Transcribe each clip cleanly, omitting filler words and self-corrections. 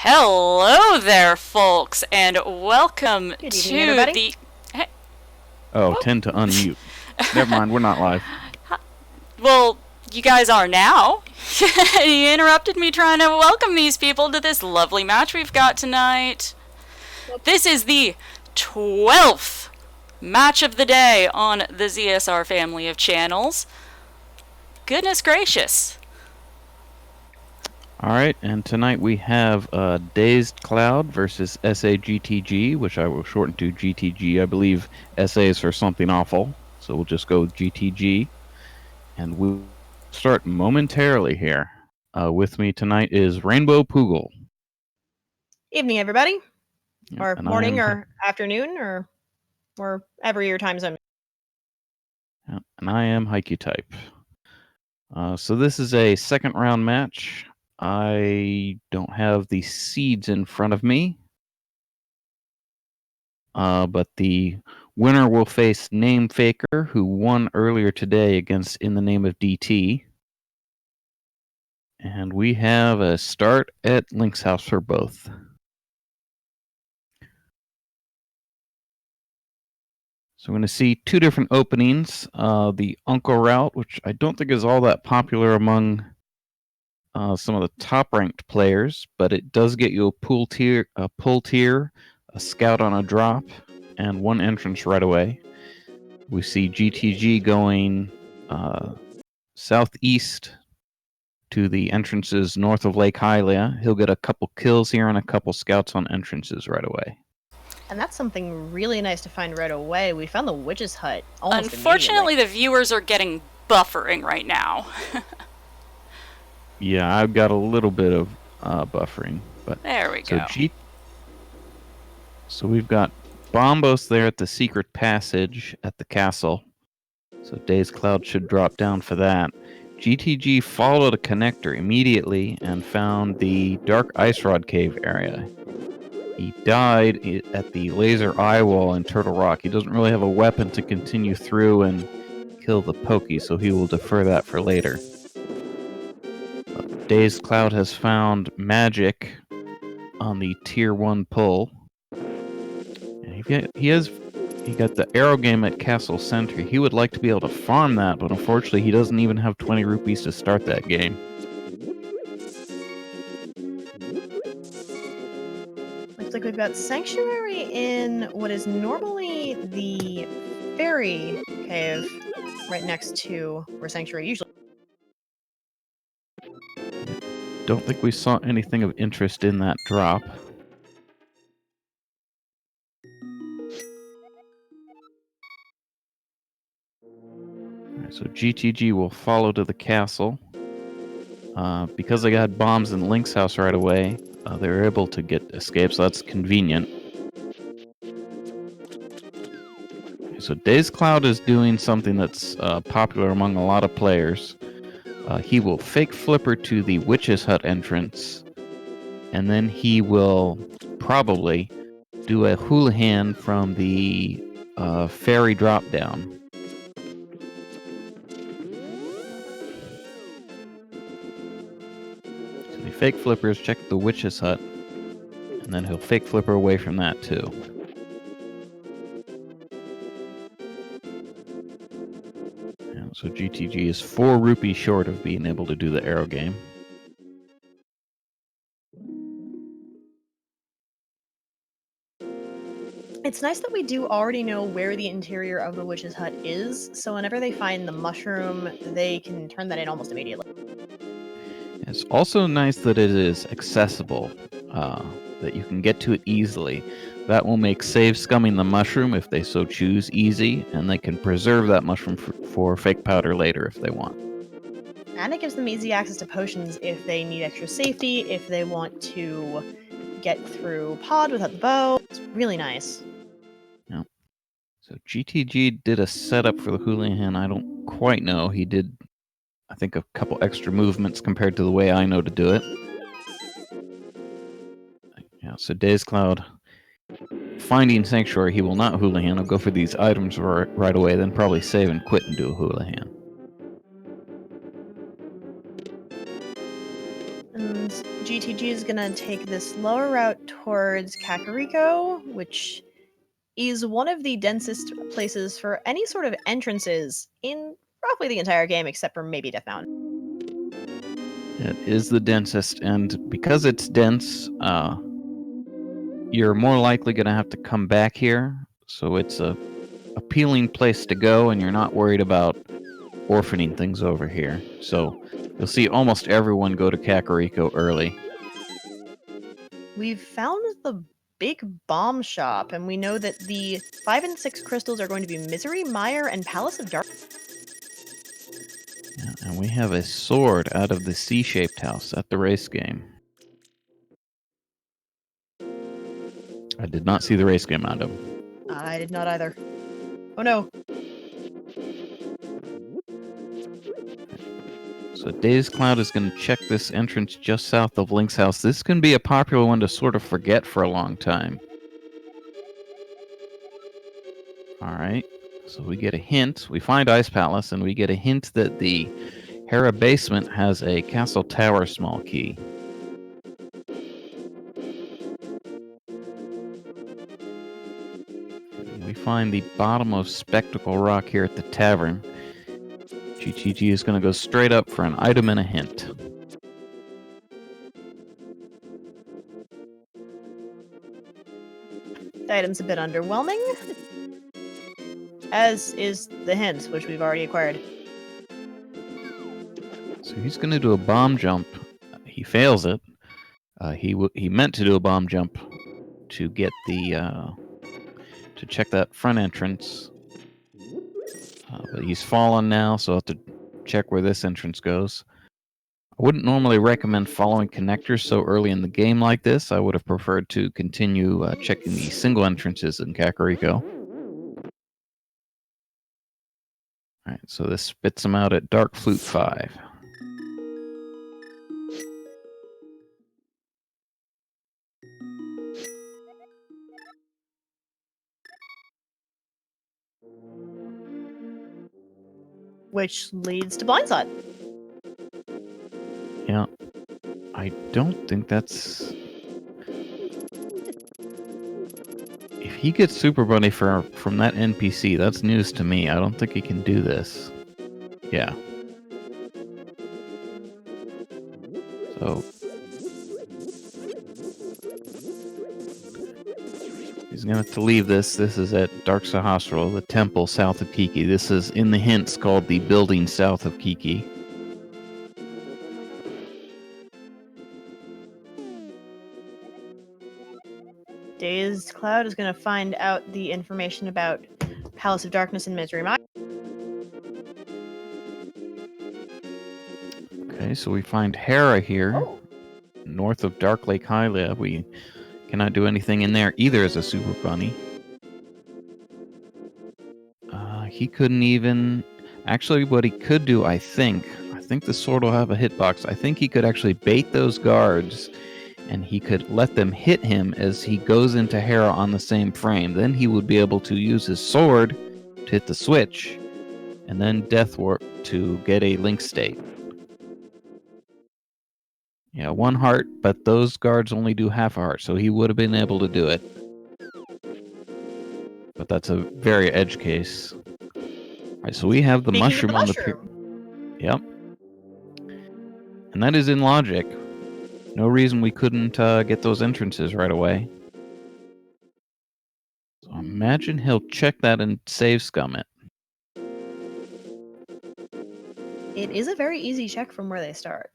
Hello there, folks, and welcome Good to evening, everybody. the... Hey, Oh, tend to unmute. Never mind, we're not live. well, you guys are now. You interrupted me trying to welcome these people to this lovely match we've got tonight. This is the 12th match of the day on the ZSR family of channels. Goodness gracious. Alright, and tonight we have dazedcloud versus SAGTG, which I will shorten to GTG. I believe SA is for something awful, so we'll just go GTG. And we'll start momentarily here. With me tonight is Rainbow Poogle. Evening, everybody. Yeah, or morning, or afternoon, or wherever your time zone. Yeah, and I am Haiku Type. So this is a second round match. I don't have the seeds in front of me. But the winner will face Name Faker, who won earlier today against In the Name of DT. And we have a start at Link's house for both. So we're going to see two different openings. The Uncle route, which I don't think is all that popular among some of the top-ranked players, but it does get you a pull tier, a scout on a drop, and one entrance right away. We see GTG going southeast to the entrances north of Lake Hylia. He'll get a couple kills here and a couple scouts on entrances right away. And that's something really nice to find right away. We found the witch's hut almost Unfortunately, the viewers are getting buffering right now. Yeah, I've got a little bit of buffering, but there we go. So we've got Bombos there at the secret passage at the castle. So dazedcloud should drop down for that. GTG followed a connector immediately and found the Dark Ice Rod Cave area. He died at the laser eye wall in Turtle Rock. He doesn't really have a weapon to continue through and kill the Pokey, so he will defer that for later. dazedcloud has found magic on the tier 1 pull. And he got the arrow game at Castle Center. He would like to be able to farm that, but unfortunately he doesn't even have 20 rupees to start that game. Looks like we've got Sanctuary in what is normally the Fairy Cave right next to where Sanctuary usually. Don't think we saw anything of interest in that drop. So GTG will follow to the castle. Because they got bombs in Link's house right away, they were able to get escape, so that's convenient. So dazedcloud is doing something that's popular among a lot of players. He will fake flipper to the witch's hut entrance, and then he will probably do a houlihan from the fairy drop down. So the fake flippers check the witch's hut, and then he'll fake flipper away from that too. So GTG is 4 rupees short of being able to do the arrow game. It's nice that we do already know where the interior of the witch's hut is, so whenever they find the mushroom, they can turn that in almost immediately. It's also nice that it is accessible, that you can get to it easily. That will make save scumming the mushroom, if they so choose, easy, and they can preserve that mushroom for fake powder later if they want. And it gives them easy access to potions if they need extra safety, if they want to get through pod without the bow. It's really nice. Yeah. So GTG did a setup for the houlihan. I don't quite know. He did, I think, a couple extra movements compared to the way I know to do it. Yeah, so dazedcloud, finding Sanctuary, he will not houlihan. He'll go for these items right away, then probably save and quit and do a houlihan. And GTG is gonna take this lower route towards Kakariko, which is one of the densest places for any sort of entrances in roughly the entire game, except for maybe Death Mountain. It is the densest, and because it's dense, you're more likely going to have to come back here. So it's a appealing place to go, and you're not worried about orphaning things over here. So you'll see almost everyone go to Kakariko early. We've found the big bomb shop, and we know that the 5 and 6 crystals are going to be Misery, Mire, and Palace of Dark. Yeah, and we have a sword out of the C-shaped house at the race game. I did not see the race game item. I did not either. Oh no. So dazedcloud is going to check this entrance just south of Link's house. This can be a popular one to sort of forget for a long time. Alright, so we get a hint. We find Ice Palace, and we get a hint that the Hera basement has a Castle Tower small key. We find the bottom of Spectacle Rock here at the tavern. GTG is going to go straight up for an item and a hint. The item's a bit underwhelming, as is the hint, which we've already acquired. So he's going to do a bomb jump. He fails it. He meant to do a bomb jump to get the to check that front entrance, but he's fallen now, so I'll have to check where this entrance goes. I wouldn't normally recommend following connectors so early in the game like this. I would have preferred to continue checking the single entrances in Kakariko. Alright, so this spits him out at Dark Flute 5. Which leads to Blindside. Yeah, I don't think that's... If he gets Super Bunny from that NPC, that's news to me. I don't think he can do this. Yeah. So... he's going to have to leave this. This is at Dark Sahasrahla, the temple south of Kiki. This is in the hints called the building south of Kiki. dazedcloud is going to find out the information about Palace of Darkness and Misery Mire. Okay, so we find Hera here, north of Dark Lake Hylia. We cannot do anything in there either as a Super Bunny. He couldn't even... Actually, what he could do, I think the sword will have a hitbox. I think he could actually bait those guards, and he could let them hit him as he goes into Hera on the same frame. Then he would be able to use his sword to hit the switch, and then Death Warp to get a Link state. Yeah, 1 heart, but those guards only do half a heart, so he would have been able to do it. But that's a very edge case. Alright, so we have the mushroom on the... Yep. And that is in logic. No reason we couldn't get those entrances right away. So imagine he'll check that and save scum it. It is a very easy check from where they start.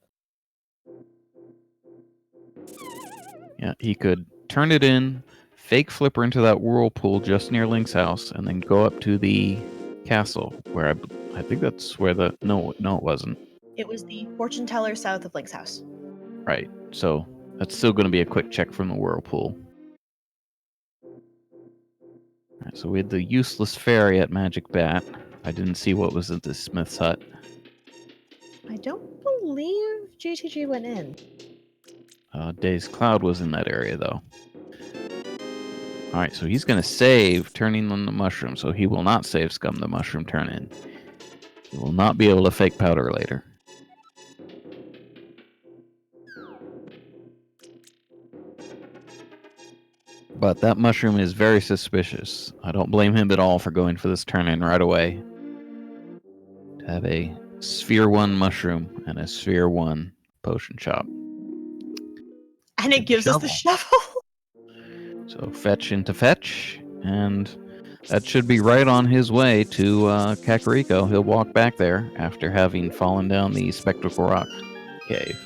Yeah, he could turn it in, fake flipper into that whirlpool just near Link's house, and then go up to the castle, where I think that's where the... No, it wasn't. It was the fortune teller south of Link's house. Right, so that's still going to be a quick check from the whirlpool. Alright, so we had the useless fairy at Magic Bat. I didn't see what was at the Smith's hut. I don't believe GTG went in. dazedcloud was in that area, though. Alright, so he's going to save turning on the mushroom, so he will not save scum the mushroom turn-in. He will not be able to fake powder later. But that mushroom is very suspicious. I don't blame him at all for going for this turn-in right away. To have a Sphere 1 mushroom and a Sphere 1 potion shop. And it gives us the shovel. So fetch into fetch, and that should be right on his way to Kakariko. He'll walk back there after having fallen down the Spectacle Rock cave.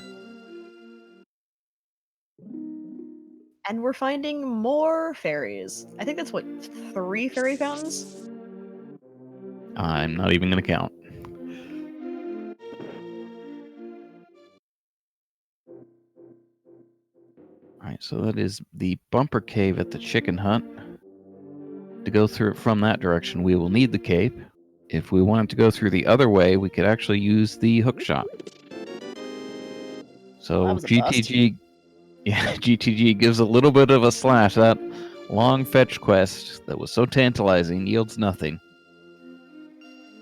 And we're finding more fairies. I think that's what, 3 fairy fountains? I'm not even going to count. Alright, so that is the bumper cave at the chicken hut. To go through it from that direction, we will need the cape. If we wanted to go through the other way, we could actually use the hook shot. So That was a GTG, GTG gives a little bit of a slash. That long fetch quest that was so tantalizing yields nothing.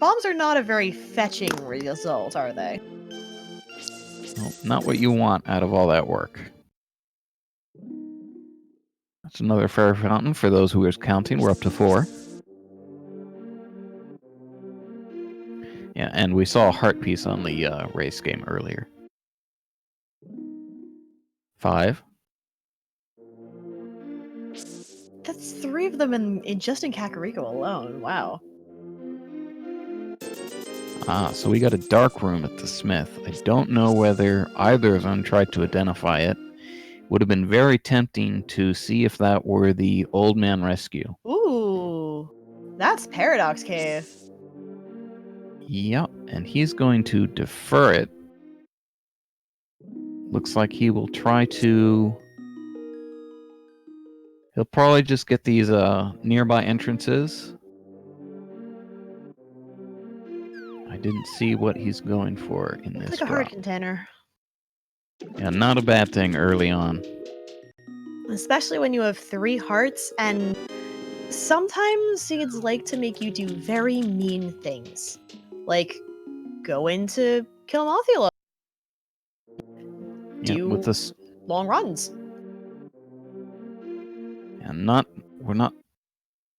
Bombs are not a very fetching result, are they? Well, not what you want out of all that work. That's another fairy fountain for those who are counting. We're up to 4. Yeah, and we saw a heart piece on the race game earlier. 5. That's 3 of them in just in Kakariko alone. Wow. So we got a dark room at the smith. I don't know whether either of them tried to identify it. Would have been very tempting to see if that were the old man rescue. Ooh, that's Paradox Cave. Yep, and he's going to defer it. Looks like he will try to... He'll probably just get these nearby entrances. I didn't see what he's going for in this It's like a heart container. Yeah, not a bad thing early on. Especially when you have 3 hearts, and sometimes seeds like to make you do very mean things. Like, go into Kilmothula. Yeah, with this, long runs. and we're not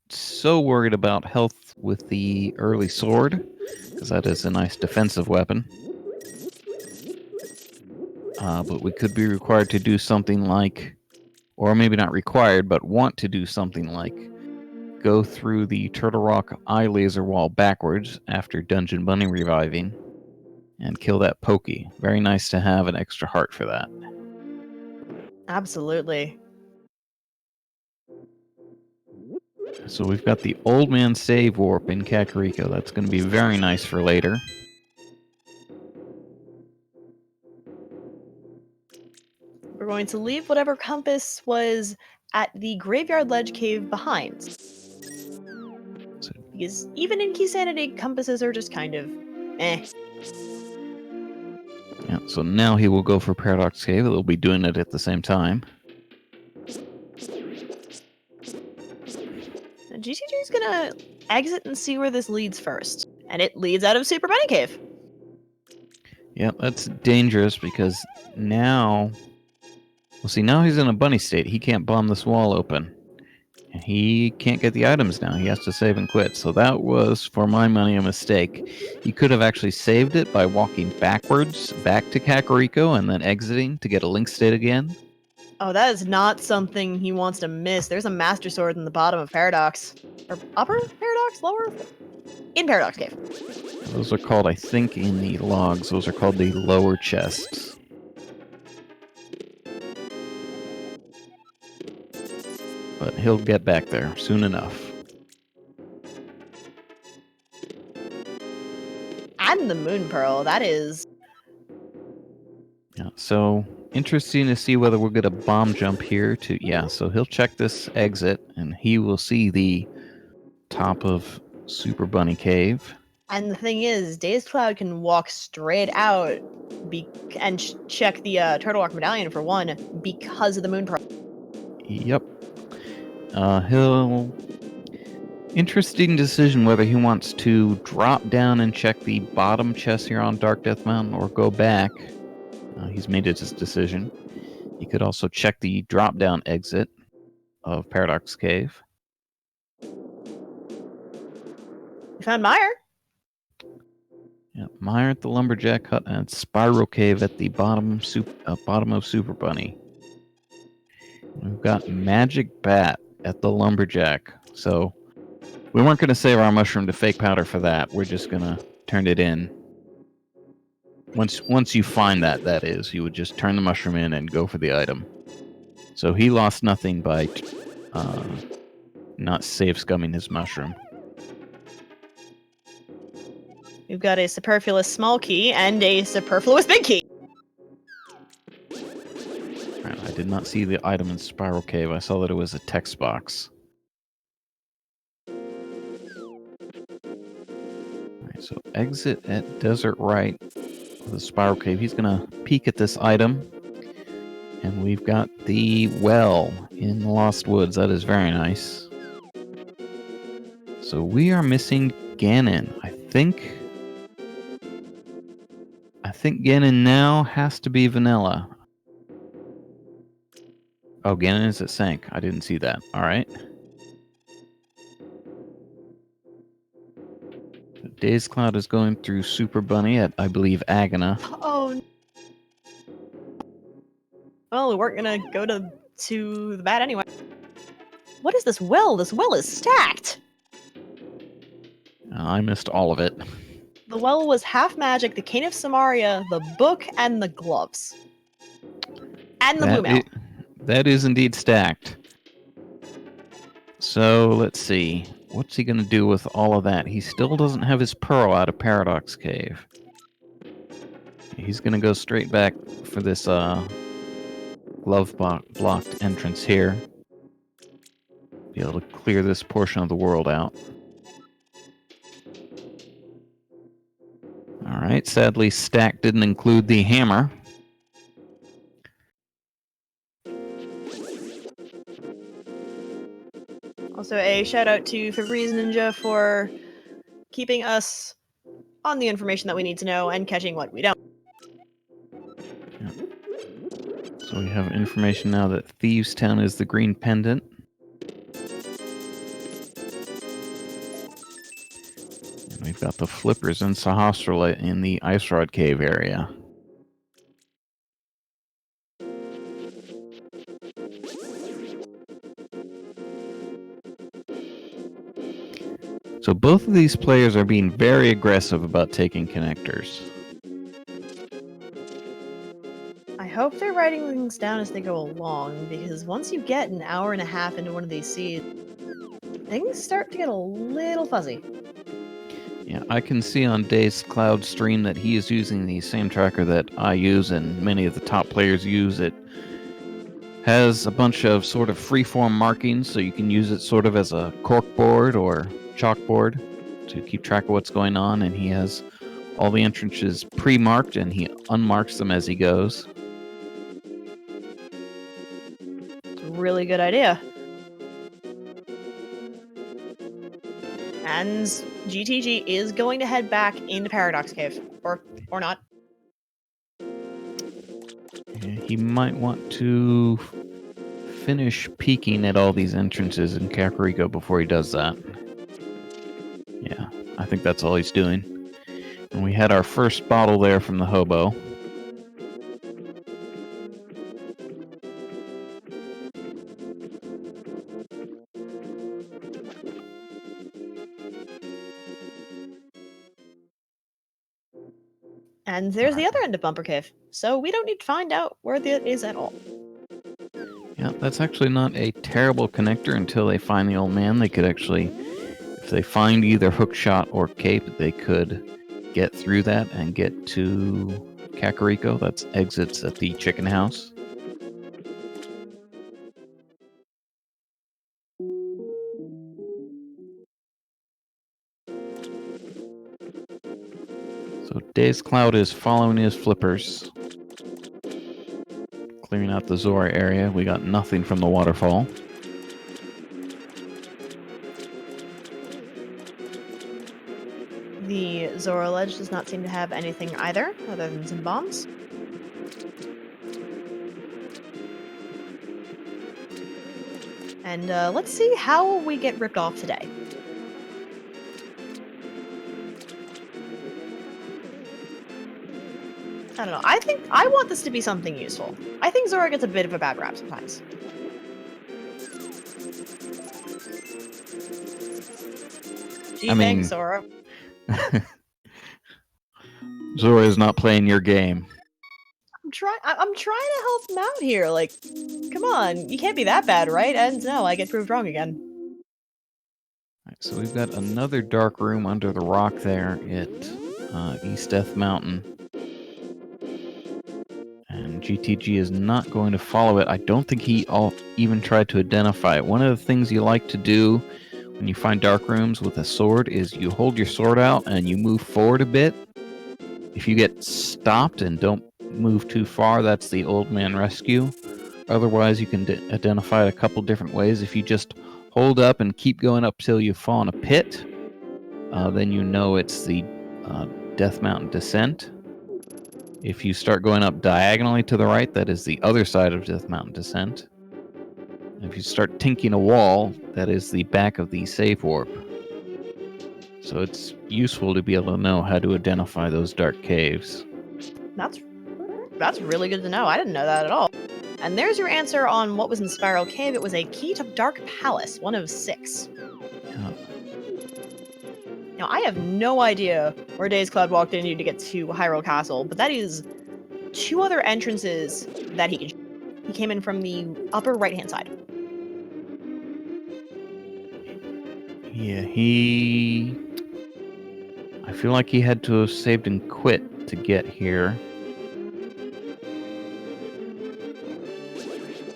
so worried about health with the early sword, because that is a nice defensive weapon. But we could be required to do something like, or maybe not required, but want to do something like go through the Turtle Rock eye laser wall backwards after Dungeon Bunny reviving and kill that Pokey. Very nice to have an extra heart for that. Absolutely. So we've got the Old Man Save Warp in Kakariko. That's going to be very nice for later. We're going to leave whatever compass was at the Graveyard Ledge Cave behind. Because even in Keysanity, compasses are just kind of eh. Yeah, so now he will go for Paradox Cave. They'll be doing it at the same time. GTG is gonna exit and see where this leads first. And it leads out of Super Bunny Cave. Yeah, that's dangerous because now... Well, see, now he's in a bunny state. He can't bomb this wall open. He can't get the items now. He has to save and quit. So that was, for my money, a mistake. He could have actually saved it by walking backwards back to Kakariko and then exiting to get a link state again. Oh, that is not something he wants to miss. There's a Master Sword in the bottom of Paradox. Or upper Paradox? Lower? In Paradox Cave. Those are called, I think, in the logs, those are called the lower chests. But he'll get back there soon enough. And the Moon Pearl, that is... Yeah, so interesting to see whether we'll get a bomb jump here to... Yeah, so he'll check this exit, and he will see the top of Super Bunny Cave. And the thing is, dazedcloud can walk straight out and check the Turtle Rock Medallion for one, because of the Moon Pearl. Yep. He'll... Interesting decision whether he wants to drop down and check the bottom chest here on Dark Death Mountain or go back. He's made his decision. He could also check the drop-down exit. of Paradox Cave. We found Meyer. Yeah, Mire at the Lumberjack Hut and Spiral Cave at the bottom of Super Bunny. We've got Magic Bat at the Lumberjack. So we weren't going to save our mushroom to fake powder for that. We're just going to turn it in. Once you find that is, you would just turn the mushroom in and go for the item. So he lost nothing by not save scumming his mushroom. We've got a superfluous small key and a superfluous big key. Right, I did not see the item in Spiral Cave. I saw that it was a text box. Alright, so exit at Desert Right of the Spiral Cave. He's going to peek at this item. And we've got the well in the Lost Woods. That is very nice. So we are missing Ganon. I think Ganon now has to be vanilla. Oh, Ganon is at Sank. I didn't see that. Alright. dazedcloud is going through Super Bunny at, I believe, Agana. Oh. Well, we weren't gonna go to the bat anyway. What is this well? This well is stacked! I missed all of it. The well was half magic, the cane of Samaria, the book, and the gloves. And the blue mail. That is indeed stacked. So, let's see. What's he going to do with all of that? He still doesn't have his pearl out of Paradox Cave. He's going to go straight back for this glove-blocked entrance here. Be able to clear this portion of the world out. Alright, sadly stack didn't include the hammer. Also, a shout out to Febreze Ninja for keeping us on the information that we need to know and catching what we don't. Yeah. So we have information now that Thieves Town is the green pendant. And we've got the flippers in Sahasrara in the Ice Rod Cave area. So both of these players are being very aggressive about taking connectors. I hope they're writing things down as they go along, because once you get an hour and a half into one of these seeds, things start to get a little fuzzy. Yeah, I can see on dazedcloud's stream that he is using the same tracker that I use and many of the top players use. It has a bunch of sort of freeform markings, so you can use it sort of as a corkboard or chalkboard to keep track of what's going on, and he has all the entrances pre-marked and he unmarks them as he goes. It's a really good idea. And GTG is going to head back into Paradox Cave. Or not. Yeah, he might want to finish peeking at all these entrances in Kakariko before he does that. Yeah, I think that's all he's doing. And we had our first bottle there from the hobo. And there's the other end of Bumper Cave. So we don't need to find out where that is at all. Yeah, that's actually not a terrible connector until they find the old man. They could actually, if they find either Hookshot or Cape, they could get through that and get to Kakariko. That's exits at the chicken house. So dazedcloud is following his flippers. Clearing out the Zora area. We got nothing from the waterfall. The Zora Ledge does not seem to have anything either, other than some bombs. And let's see how we get ripped off today. I don't know. I want this to be something useful. I think Zora gets a bit of a bad rap sometimes. Gee, I mean- thanks, Zora. Zora is not playing your game. I'm trying to help him out here. Like, come on, you can't be that bad, right? And no, I get proved wrong again. Right, so we've got another dark room under the rock there at East Death Mountain. And GTG is not going to follow it. I don't think he even tried to identify it. One of the things you like to do when you find dark rooms with a sword is you hold your sword out and you move forward a bit. If you get stopped and don't move too far, that's the old man rescue. Otherwise, you can identify it a couple different ways. If you just hold up and keep going up till you fall in a pit, then you know it's the Death Mountain descent. If you start going up diagonally to the right, that is the other side of Death Mountain descent. And if you start tinking a wall, that is the back of the save warp. So it's useful to be able to know how to identify those dark caves. That's really good to know. I didn't know that at all. And there's your answer on what was in Spiral Cave. It was a key to Dark Palace, one of 6. Yeah. Now, I have no idea where dazedcloud walked into to get to Hyrule Castle, but that is 2 other entrances that he came in from the upper right-hand side. Yeah, I feel like he had to have saved and quit to get here.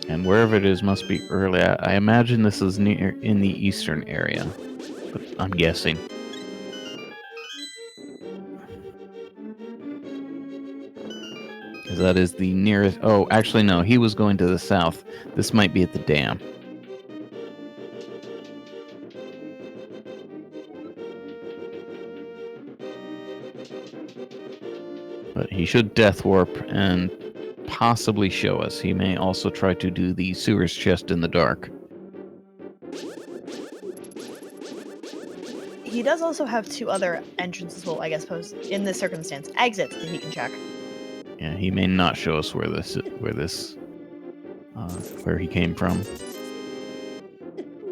And wherever it is must be early. I imagine this is near in the eastern area, but I'm guessing. Because that is the nearest... Oh, actually no, he was going to the south. This might be at the dam. But he should death warp and possibly show us. He may also try to do the sewers chest in the dark. He does also have 2 other entrances, well, I guess, in this circumstance, exits that he can check. Yeah, he may not show us where he came from.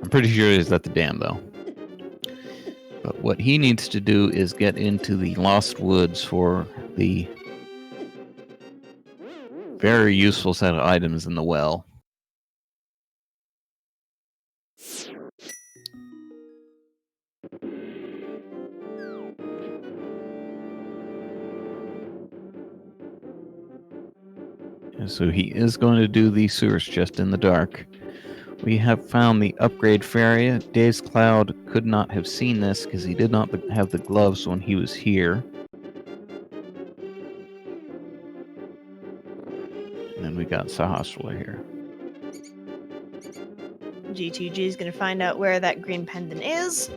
I'm pretty sure it is at the dam, though. But what he needs to do is get into the Lost Woods for the very useful set of items in the well. And so he is going to do the sewers chest in the dark. We have found the upgrade ferry. dazedcloud could not have seen this because he did not have the gloves when he was here. And then we got Sahasrahla here. GTG is going to find out where that green pendant is.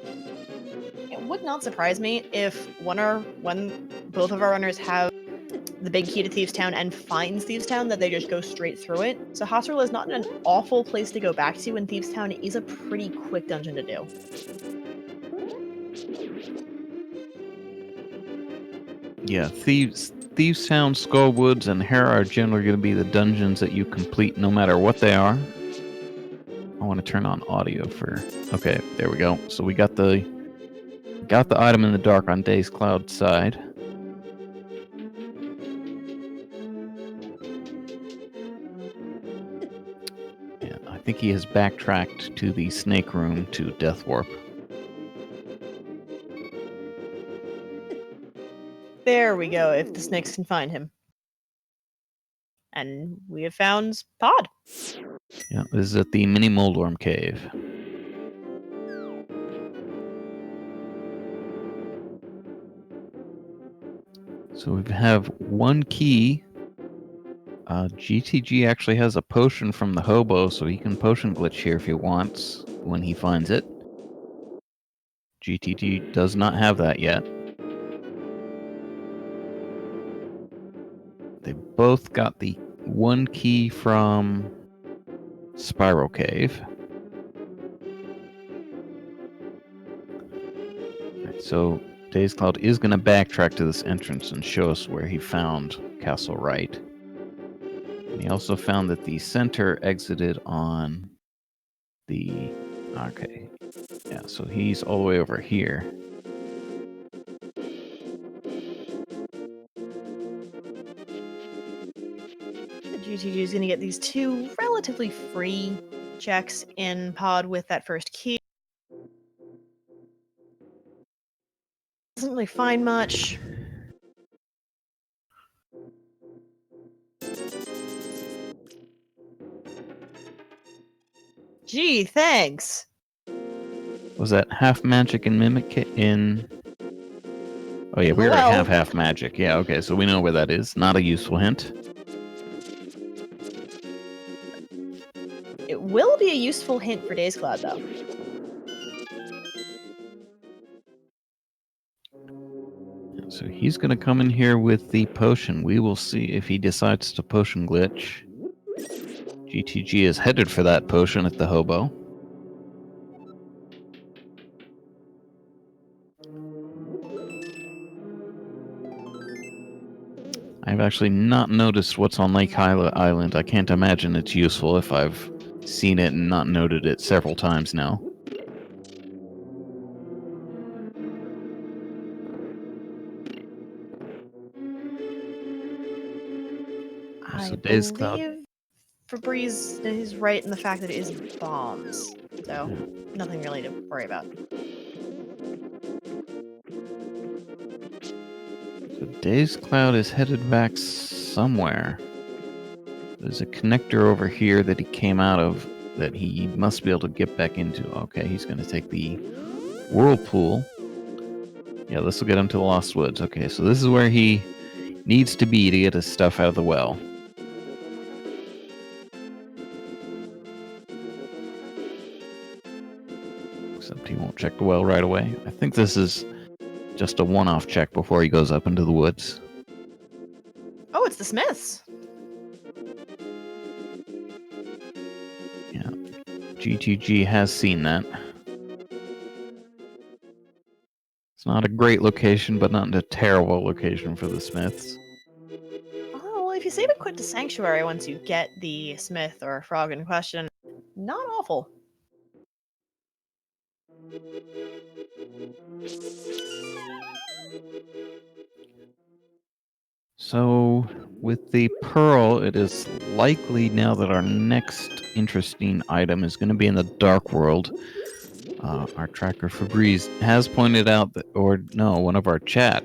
It would not surprise me if when both of our runners have the big key to Thieves Town and finds Thieves Town, that they just go straight through it. So Hasrul is not an awful place to go back to, and Thieves Town is a pretty quick dungeon to do. Yeah, Thieves Town, Skullwoods, and Hera are generally going to be the dungeons that you complete no matter what they are. I want to turn on audio for... Okay, there we go. So we got the item in the dark on dazedcloud's side. Yeah, I think he has backtracked to the snake room to Death Warp. There we go, if the snakes can find him. And we have found Pod. Yeah, this is at the Mini Moldworm Cave. So we have 1 key. GTG actually has a potion from the hobo, so he can potion glitch here if he wants when he finds it. GTG does not have that yet. They both got the 1 key from Spiral Cave. So dazedcloud is going to backtrack to this entrance and show us where he found Castle Wright. And he also found that the center exited on the... Okay. Yeah, so he's all the way over here. The GTG is going to get these two relatively free checks in pod with that first key. Doesn't really find much. Gee, thanks. Was that half magic and mimic in... Oh yeah, we already Well- have half magic. Yeah, okay, so we know where that is. Not a useful hint. It will be a useful hint for dazedcloud, though. So he's going to come in here with the potion. We will see if he decides to potion glitch. GTG is headed for that potion at the hobo. I've actually not noticed what's on Lake Island. I can't imagine it's useful if I've seen it and not noted it several times now. I So dazedcloud. believe Febreze is right in the fact that it is bombs. So, nothing really to worry about. So dazedcloud is headed back somewhere. There's a connector over here that he came out of that he must be able to get back into. Okay, he's going to take the whirlpool. Yeah, this will get him to the Lost Woods. Okay, so this is where he needs to be to get his stuff out of the well. Except he won't check the well right away. I think this is just a one-off check before he goes up into the woods. Oh, it's the Smiths. Yeah, GTG has seen that. It's not a great location, but not a terrible location for the Smiths. Oh, well, if you save it quick to Sanctuary once you get the Smith or frog in question, not awful. So, with the pearl, it is likely now that our next interesting item is going to be in the Dark World. Our tracker Febreze has pointed out that, or no, one of our chat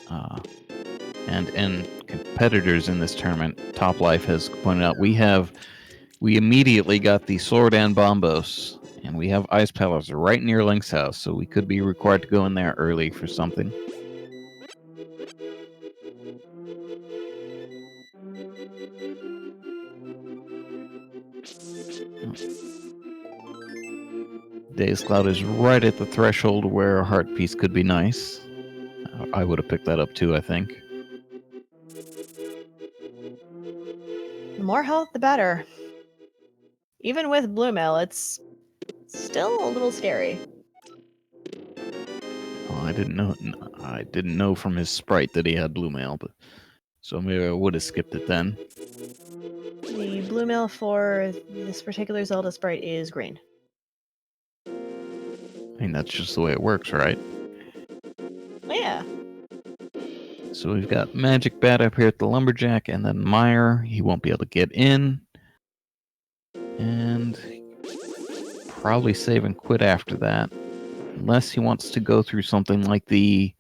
and competitors in this tournament, Top Life, has pointed out we immediately got the sword and bombos, and we have ice palace right near Link's house, so we could be required to go in there early for something. dazedcloud is right at the threshold where a heart piece could be nice. I would have picked that up too, I think. The more health, the better. Even with Blue Mail, it's still a little scary. Oh, I didn't know from his sprite that he had blue mail, but so maybe I would have skipped it then. The Blue Mail for this particular Zelda sprite is green. I mean, that's just the way it works, right? Yeah. So we've got Magic Bat up here at the Lumberjack, and then Meyer. He won't be able to get in. And probably save and quit after that. Unless he wants to go through something like the...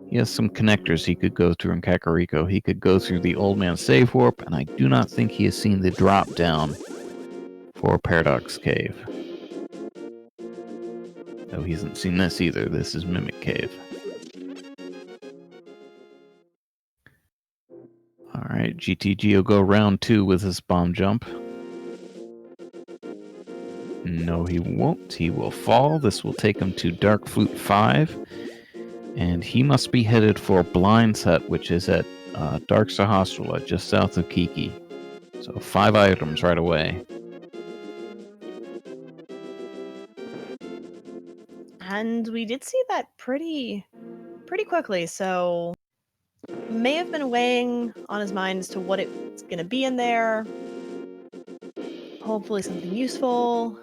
He has some connectors he could go through in Kakariko. He could go through the Old Man Save Warp, and I do not think he has seen the drop down for Paradox Cave. No, he hasn't seen this either. This is Mimic Cave. Alright, GTG will go round 2 with his bomb jump. No, he won't. He will fall. This will take him to Dark Flute 5. And he must be headed for Blind's Hut, which is at Dark Sahasrara, just south of Kiki. So 5 items right away. And we did see that pretty quickly, so may have been weighing on his mind as to what it's gonna be in there. Hopefully something useful.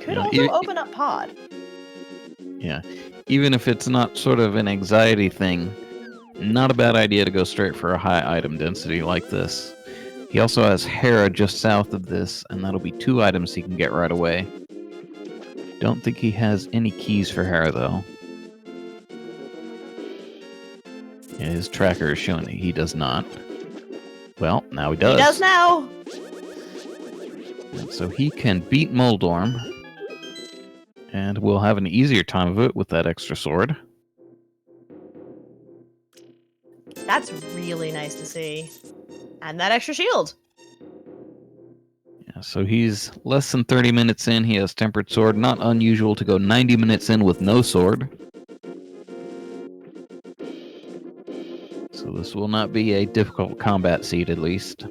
Could Yeah, also open up pod. Yeah, even if it's not sort of an anxiety thing, not a bad idea to go straight for a high item density like this. He also has Hera just south of this, and that'll be 2 items he can get right away. Don't think he has any keys for Hera, though. Yeah, his tracker is showing that he does not. Well, now he does. He does now! And so he can beat Moldorm, and we'll have an easier time of it with that extra sword. That's really nice to see. And that extra shield. Yeah, so he's less than 30 minutes in. He has Tempered Sword. Not unusual to go 90 minutes in with no sword. So this will not be a difficult combat seed, at least.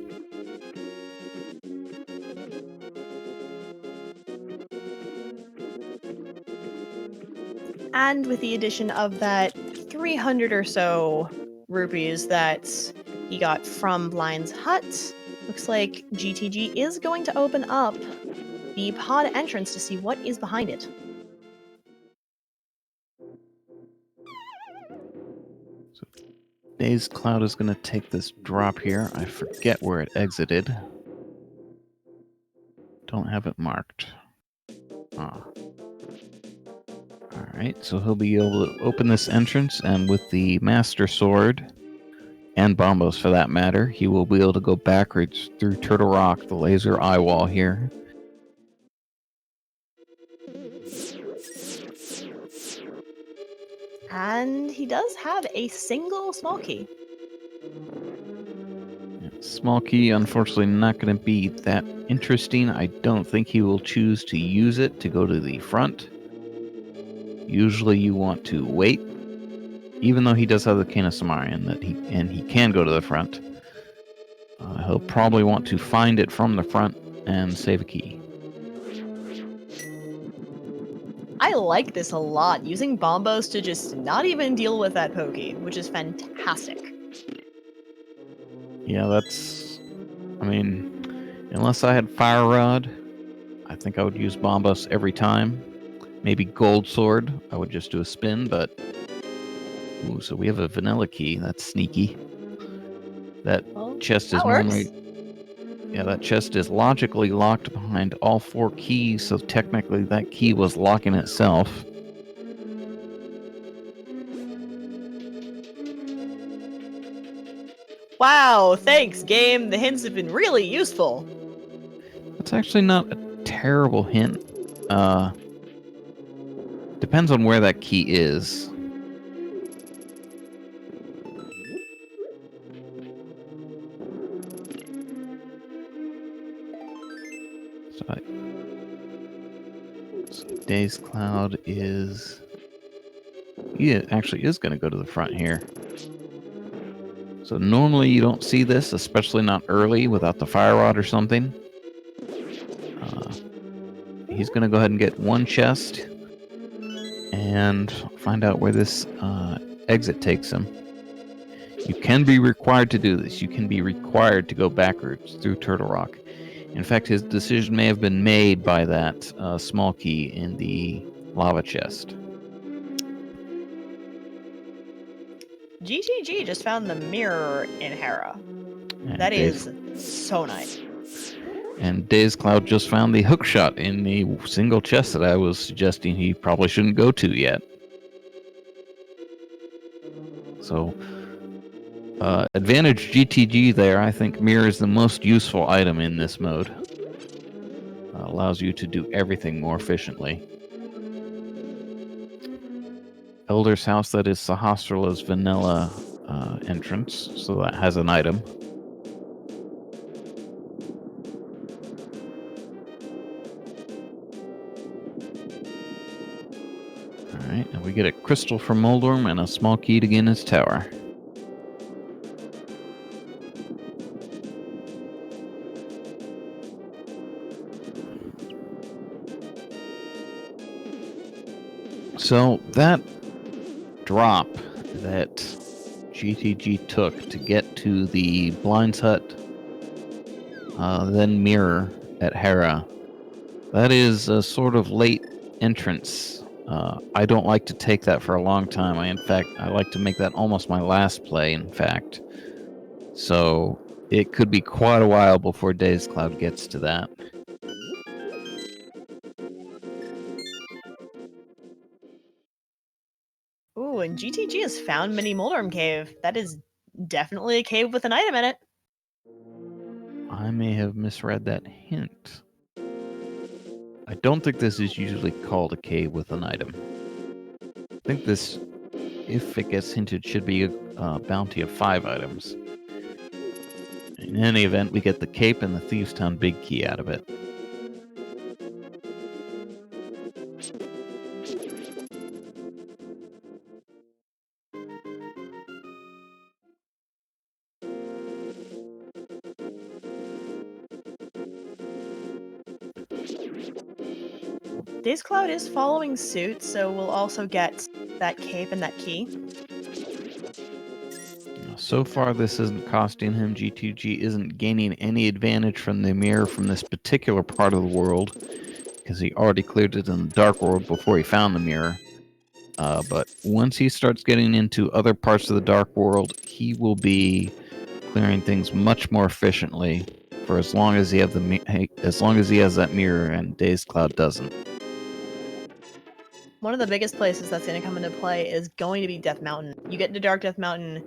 And with the addition of that 300 or so rupees that he got from Blind's hut, looks like GTG is going to open up the pod entrance to see what is behind it. So Dazed Cloud is going to take this drop here. I forget where it exited. Don't have it marked. Ah. Alright, so he'll be able to open this entrance, and with the Master Sword, and Bombos for that matter, he will be able to go backwards through Turtle Rock, the laser eye wall here. And he does have a single small key. Small key, unfortunately, not going to be that interesting. I don't think he will choose to use it to go to the front. Usually you want to wait, even though he does have the Cane of Samarian, and he can go to the front. He'll probably want to find it from the front and save a key. I like this a lot, using Bombos to just not even deal with that pokey, which is fantastic. Yeah, that's... I mean, unless I had Fire Rod, I think I would use Bombos every time. Maybe Gold Sword, I would just do a spin, but... Ooh, so we have a vanilla key. That's sneaky. That chest is normally... Yeah, that chest is logically locked behind all 4 keys, so technically that key was locking itself. Wow, thanks, game. The hints have been really useful. That's actually not a terrible hint. Depends on where that key is. So Dazed Cloud is... He actually is going to go to the front here. So normally you don't see this, especially not early without the Fire Rod or something. He's going to go ahead and get 1 chest and find out where this exit takes him. You can be required to do this. You can be required to go backwards through Turtle Rock. In fact, his decision may have been made by that small key in the lava chest. GTG just found the mirror in Hera. And That is so nice. And Dazed Cloud just found the hookshot in the single chest that I was suggesting he probably shouldn't go to yet. So, advantage GTG there. I think Mirror is the most useful item in this mode. Allows you to do everything more efficiently. Elder's House, that is Sahasrala's vanilla entrance, so that has an item. Alright, and we get a crystal from Moldorm and a small key to get in his tower. So that drop that GTG took to get to the Blind's Hut, then Mirror at Hera, that is a sort of late entrance. I don't like to take that for a long time. I like to make that almost my last play, in fact. So it could be quite a while before dazedcloud gets to that. Ooh, and GTG has found Mini Moldorm Cave. That is definitely a cave with an item in it. I may have misread that hint. I don't think this is usually called a cave with an item. I think this, if it gets hinted, should be a bounty of 5 items. In any event, we get the cape and the Thieves' Town big key out of it. dazedcloud is following suit, so we'll also get that cape and that key. So far, this isn't costing him. GTG isn't gaining any advantage from the mirror from this particular part of the world, because he already cleared it in the Dark World before he found the mirror. But once he starts getting into other parts of the Dark World, he will be clearing things much more efficiently for as long as he has that mirror, and dazedcloud doesn't. One of the biggest places that's going to come into play is going to be Death Mountain. You get into Dark Death Mountain,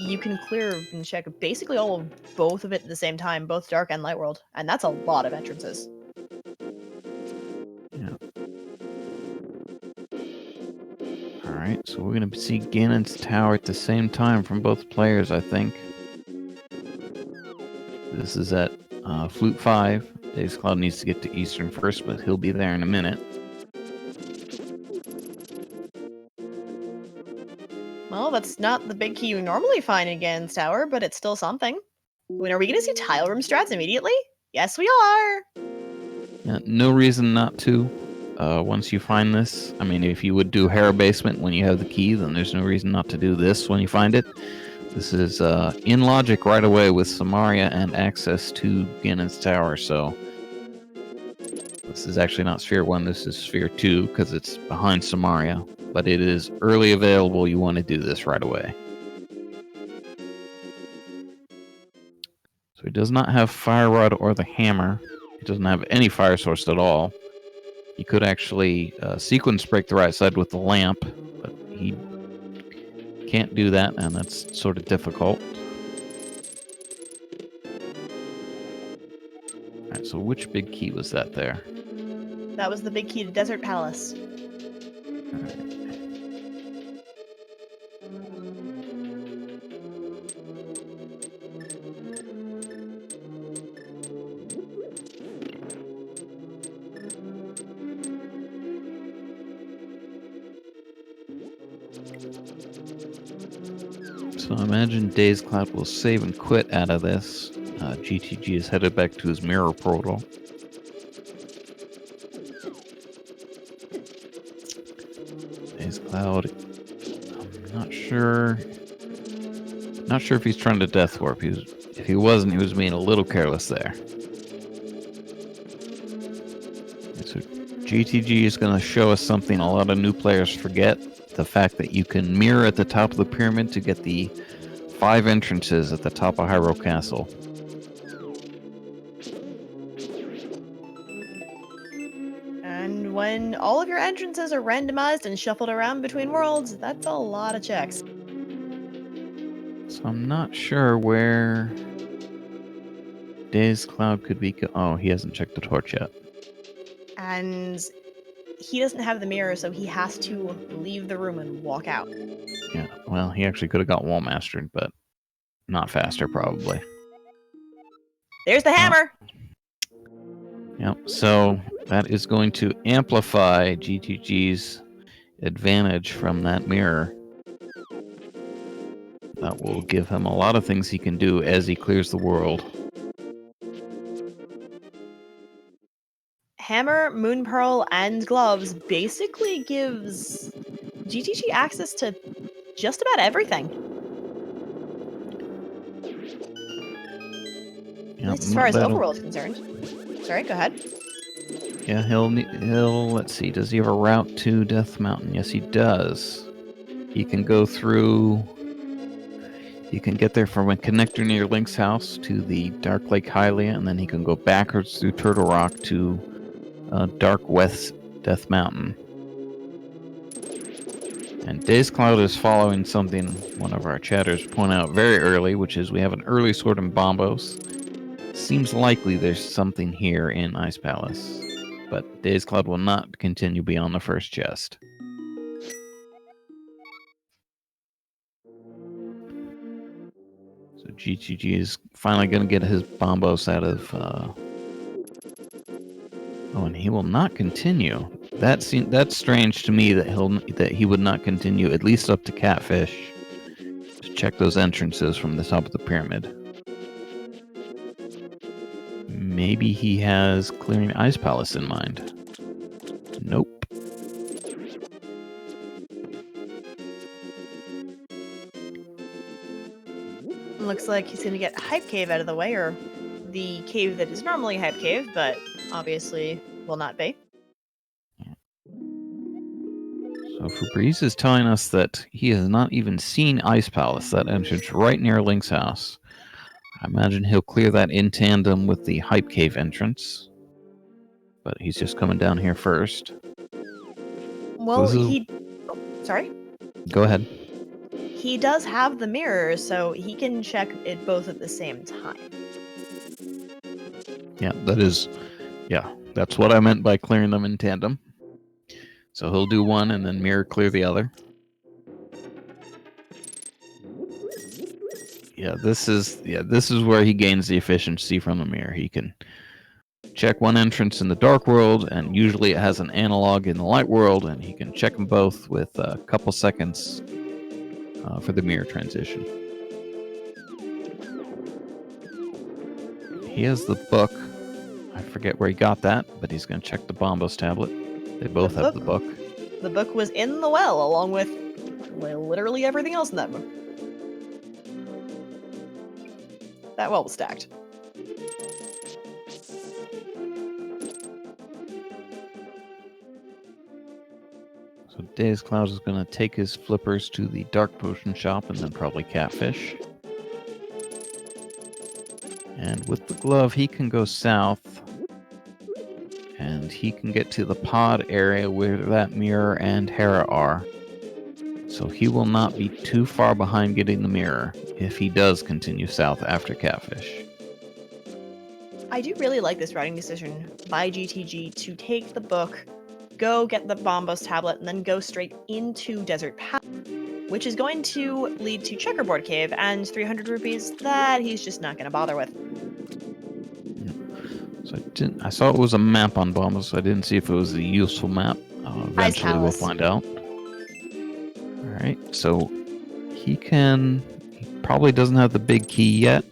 you can clear and check basically all of both of it at the same time, both Dark and Light World, and that's a lot of entrances. Yeah. Alright, so we're going to see Ganon's Tower at the same time from both players, I think. This is at Flute 5. dazedcloud needs to get to Eastern first, but he'll be there in a minute. Well, that's not the big key you normally find in Ganon's Tower, but it's still something. When are we going to see tile room strats immediately? Yes, we are! Yeah, no reason not to. Once you find this, I mean, if you would do Hera Basement when you have the key, then there's no reason not to do this when you find it. This is in logic right away with Samaria and access to Ganon's Tower, so this is actually not Sphere 1, this is Sphere 2, because it's behind Samaria. But it is early available, you want to do this right away. So he does not have Fire Rod or the Hammer. He doesn't have any fire source at all. He could actually sequence break the right side with the lamp, but he can't do that, and that's sort of difficult. Alright, so which big key was that there? That was the big key to Desert Palace. So I imagine dazedcloud will save and quit out of this. GTG is headed back to his mirror portal. dazedcloud, I'm not sure. Not sure if he's trying to death warp. If he wasn't, he was being a little careless there. So GTG is going to show us something a lot of new players forget. The fact that you can mirror at the top of the pyramid to get the 5 entrances at the top of Hyrule Castle. And when all of your entrances are randomized and shuffled around between worlds, that's a lot of checks. So I'm not sure where dazedcloud could be. Oh, he hasn't checked the torch yet. And he doesn't have the mirror, so he has to leave the room and walk out. Yeah, well, he actually could have got wall mastered, but not faster, probably. There's the hammer! Yep, so that is going to amplify GTG's advantage from that mirror. That will give him a lot of things he can do as he clears the world. hammer, moon pearl, and gloves basically gives GTG access to just about everything. At least as far as Overworld is concerned. Sorry, go ahead. Yeah, he'll let's see, does he have a route to Death Mountain? Yes, he does. He can go through, he can get there from a connector near Link's house to the Dark Lake Hylia, and then he can go backwards through Turtle Rock to Dark West Death Mountain. And dazedcloud is following something one of our chatters point out very early, which is we have an early sword in Bombos. Seems likely there's something here in Ice Palace, but dazedcloud will not continue beyond the first chest. So GTG is finally going to get his Bombos out of... Oh, and he will not continue. That's strange to me that he would not continue at least up to Catfish to check those entrances from the top of the pyramid. Maybe he has clearing Ice Palace in mind. Nope. Looks like he's going to get Hype Cave out of the way, or the cave that is normally Hype Cave, but obviously will not be. So Febreze is telling us that he has not even seen Ice Palace, that entrance right near Link's house. I imagine he'll clear that in tandem with the Hype Cave entrance. But he's just coming down here first. Well, sorry? Go ahead. He does have the mirror, so he can check it both at the same time. Yeah, that's what I meant by clearing them in tandem. So he'll do one and then mirror clear the other. This is where he gains the efficiency from the mirror. He can check one entrance in the dark world, and usually it has an analog in the light world, and he can check them both with a couple seconds for the mirror transition. He has the book. I forget where he got that, but he's going to check the Bombos tablet. They both have the book. The book was in the well, along with literally everything else in that book. That well was stacked. So dazedcloud is going to take his flippers to the Dark Potion shop and then probably Catfish. And with the glove, he can go south. And he can get to the pod area where that mirror and Hera are. So he will not be too far behind getting the mirror if he does continue south after Catfish. I do really like this routing decision by GTG to take the book, go get the Bombos tablet, and then go straight into Desert Path, which is going to lead to Checkerboard Cave and 300 rupees that he's just not going to bother with. So I saw it was a map on Bombos, so I didn't see if it was a useful map. Eventually we'll find out. Alright, so he probably doesn't have the big key yet.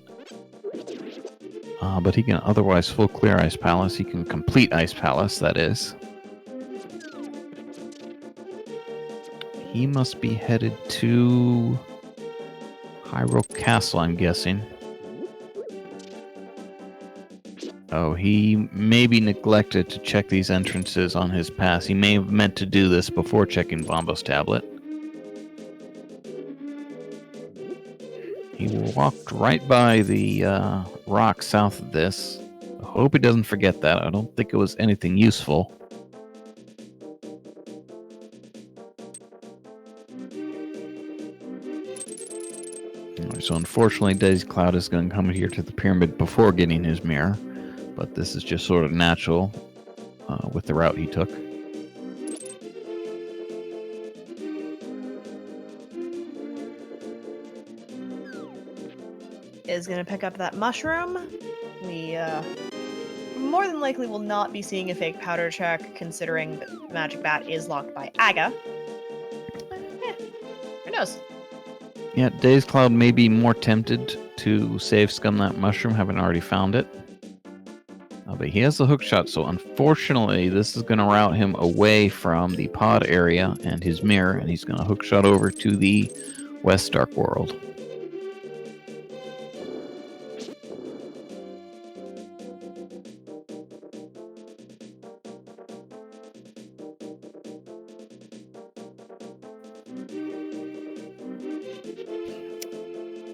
But he can otherwise full clear Ice Palace. He can complete Ice Palace, that is. He must be headed to Hyrule Castle, I'm guessing. Oh, he maybe neglected to check these entrances on his pass. He may have meant to do this before checking Bombos tablet. He walked right by the rock south of this. I hope he doesn't forget that. I don't think it was anything useful. So unfortunately, dazedcloud is going to come here to the pyramid before getting his mirror. But this is just sort of natural with the route he took. Is going to pick up that mushroom. We more than likely will not be seeing a fake powder check, considering that the magic bat is locked by Aga. Who knows? Yeah, dazedcloud may be more tempted to save scum that mushroom, having already found it. But he has the hook shot, so unfortunately, this is going to route him away from the pod area and his mirror, and he's going to hook shot over to the West Dark World.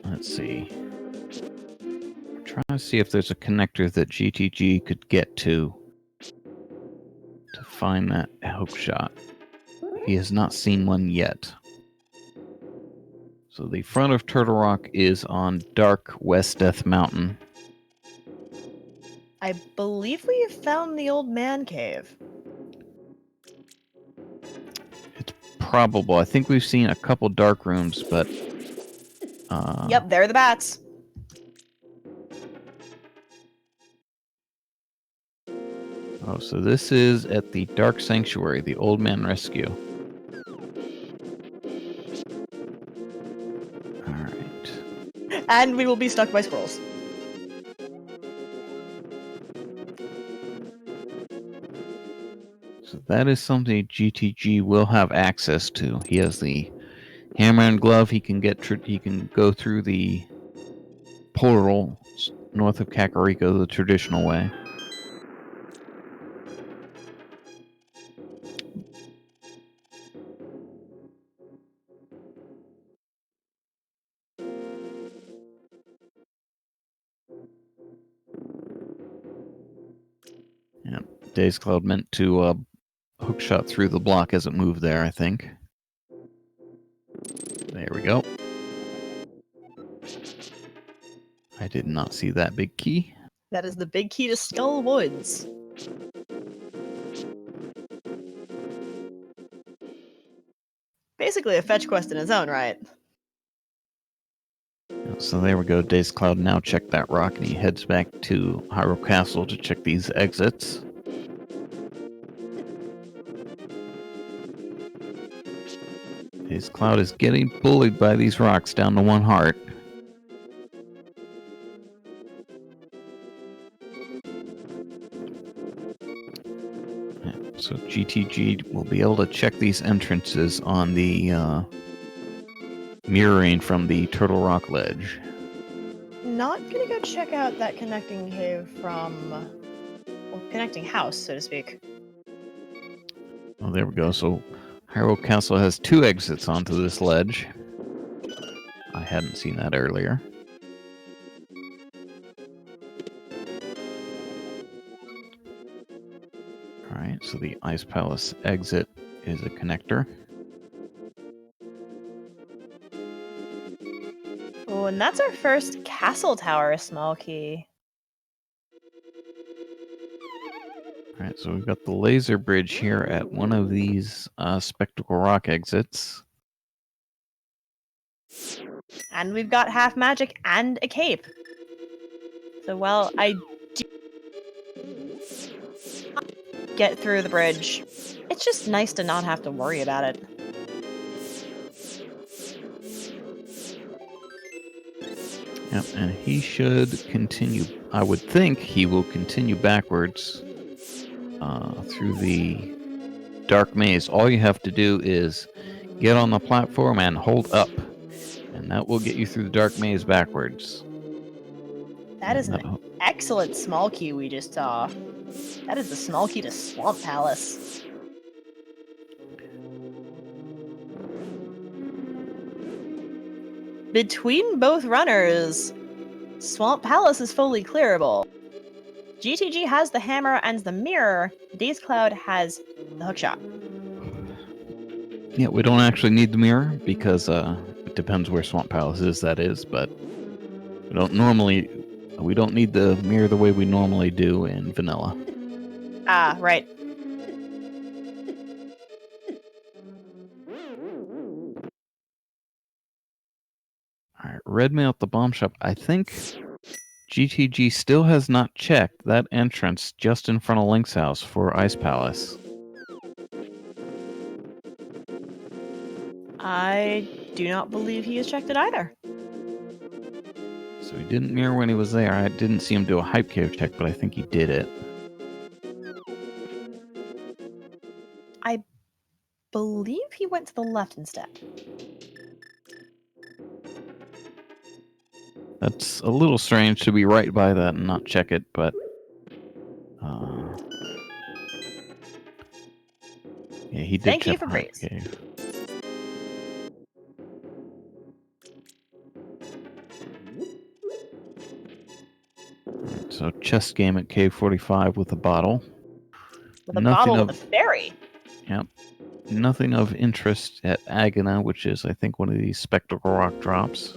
Let's see. Trying to see if there's a connector that GTG could get to find that hook shot. He has not seen one yet. So the front of Turtle Rock is on dark West Death Mountain. I believe we have found the old man cave. It's probable. I think we've seen a couple dark rooms, but... Yep, there are the bats. Oh, so this is at the Dark Sanctuary, the Old Man Rescue. Alright. And we will be stuck by squirrels. So that is something GTG will have access to. He has the hammer and glove. He can go through the portal north of Kakariko the traditional way. Yeah, dazedcloud meant to hook shot through the block as it moved there, I think. There we go. I did not see that big key. That is the big key to Skull Woods. Basically a fetch quest in its own right. So there we go. dazedcloud now checked that rock, and he heads back to Hyrule Castle to check these exits. dazedcloud is getting bullied by these rocks down to 1 heart. So GTG will be able to check these entrances on the mirroring from the Turtle Rock ledge. Not gonna go check out that connecting cave from... well, connecting house, so to speak. Oh, there we go. So Hyrule Castle has 2 exits onto this ledge. I hadn't seen that earlier. Alright, so the Ice Palace exit is a connector. Oh, and that's our first castle tower small key. Alright, so we've got the laser bridge here at one of these Spectacle Rock exits. And we've got half magic and a cape. So while I do get through the bridge, it's just nice to not have to worry about it. Yep, and he should continue. I would think he will continue backwards through the dark maze. All you have to do is get on the platform and hold up, and that will get you through the dark maze backwards. That is an excellent small key we just saw. That is the small key to Swamp Palace. Between both runners, Swamp Palace is fully clearable. GTG has the hammer and the mirror. dazedcloud has the hookshot. Yeah, we don't actually need the mirror because it depends where Swamp Palace is, that is, but we don't need the mirror the way we normally do in vanilla. Ah, right. Alright, Red Mail at the bomb shop. I think GTG still has not checked that entrance just in front of Link's house for Ice Palace. I do not believe he has checked it either. So he didn't mirror when he was there. I didn't see him do a hype cave check, but I think he did it. believe he went to the left instead. That's a little strange to be right by that and not check it, but yeah, he did Thank you check for the praise. cave. Alright, so chess game at cave 45 with a bottle. With a Nothing bottle of- with a fairy. Yep. Nothing of interest at Agana, which is, I think, one of these spectacle rock drops.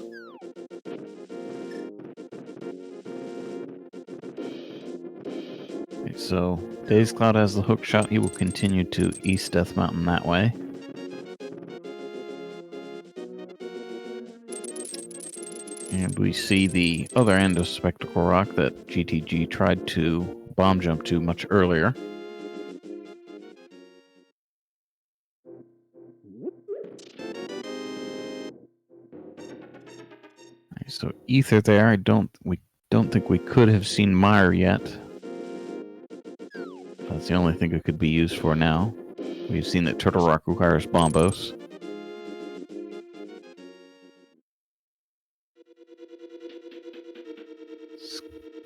Okay, so Dazed Cloud has the hook shot. He will continue to East Death Mountain that way. And we see the other end of Spectacle Rock that GTG tried to bomb jump to much earlier. So Ether there. We don't think we could have seen Mire yet. That's the only thing it could be used for now. We've seen that Turtle Rock requires Bombos.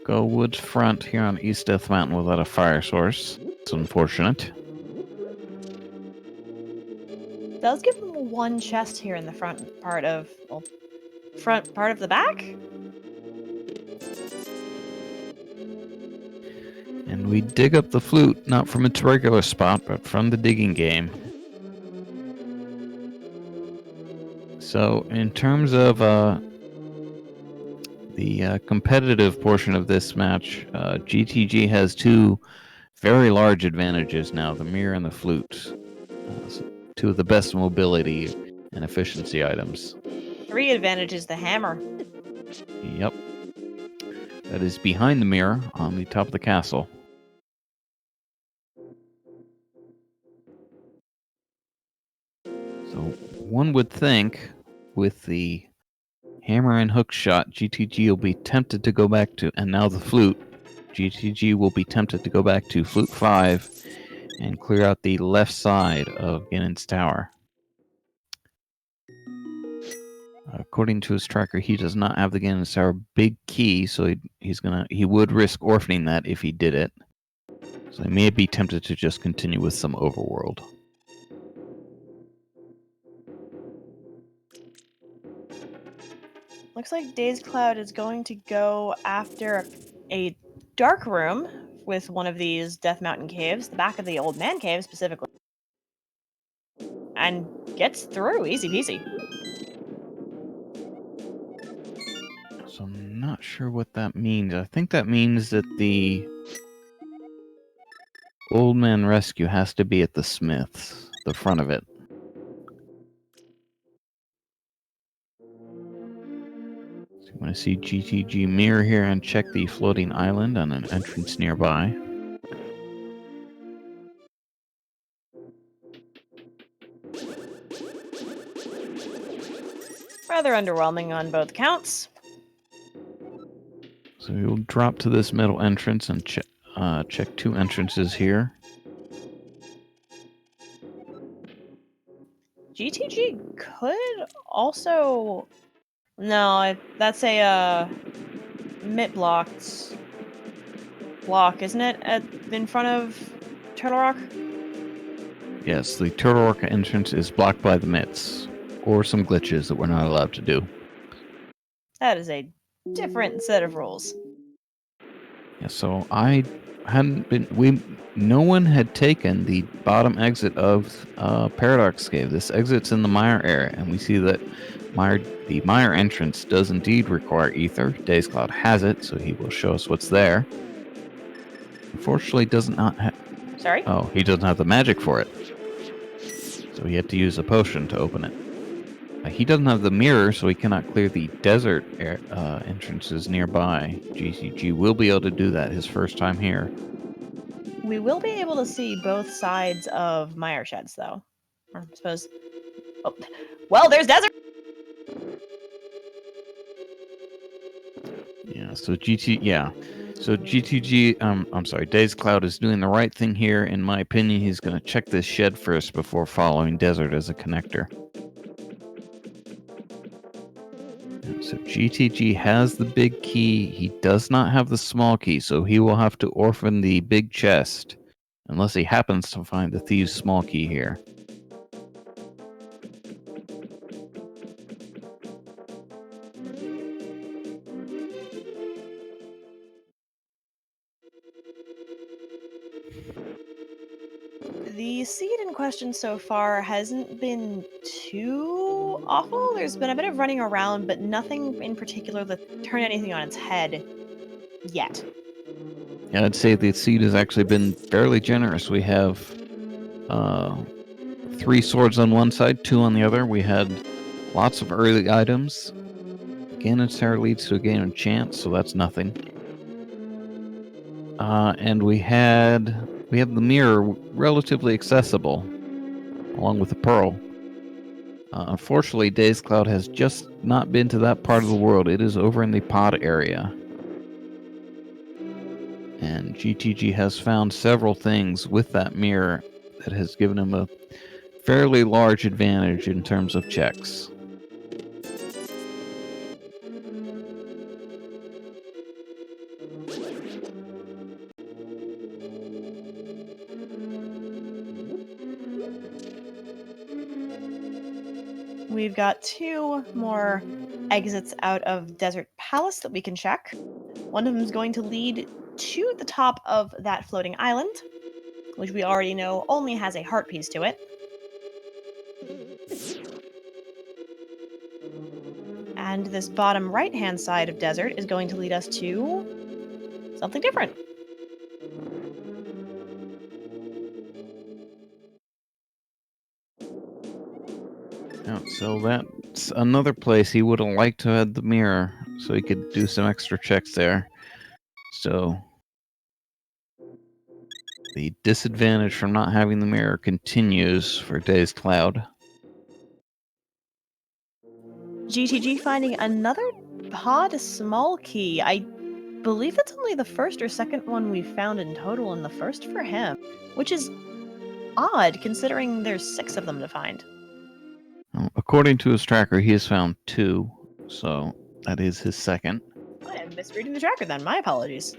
Skullwood's front here on East Death Mountain without a fire source. It's unfortunate. Does give them one chest here in the front part of the back. And we dig up the flute, not from its regular spot, but from the digging game. So, in terms of the competitive portion of this match, GTG has two very large advantages now, the mirror and the flute. So two of the best mobility and efficiency items. 3 advantages, the hammer. Yep. That is behind the mirror on the top of the castle. So one would think with the hammer and hook shot, GTG will be tempted to go back to, and now the flute, GTG will be tempted to go back to Flute 5 and clear out the left side of Ganon's Tower. According to his tracker, he does not have the Ganon's Tower big key, so he would risk orphaning that if he did it. So he may be tempted to just continue with some overworld. Looks like Dazed Cloud is going to go after a dark room with one of these Death Mountain caves, the back of the Old Man Cave specifically, and gets through easy peasy. So I'm not sure what that means. I think that means that the Old Man Rescue has to be at the Smiths, the front of it. So you want to see GTG mirror here and check the floating island on an entrance nearby. Rather underwhelming on both counts. So we will drop to this middle entrance and check 2 entrances here. GTG could also... No, that's a mitt blocked block, isn't it? In front of Turtle Rock? Yes, the Turtle Rock entrance is blocked by the mitts, or some glitches that we're not allowed to do. That is a different set of rules. Yeah, so I hadn't been. No one had taken the bottom exit of Paradox Cave. This exit's in the Mire area, and we see that the Mire entrance does indeed require ether. Dazed Cloud has it, so he will show us what's there. Unfortunately, does not have. Sorry? Oh, he doesn't have the magic for it, so he had to use a potion to open it. He doesn't have the mirror, so he cannot clear the desert entrances nearby. GCG will be able to do that his first time here. We will be able to see both sides of Mire Sheds, though. Or I suppose... Oh. Well, there's desert! Yeah, so GT... Yeah. So GTG, I'm sorry, dazedcloud is doing the right thing here. In my opinion, he's going to check this shed first before following desert as a connector. So GTG has the big key. He does not have the small key, so he will have to orphan the big chest, unless he happens to find the thieves' small key here. The seed in question so far hasn't been too awful. There's been a bit of running around, but nothing in particular that turned anything on its head yet. Yeah, I'd say the seed has actually been fairly generous. We have 3 swords on one side, 2 on the other. We had lots of early items. Gain a tear leads to a gain of chance, so that's nothing. And we have the mirror relatively accessible, along with the pearl. Unfortunately, dazedcloud has just not been to that part of the world. It is over in the pod area. And GTG has found several things with that mirror that has given him a fairly large advantage in terms of checks. We've got 2 more exits out of Desert Palace that we can check. One of them is going to lead to the top of that floating island, which we already know only has a heart piece to it. And this bottom right-hand side of Desert is going to lead us to something different. So that's another place he would have liked to have had the mirror, so he could do some extra checks there. So the disadvantage from not having the mirror continues for dazedcloud. GTG finding another pod small key. I believe that's only the first or second one we've found in total, and the first for him, which is odd considering there's 6 of them to find. According to his tracker, he has found 2, so that is his second. I am misreading the tracker then. My apologies.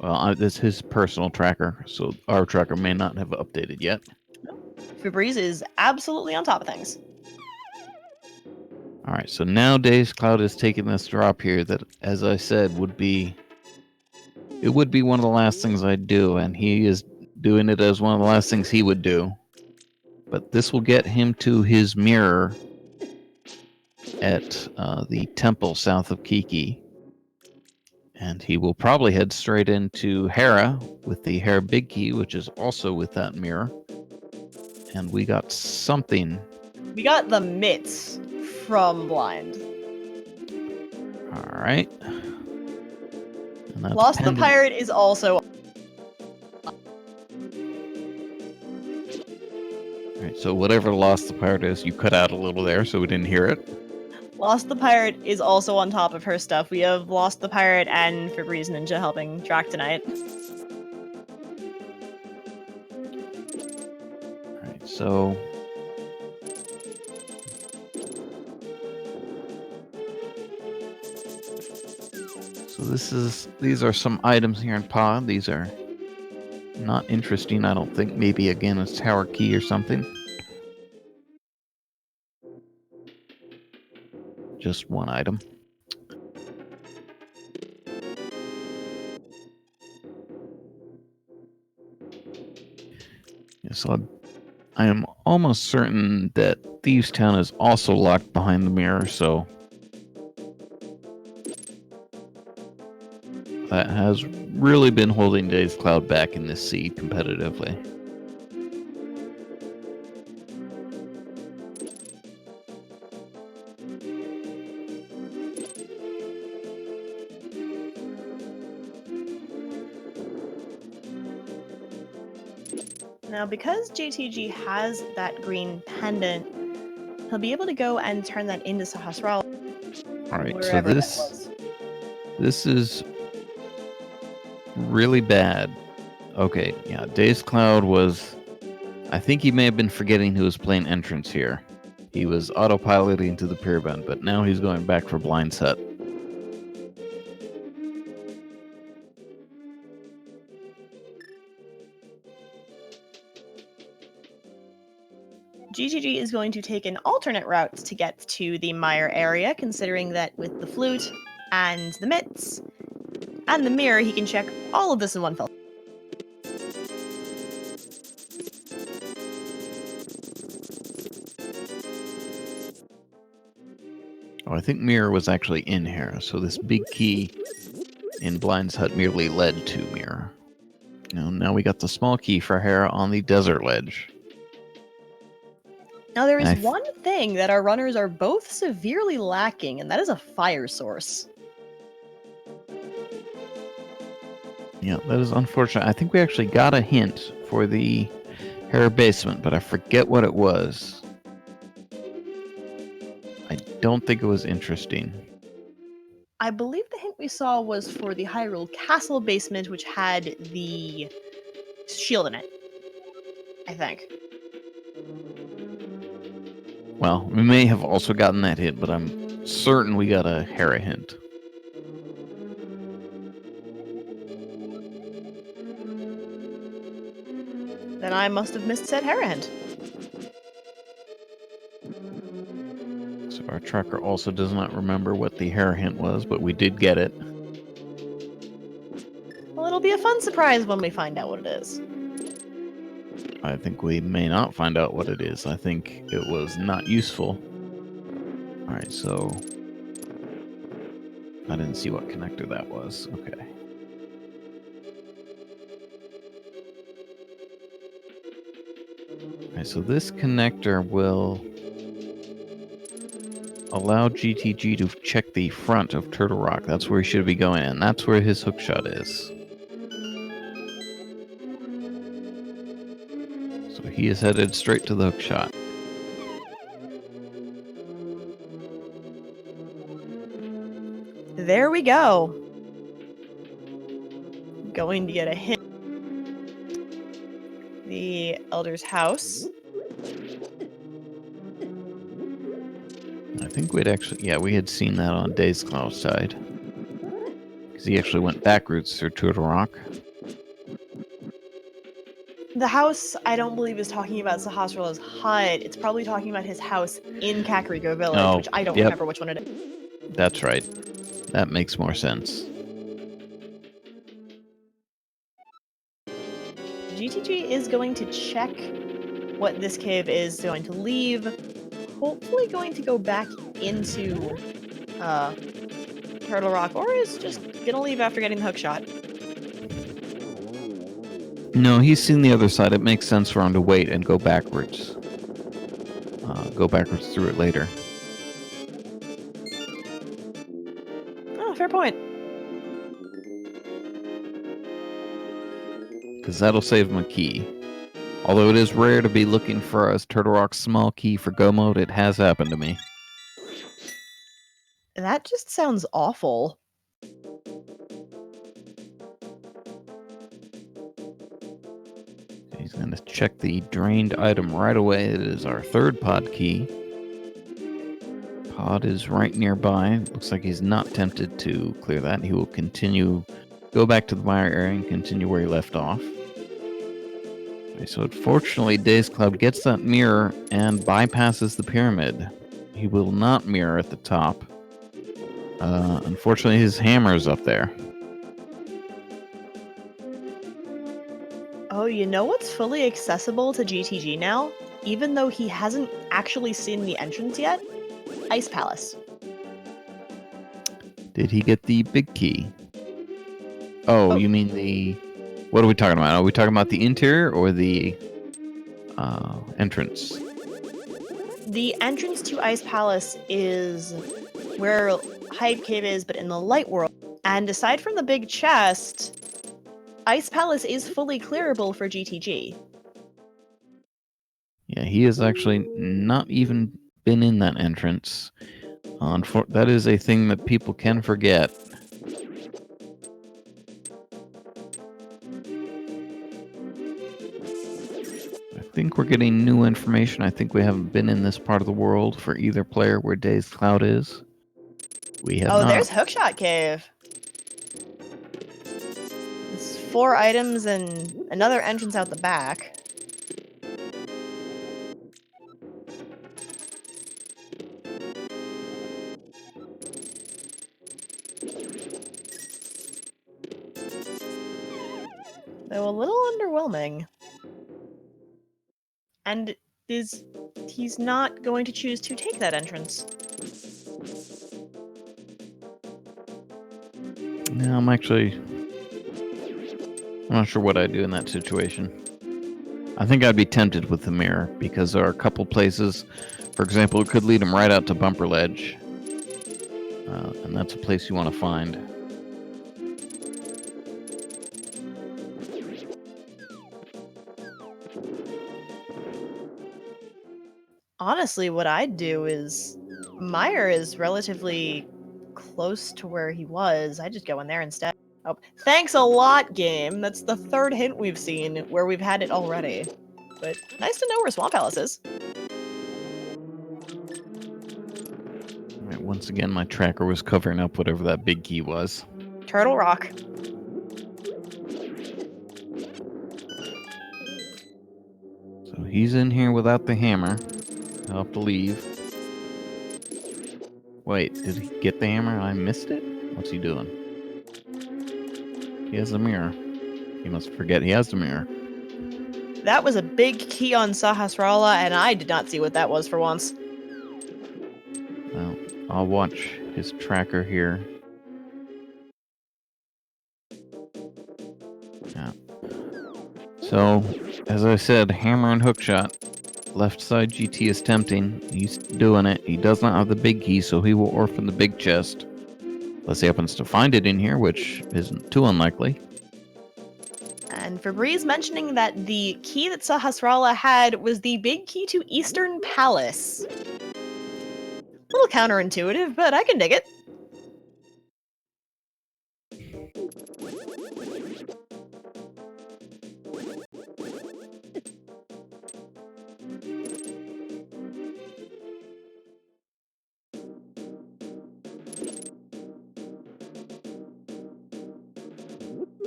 Well, it's his personal tracker, so our tracker may not have updated yet. Febreze is absolutely on top of things. All right, so now dazedcloud is taking this drop here that, as I said, would be one of the last things I'd do, and he is doing it as one of the last things he would do. But this will get him to his mirror at the temple south of Kiki. And he will probably head straight into Hera with the Hera Big Key, which is also with that mirror. And we got something. We got the mitts from Blind. All right. Lost the Pirate is also... All right, so whatever Lost the Pirate is, you cut out a little there so we didn't hear it. Lost the Pirate is also on top of her stuff. We have Lost the Pirate and Febreze Ninja helping Drac tonight. Alright, so... these are some items here in Pod. These are not interesting, I don't think. Maybe, again, a tower key or something. Just one item. Yeah, so I am almost certain that Thieves Town is also locked behind the mirror, so that has really been holding dazedcloud back in this seed competitively. Now, because JTG has that green pendant, he'll be able to go and turn that into Sahasrara. Alright, so this is really bad. Okay, yeah, dazedcloud was... I think he may have been forgetting he was playing entrance here. He was autopiloting to the pyramid, but now he's going back for blind set. GTG is going to take an alternate route to get to the mire area, considering that with the flute and the mitts and the mirror, he can check all of this in one fell. Oh, I think mirror was actually in here, so this big key in Blind's Hut merely led to mirror. Now we got the small key for Hera on the desert ledge. Now, there is one thing that our runners are both severely lacking, and that is a fire source. Yeah, that is unfortunate. I think we actually got a hint for the Hera basement, but I forget what it was. I don't think it was interesting. I believe the hint we saw was for the Hyrule Castle basement, which had the shield in it. I think. Well, we may have also gotten that hint, but I'm certain we got a Hera hint. Then I must have missed said Hera hint. So our tracker also does not remember what the Hera hint was, but we did get it. Well, it'll be a fun surprise when we find out what it is. I think we may not find out what it is. I think it was not useful. Alright, so... I didn't see what connector that was. Okay. Alright, so this connector will allow GTG to check the front of Turtle Rock. That's where he should be going, and that's where his hookshot is. So he is headed straight to the hookshot. There we go. Going to get a hint. The Elder's house. I think we'd actually... Yeah, we had seen that on dazedcloud's side. Because he actually went back routes through Turtle Rock. The house, I don't believe, is talking about Sahasrarla's hut. It's probably talking about his house in Kakariko Village, which I don't remember which one it is. That's right. That makes more sense. GTG is going to check what this cave is, going to leave. Hopefully going to go back into Turtle Rock, or is just gonna leave after getting the hookshot. No, he's seen the other side. It makes sense for him to wait and go backwards. Go backwards through it later. Oh, fair point. Because that'll save him a key. Although it is rare to be looking for a Turtle Rock small key for Go Mode, it has happened to me. That just sounds awful. He's going to check the drained item right away. It is our third pod key. Pod is right nearby. Looks like he's not tempted to clear that. He will continue, go back to the mire area and continue where he left off. Okay, so unfortunately, dazedcloud gets that mirror and bypasses the pyramid. He will not mirror at the top. Unfortunately, his hammer is up there. Oh, you know what's fully accessible to GTG now? Even though he hasn't actually seen the entrance yet? Ice Palace. Did he get the big key? Oh, you mean the... What are we talking about? Are we talking about the interior or the entrance? The entrance to Ice Palace is where Hyde Cave is, but in the light world. And aside from the big chest, Ice Palace is fully clearable for GTG. Yeah, he has actually not even been in that entrance. That is a thing that people can forget. think we're getting new information. I think we haven't been in this part of the world for either player where Dazed Cloud is. We have Oh, not. there's Hookshot Cave. It's 4 items and another entrance out the back. Though a little underwhelming. And he's not going to choose to take that entrance. No, I'm not sure what I'd do in that situation. I think I'd be tempted with the mirror because there are a couple places, for example, it could lead him right out to Bumper Ledge. And that's a place you want to find. Honestly, what I'd do is Meyer is relatively close to where he was. I'd just go in there instead. Oh, thanks a lot, game. That's the 3rd hint we've seen where we've had it already. But nice to know where Swamp Palace is. Right, once again, my tracker was covering up whatever that big key was. Turtle Rock. So he's in here without the hammer. I'll have to leave. Wait, did he get the hammer? I missed it? What's he doing? He has the mirror. He must forget he has the mirror. That was a big key on Sahasrara, and I did not see what that was for once. Well, I'll watch his tracker here. Yeah. So, as I said, hammer and hookshot. Left side GT is tempting. He's doing it. He does not have the big key, so he will orphan the big chest. Unless he happens to find it in here, which isn't too unlikely. And Febreze mentioning that the key that Sahasrara had was the big key to Eastern Palace. A little counterintuitive, but I can dig it.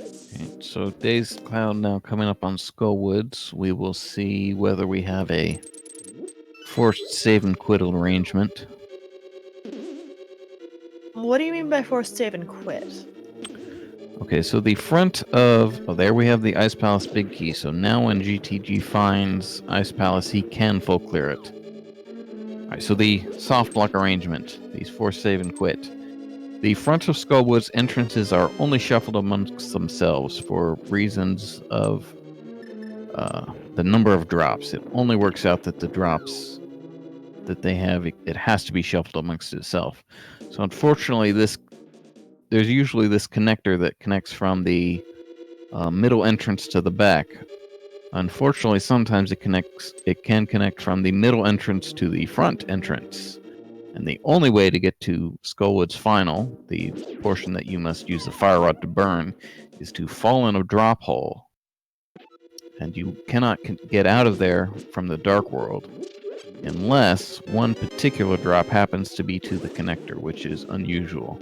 Okay, so Dazed Cloud now coming up on Skullwoods. We will see whether we have a forced save and quit arrangement. What do you mean by forced save and quit? Okay, so the front of... Oh, there we have the Ice Palace big key. So now when GTG finds Ice Palace, he can full clear it. Alright, so the soft block arrangement. These forced save and quit. The front of Skullwoods entrances are only shuffled amongst themselves for reasons of the number of drops. It only works out that the drops that they have, it has to be shuffled amongst itself. So unfortunately, there's usually this connector that connects from the middle entrance to the back. Unfortunately, sometimes it can connect from the middle entrance to the front entrance. And the only way to get to Skullwood's final, the portion that you must use the fire rod to burn, is to fall in a drop hole. And you cannot get out of there from the Dark World unless one particular drop happens to be to the connector, which is unusual.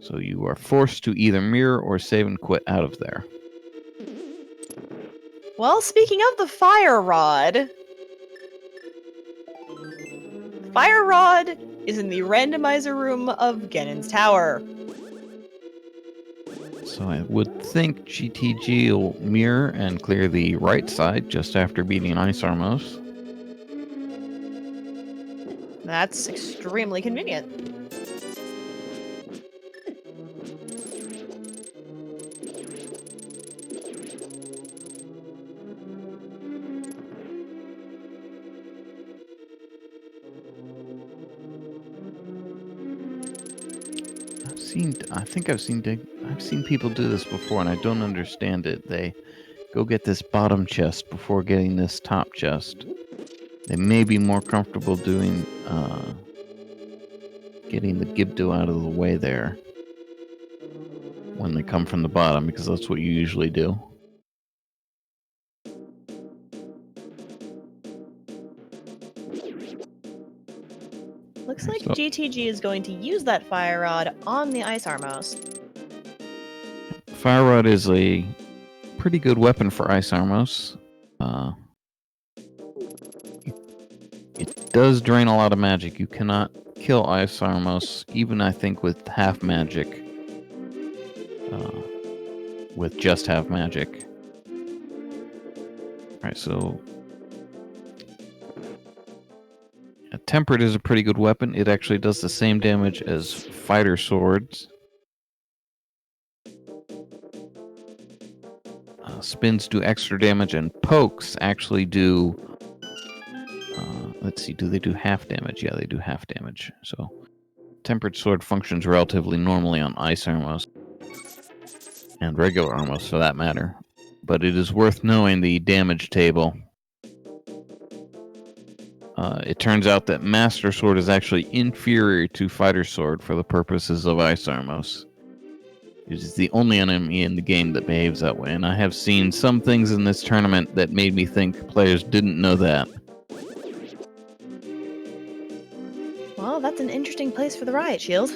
So you are forced to either mirror or save and quit out of there. Well, speaking of the fire rod, fire rod is in the randomizer room of Ganon's tower. So I would think GTG will mirror and clear the right side just after beating Ice Armos. That's extremely convenient. I've seen people do this before, and I don't understand it. They go get this bottom chest before getting this top chest. They may be more comfortable doing getting the Gibdo out of the way there when they come from the bottom, because that's what you usually do. Looks like So- GTG is going to use that fire rod on the Ice Armos. Fire Rod is a pretty good weapon for Ice Armos. It does drain a lot of magic. You cannot kill Ice Armos, even I think with half magic. With just half magic. Alright, so Tempered is a pretty good weapon. It actually does the same damage as fighter swords. Spins do extra damage, and pokes actually do... let's see, do they do half damage? Yeah, they do half damage. So, Tempered Sword functions relatively normally on Ice Armos. And regular Armos, for that matter. But it is worth knowing the damage table. It turns out that Master Sword is actually inferior to Fighter Sword for the purposes of Ice Armos. It is the only enemy in the game that behaves that way, and I have seen some things in this tournament that made me think players didn't know that. Well, that's an interesting place for the Riot Shield.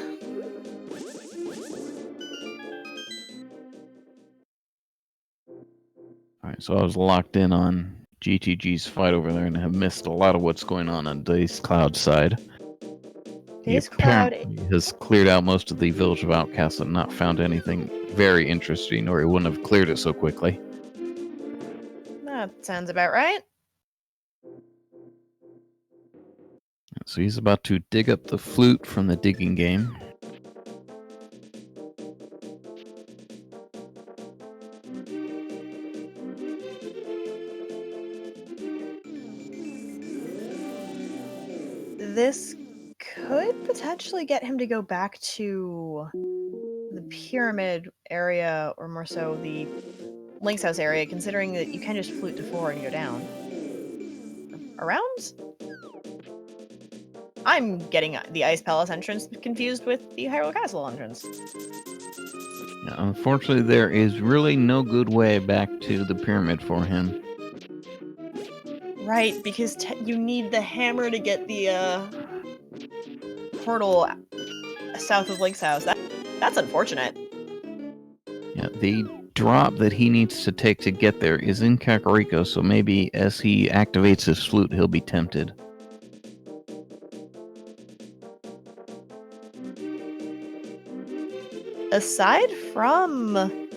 Alright, so I was locked in on GTG's fight over there and have missed a lot of what's going on dazedcloud's side. dazedcloud He has cleared out most of the village of outcasts and not found anything very interesting, or he wouldn't have cleared it so quickly. That sounds about right. So he's about to dig up the flute from the digging game. This could potentially get him to go back to the pyramid area, or more so the Link's house area, considering that you can just flute to 4 and go down. Around? I'm getting the Ice Palace entrance confused with the Hyrule Castle entrance. Yeah, unfortunately, there is really no good way back to the pyramid for him. Right, because you need the hammer to get the portal south of Link's house. That's unfortunate. Yeah, the drop that he needs to take to get there is in Kakariko, so maybe as he activates his flute, he'll be tempted. Aside from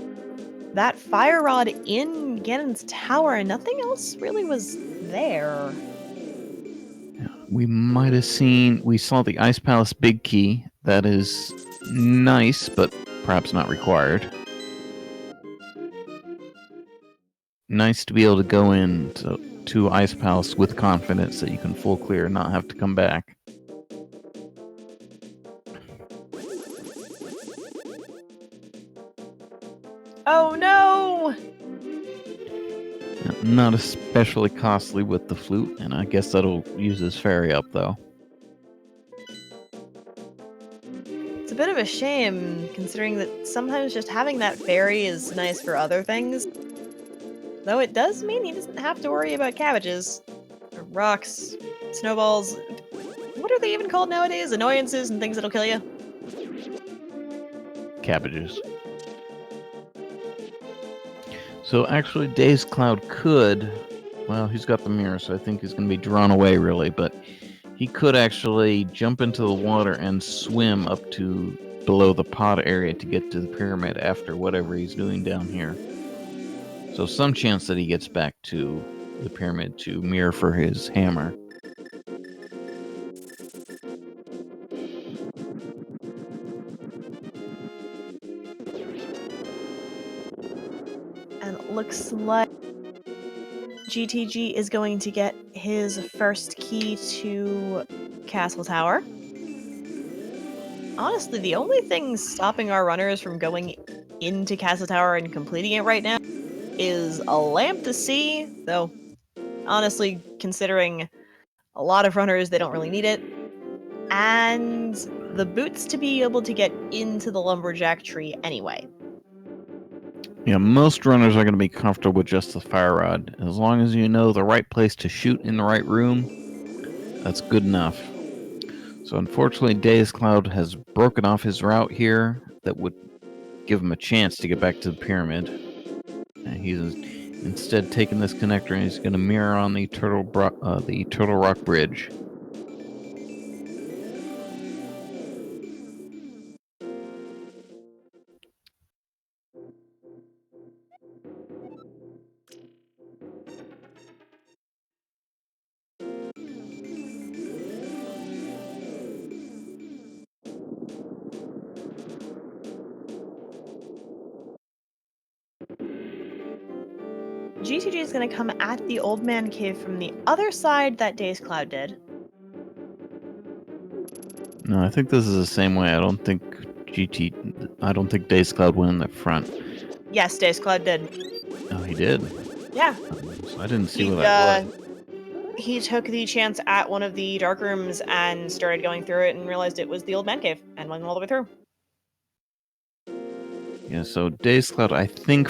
that fire rod in Ganon's tower, nothing else really was there. We might have we saw the Ice Palace Big Key. That is nice, but perhaps not required. Nice to be able to go in to Ice Palace with confidence that you can full clear and not have to come back. Oh no! Not especially costly with the flute, and I guess that'll use his fairy up, though. It's a bit of a shame, considering that sometimes just having that fairy is nice for other things. Though it does mean he doesn't have to worry about cabbages, or rocks, snowballs. What are they even called nowadays? Annoyances and things that'll kill you? Cabbages. So actually, dazedcloud could... Well, he's got the mirror, so I think he's going to be drawn away, really, but he could actually jump into the water and swim up to below the pod area to get to the pyramid after whatever he's doing down here. So some chance that he gets back to the pyramid to mirror for his hammer. And it looks like GTG is going to get his first key to Castle Tower. Honestly, the only thing stopping our runners from going into Castle Tower and completing it right now is a lamp to see, though honestly, considering a lot of runners, they don't really need it, and the boots to be able to get into the lumberjack tree anyway. Yeah, most runners are going to be comfortable with just the fire rod. As long as you know the right place to shoot in the right room, that's good enough. So unfortunately, dazedcloud has broken off his route here that would give him a chance to get back to the pyramid. And he's instead taking this connector and he's going to mirror on the Turtle Rock Bridge. GTG is going to come at the old man cave from the other side that dazedcloud did. No, I think this is the same way. I don't think dazedcloud went in the front. Yes, dazedcloud did. Oh, he did? Yeah. So I didn't see what that was. He took the chance at one of the dark rooms and started going through it and realized it was the old man cave and went all the way through. Yeah, so dazedcloud, I think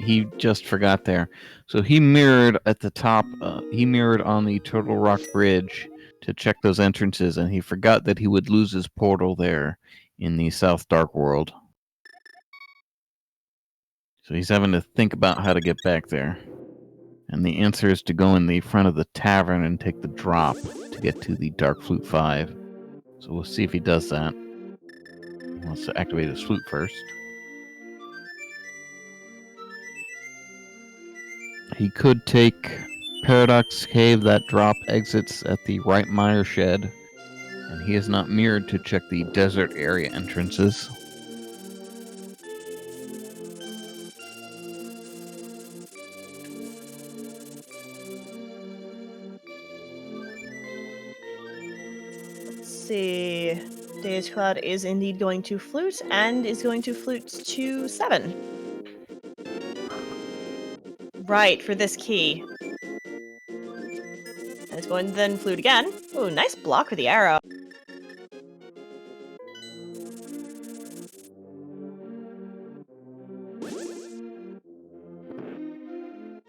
he just forgot there. So he mirrored at the top, he mirrored on the Turtle Rock Bridge to check those entrances, and he forgot that he would lose his portal there in the South Dark World. So he's having to think about how to get back there. And the answer is to go in the front of the tavern and take the drop to get to the Dark Flute 5. So we'll see if he does that. He wants to activate his flute first. He could take Paradox Cave. That drop exits at the right mire shed, and he is not mirrored to check the desert area entrances. Let's see. dazedcloud is indeed going to flute and is going to flute to 7. Right, for this key. And it's going to then flute again. Ooh, nice block for the arrow.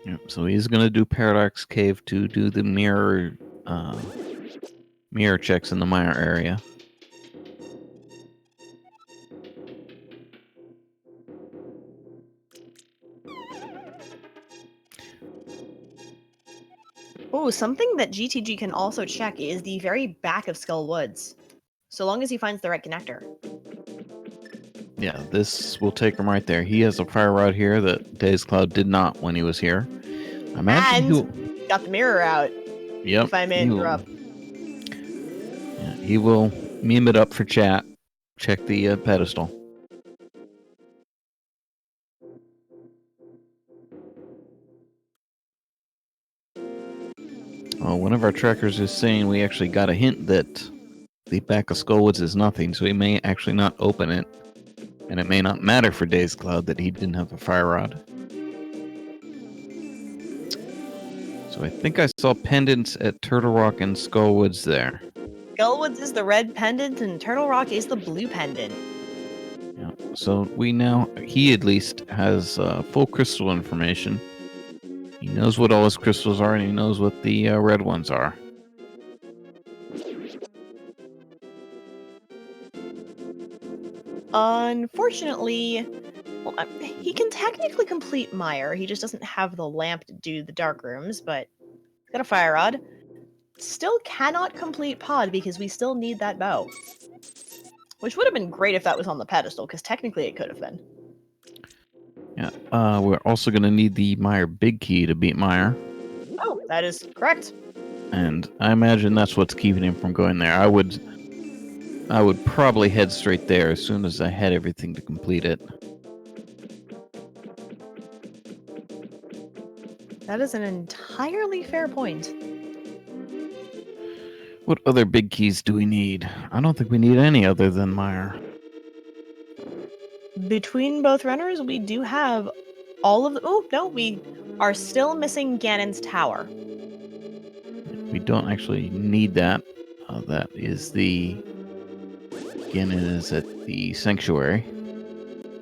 Yep, so he's going to do Paradox Cave to do the mirror checks in the mire area. Oh, something that GTG can also check is the very back of Skull Woods. So long as he finds the right connector. Yeah, this will take him right there. He has a fire rod here that dazedcloud did not when he was here. I imagine got the mirror out. Yep. If I may interrupt. Yeah, he will meme it up for chat. Check the pedestal. Well, one of our trackers is saying we actually got a hint that the back of Skullwoods is nothing, so he may actually not open it. And it may not matter for dazedcloud that he didn't have a fire rod. So I think I saw pendants at Turtle Rock and Skullwoods there. Skullwoods is the red pendant and Turtle Rock is the blue pendant. Yeah, so he at least has full crystal information. He knows what all his crystals are, and he knows what the red ones are. Unfortunately, well, he can technically complete Mire. He just doesn't have the lamp to do the dark rooms, but he's got a fire rod. Still cannot complete Pod because we still need that bow. Which would have been great if that was on the pedestal, because technically it could have been. Yeah, we're also going to need the Mire Big Key to beat Mire. Oh, that is correct. And I imagine that's what's keeping him from going there. I would probably head straight there as soon as I had everything to complete it. That is an entirely fair point. What other big keys do we need? I don't think we need any other than Mire. Between both runners, we do have all of the... Oh, no, we are still missing Ganon's tower. We don't actually need that. That is the... Ganon is at the sanctuary.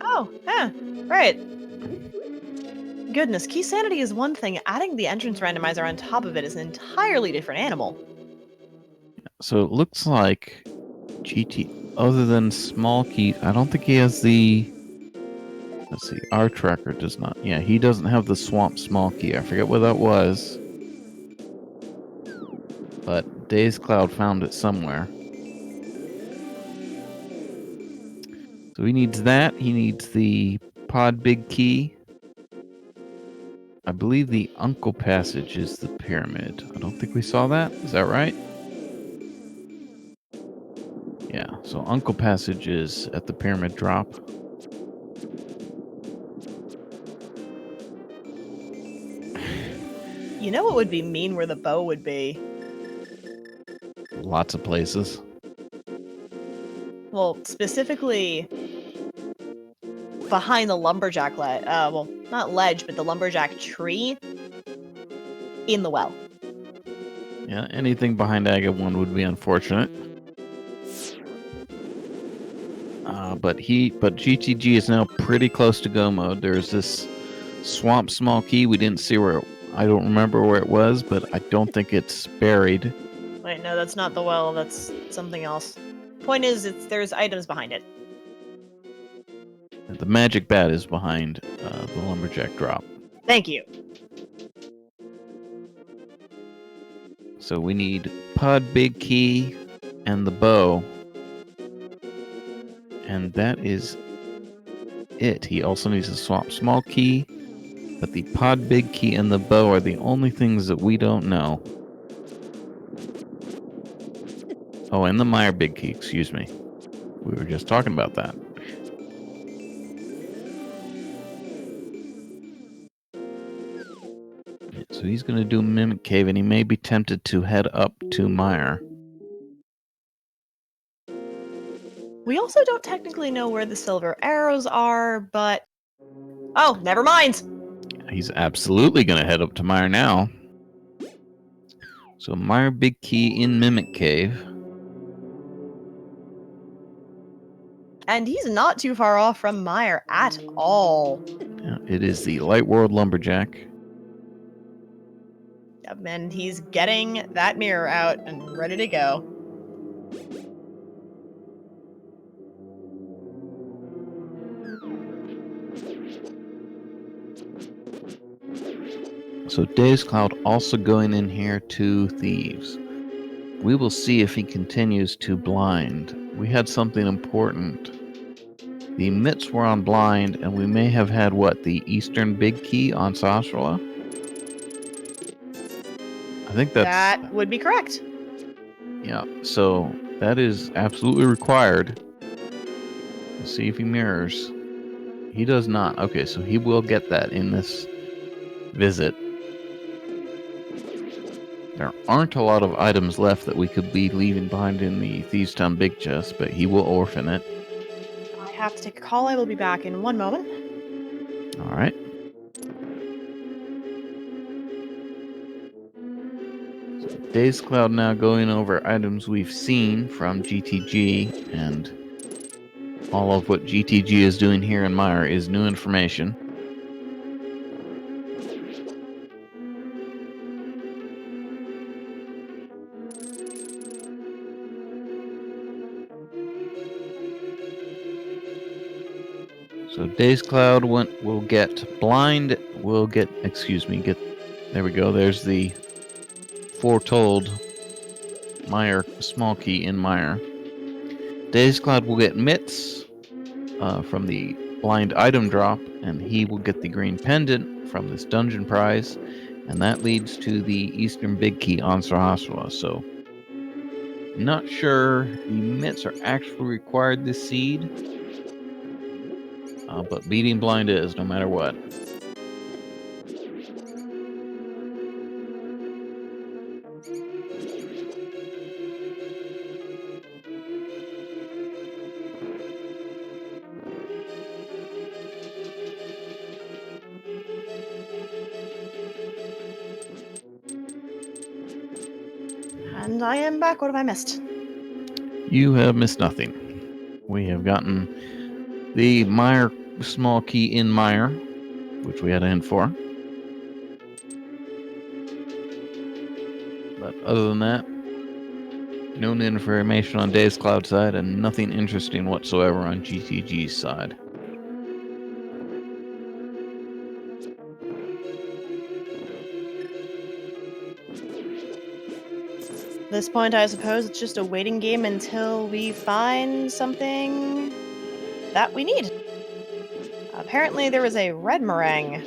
Oh, yeah, right. Goodness, Keysanity is one thing. Adding the entrance randomizer on top of it is an entirely different animal. So it looks like GT, other than small key, I don't think he has the. Let's see, our tracker does not. Yeah, he doesn't have the swamp small key. I forget what that was. But dazedcloud found it somewhere. So he needs that. He needs the pod big key. I believe the Uncle Passage is the pyramid. I don't think we saw that. Is that right? Yeah, so Uncle Passage is at the pyramid drop. You know what would be mean where the bow would be? Lots of places. Well, specifically behind the lumberjack ledge. Well, not ledge, but the lumberjack tree in the well. Yeah, anything behind Aga 1 would be unfortunate. But GTG is now pretty close to go mode. There's this swamp small key. We didn't see where I don't remember where it was, but I don't think it's buried. Wait, no, that's not the well. That's something else. Point is, there's items behind it. The magic bat is behind the lumberjack drop. Thank you. So we need pod big key and the bow. And that is it. He also needs a swamp small key, but the pod big key and the bow are the only things that we don't know. Oh, and the Meyer big key, excuse me. We were just talking about that. So he's going to do Mimic Cave, and he may be tempted to head up to Meyer. We also don't technically know where the silver arrows are, but... Oh, never mind! He's absolutely going to head up to Meyer now. So Meyer big key in Mimic Cave. And he's not too far off from Meyer at all. Yeah, it is the Light World Lumberjack. And he's getting that mirror out and ready to go. So dazedcloud also going in here to Thieves. We will see if he continues to blind. We had something important. The mitts were on blind, and we may have had, what, the Eastern Big Key on Sasrala? I think That would be correct. Yeah, so that is absolutely required. Let's see if he mirrors. He does not. Okay, so he will get that in this visit. There aren't a lot of items left that we could be leaving behind in the Thieves' Town Big Chest, but he will orphan it. I have to take a call. I will be back in 1 moment. All right. So dazedcloud now going over items we've seen from GTG, and all of what GTG is doing here in Meyer is new information. So dazedcloud will get blind, there we go, there's the foretold Meyer small key in Meyer. dazedcloud will get mitts from the blind item drop, and he will get the green pendant from this dungeon prize, and that leads to the Eastern Big Key on Sahasrara. So, not sure the mitts are actually required this seed. But beating blind is, no matter what. And I am back. What have I missed? You have missed nothing. We have gotten the Meyer small key in Meyer, which we had a hint for. But other than that, No new information on dazedcloud side, and nothing interesting whatsoever on GTG's side. At this point, I suppose it's just a waiting game until we find something that we need. Apparently, there was a red meringue.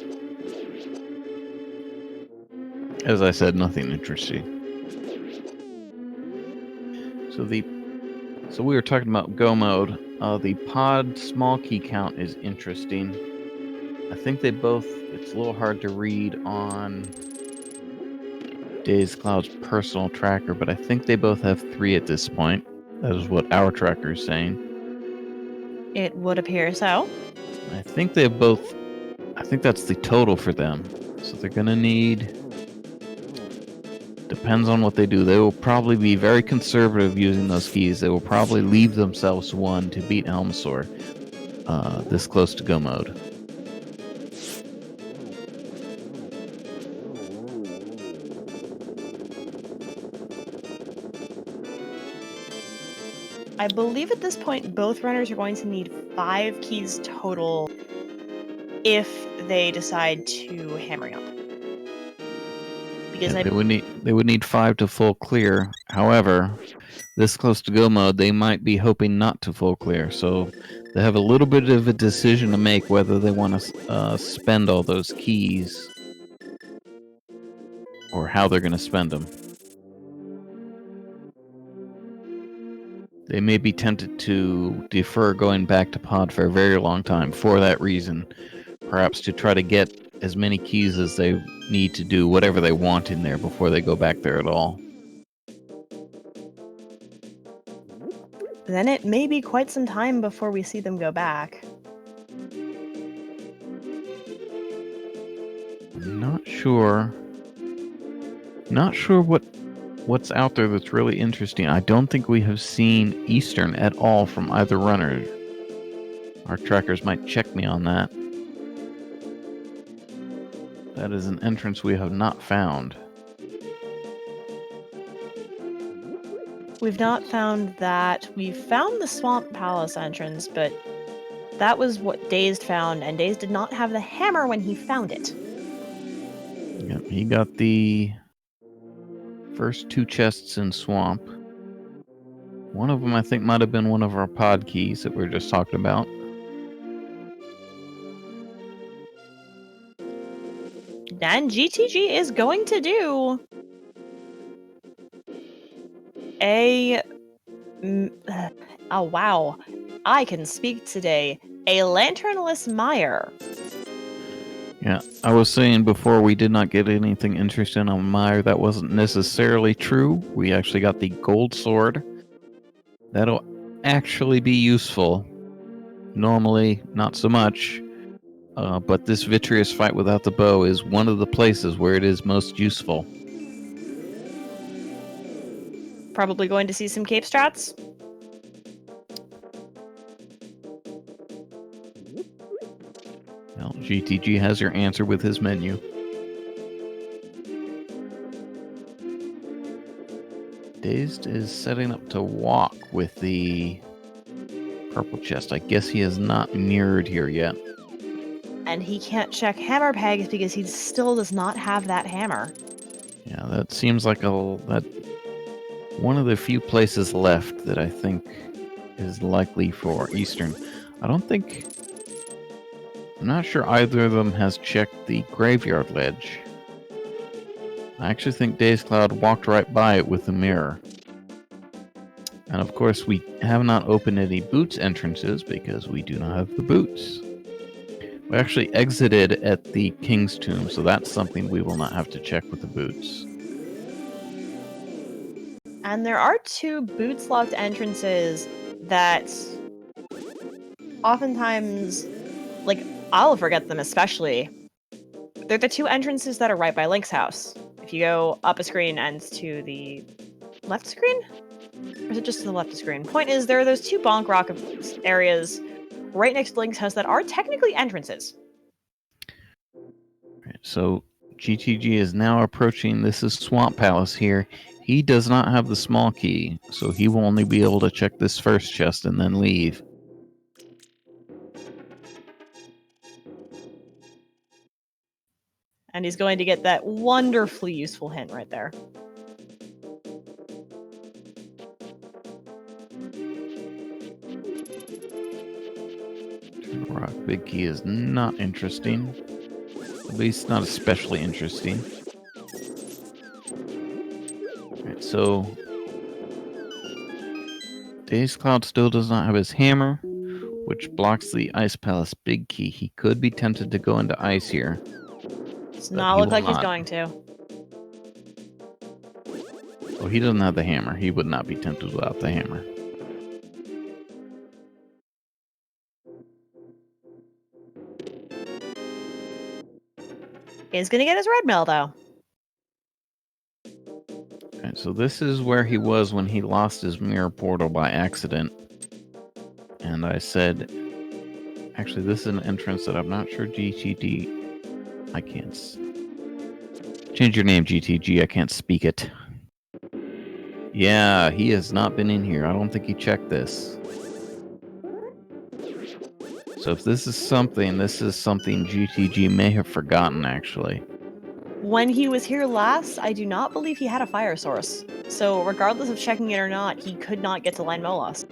As I said, nothing interesting. So we were talking about go mode. The pod small key count is interesting. I think they both. It's a little hard to read on dazedcloud's personal tracker, but I think they both have 3 at this point. That is what our tracker is saying. It would appear so. I think they have both. I think that's the total for them. So they're gonna need. Depends on what they do. They will probably be very conservative using those keys. They will probably leave themselves 1 to beat Elmsor this close to go mode. I believe at this point both runners are going to need 5 keys total if they decide to hammer up. Because Yeah, they would need 5 to full clear. However, this close to go mode, they might be hoping not to full clear. So they have a little bit of a decision to make whether they want to spend all those keys or how they're going to spend them. They may be tempted to defer going back to pod for a very long time for that reason. Perhaps to try to get as many keys as they need to do whatever they want in there before they go back there at all. then it may be quite some time before we see them go back. Not sure what's out there that's really interesting. I don't think we have seen Eastern at all from either runner. Our trackers might check me on that. That is an entrance we have not found. We've not found that. We found the Swamp Palace entrance, but that was what Dazed found, and Dazed did not have the hammer when he found it. Yep, he got the first 2 chests in Swamp. One of them I think might have been one of our pod keys that we were just talking about. And GTG is going to do a... oh, wow. I can speak today. A lanternless mire. Yeah, I was saying before we did not get anything interesting on Meyer. That wasn't necessarily true. We actually got the gold sword. That'll actually be useful. Normally, not so much. But this vitreous fight without the bow is one of the places where it is most useful. Probably going to see some cape strats. Well, GTG has your answer with his menu. Dazed is setting up to walk with the purple chest. I guess he has not mirrored here yet. And he can't check hammer pegs because he still does not have that hammer. Yeah, that seems like that one of the few places left that I think is likely for Eastern. I'm not sure either of them has checked the graveyard ledge. I actually think dazedcloud walked right by it with the mirror. And of course, we have not opened any boots entrances because we do not have the boots. We actually exited at the King's Tomb, so that's something we will not have to check with the boots. And there are 2 boots locked entrances that oftentimes, like, I'll forget them especially. They're the 2 entrances that are right by Link's house. If you go up a screen and to the left screen? Or is it just to the left of screen? Point is, there are those 2 bonk rock areas right next to Link's house that are technically entrances. Right, so GTG is now approaching. This is Swamp Palace here. He does not have the small key, so he will only be able to check this first chest and then leave. And he's going to get that wonderfully useful hint right there. Rock Big Key is not interesting. At least not especially interesting. Alright, so dazedcloud still does not have his hammer, which blocks the Ice Palace Big Key. He could be tempted to go into ice here. Does But not he look will like he's not. going to. Well, he doesn't have the hammer. He would not be tempted without the hammer. He's going to get his red mail, though. Alright, so this is where he was when he lost his mirror portal by accident. And I said, actually, this is an entrance that I'm not sure GTG. I can't. Change your name, GTG. I can't speak it. Yeah, he has not been in here. I don't think he checked this. So if this is something GTG may have forgotten, actually. When he was here last, I do not believe he had a fire source. So regardless of checking it or not, he could not get to Line Molos.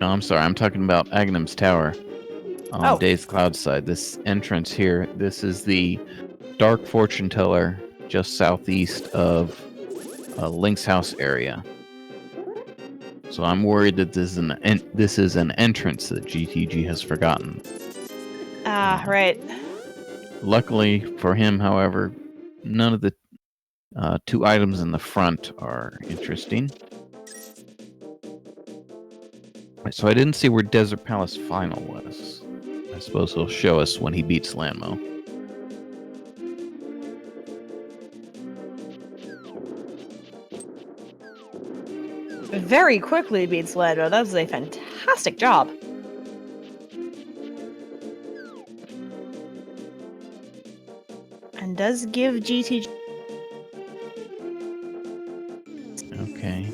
No, I'm sorry. I'm talking about Aghanim's Tower on Oh. dazedcloud's side. This entrance here, this is the Dark Fortune Teller just southeast of Link's house area. So I'm worried that this is an entrance that GTG has forgotten. Ah, right. Luckily for him, however, none of the two items in the front are interesting. So I didn't see where Desert Palace Final was. I suppose he'll show us when he beats Lanmo. Very quickly beats Ledro. That was a fantastic job. And does give GTG... Okay.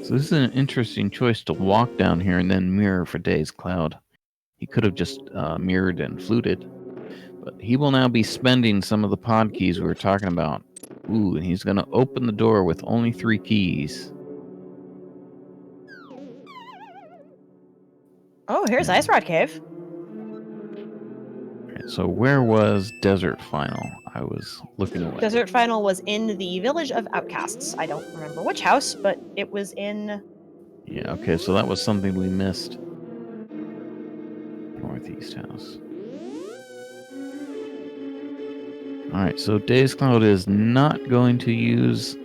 So this is an interesting choice to walk down here and then mirror for dazedcloud. He could have just mirrored and fluted. But he will now be spending some of the pod keys we were talking about. Ooh, and he's going to open the door with only 3 keys. Oh, here's Yeah. Ice Rod Cave. Right, so where was Desert Final? I was looking away. Desert Final was in the Village of Outcasts. I don't remember which house, but it was in... Yeah, okay, so that was something we missed. Northeast house. Alright, so dazedcloud is not going to use...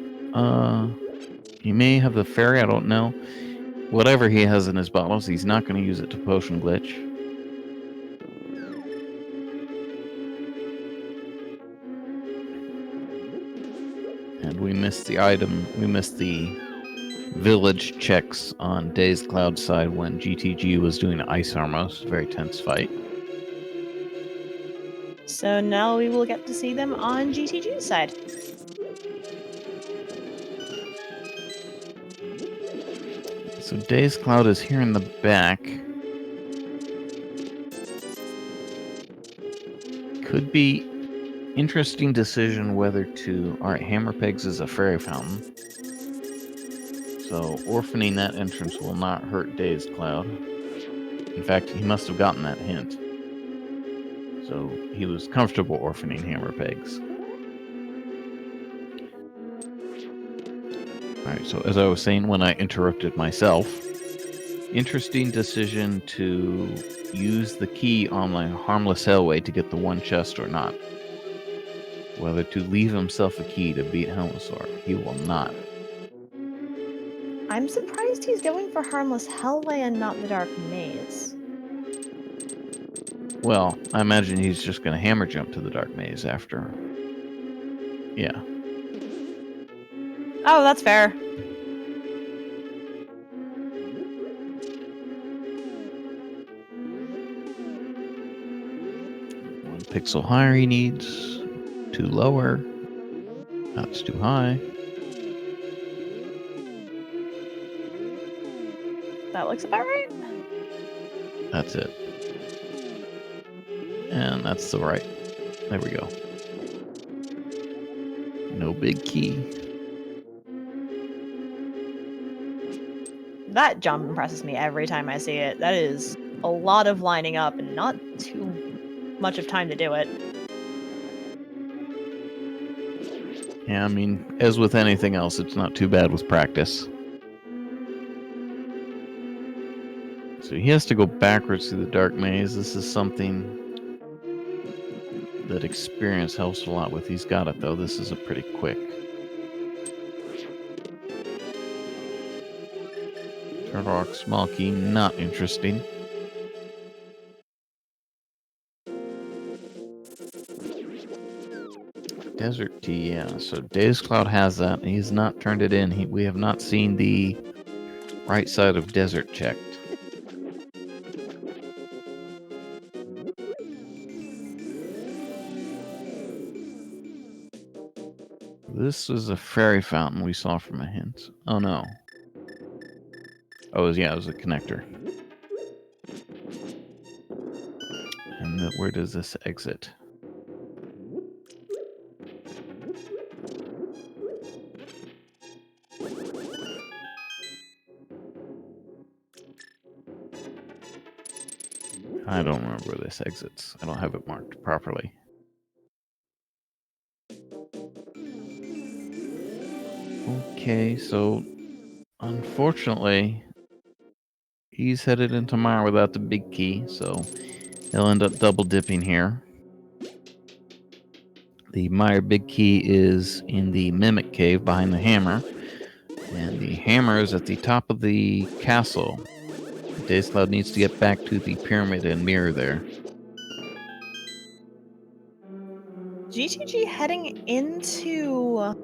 he may have the fairy, I don't know. Whatever he has in his bottles, he's not going to use it to potion glitch. And we missed the item, we missed the village checks on dazedcloud's side when GTG was doing ice armor. It was a very tense fight. So now we will get to see them on GTG's side. So dazedcloud is here in the back. Could be interesting decision whether to... Alright, Hammer Pegs is a fairy fountain. So orphaning that entrance will not hurt dazedcloud. In fact, he must have gotten that hint. So he was comfortable orphaning Hammer Pegs. Alright, so as I was saying when I interrupted myself, interesting decision to use the key on my Harmless Hellway to get the one chest or not. Whether to leave himself a key to beat Helmasaur. He will not. I'm surprised he's going for Harmless Hellway and not the Dark Maze. Well, I imagine he's just going to hammer jump to the Dark Maze after. Yeah. Oh, that's fair. One pixel higher he needs. 2 lower. That's too high. That looks about right. That's it. And that's the right. There we go. No big key. That jump impresses me every time I see it. That is a lot of lining up and not too much of time to do it. Yeah, I mean, as with anything else, it's not too bad with practice. So he has to go backwards through the dark maze. This is something that experience helps a lot with. He's got it, though. This is a pretty quick. Turtle small key, not interesting. Desert tea, yeah. So dazedcloud has that. He's not turned it in. We have not seen the right side of desert checked. This is a fairy fountain we saw from a hint. Oh no. Oh, yeah, it was a connector. And where does this exit? I don't remember where this exits. I don't have it marked properly. Okay, so unfortunately, he's headed into Mire without the big key, so he'll end up double dipping here. The Mire big key is in the Mimic Cave behind the hammer, and the hammer is at the top of the castle. dazedcloud needs to get back to the pyramid and mirror there. GTG heading into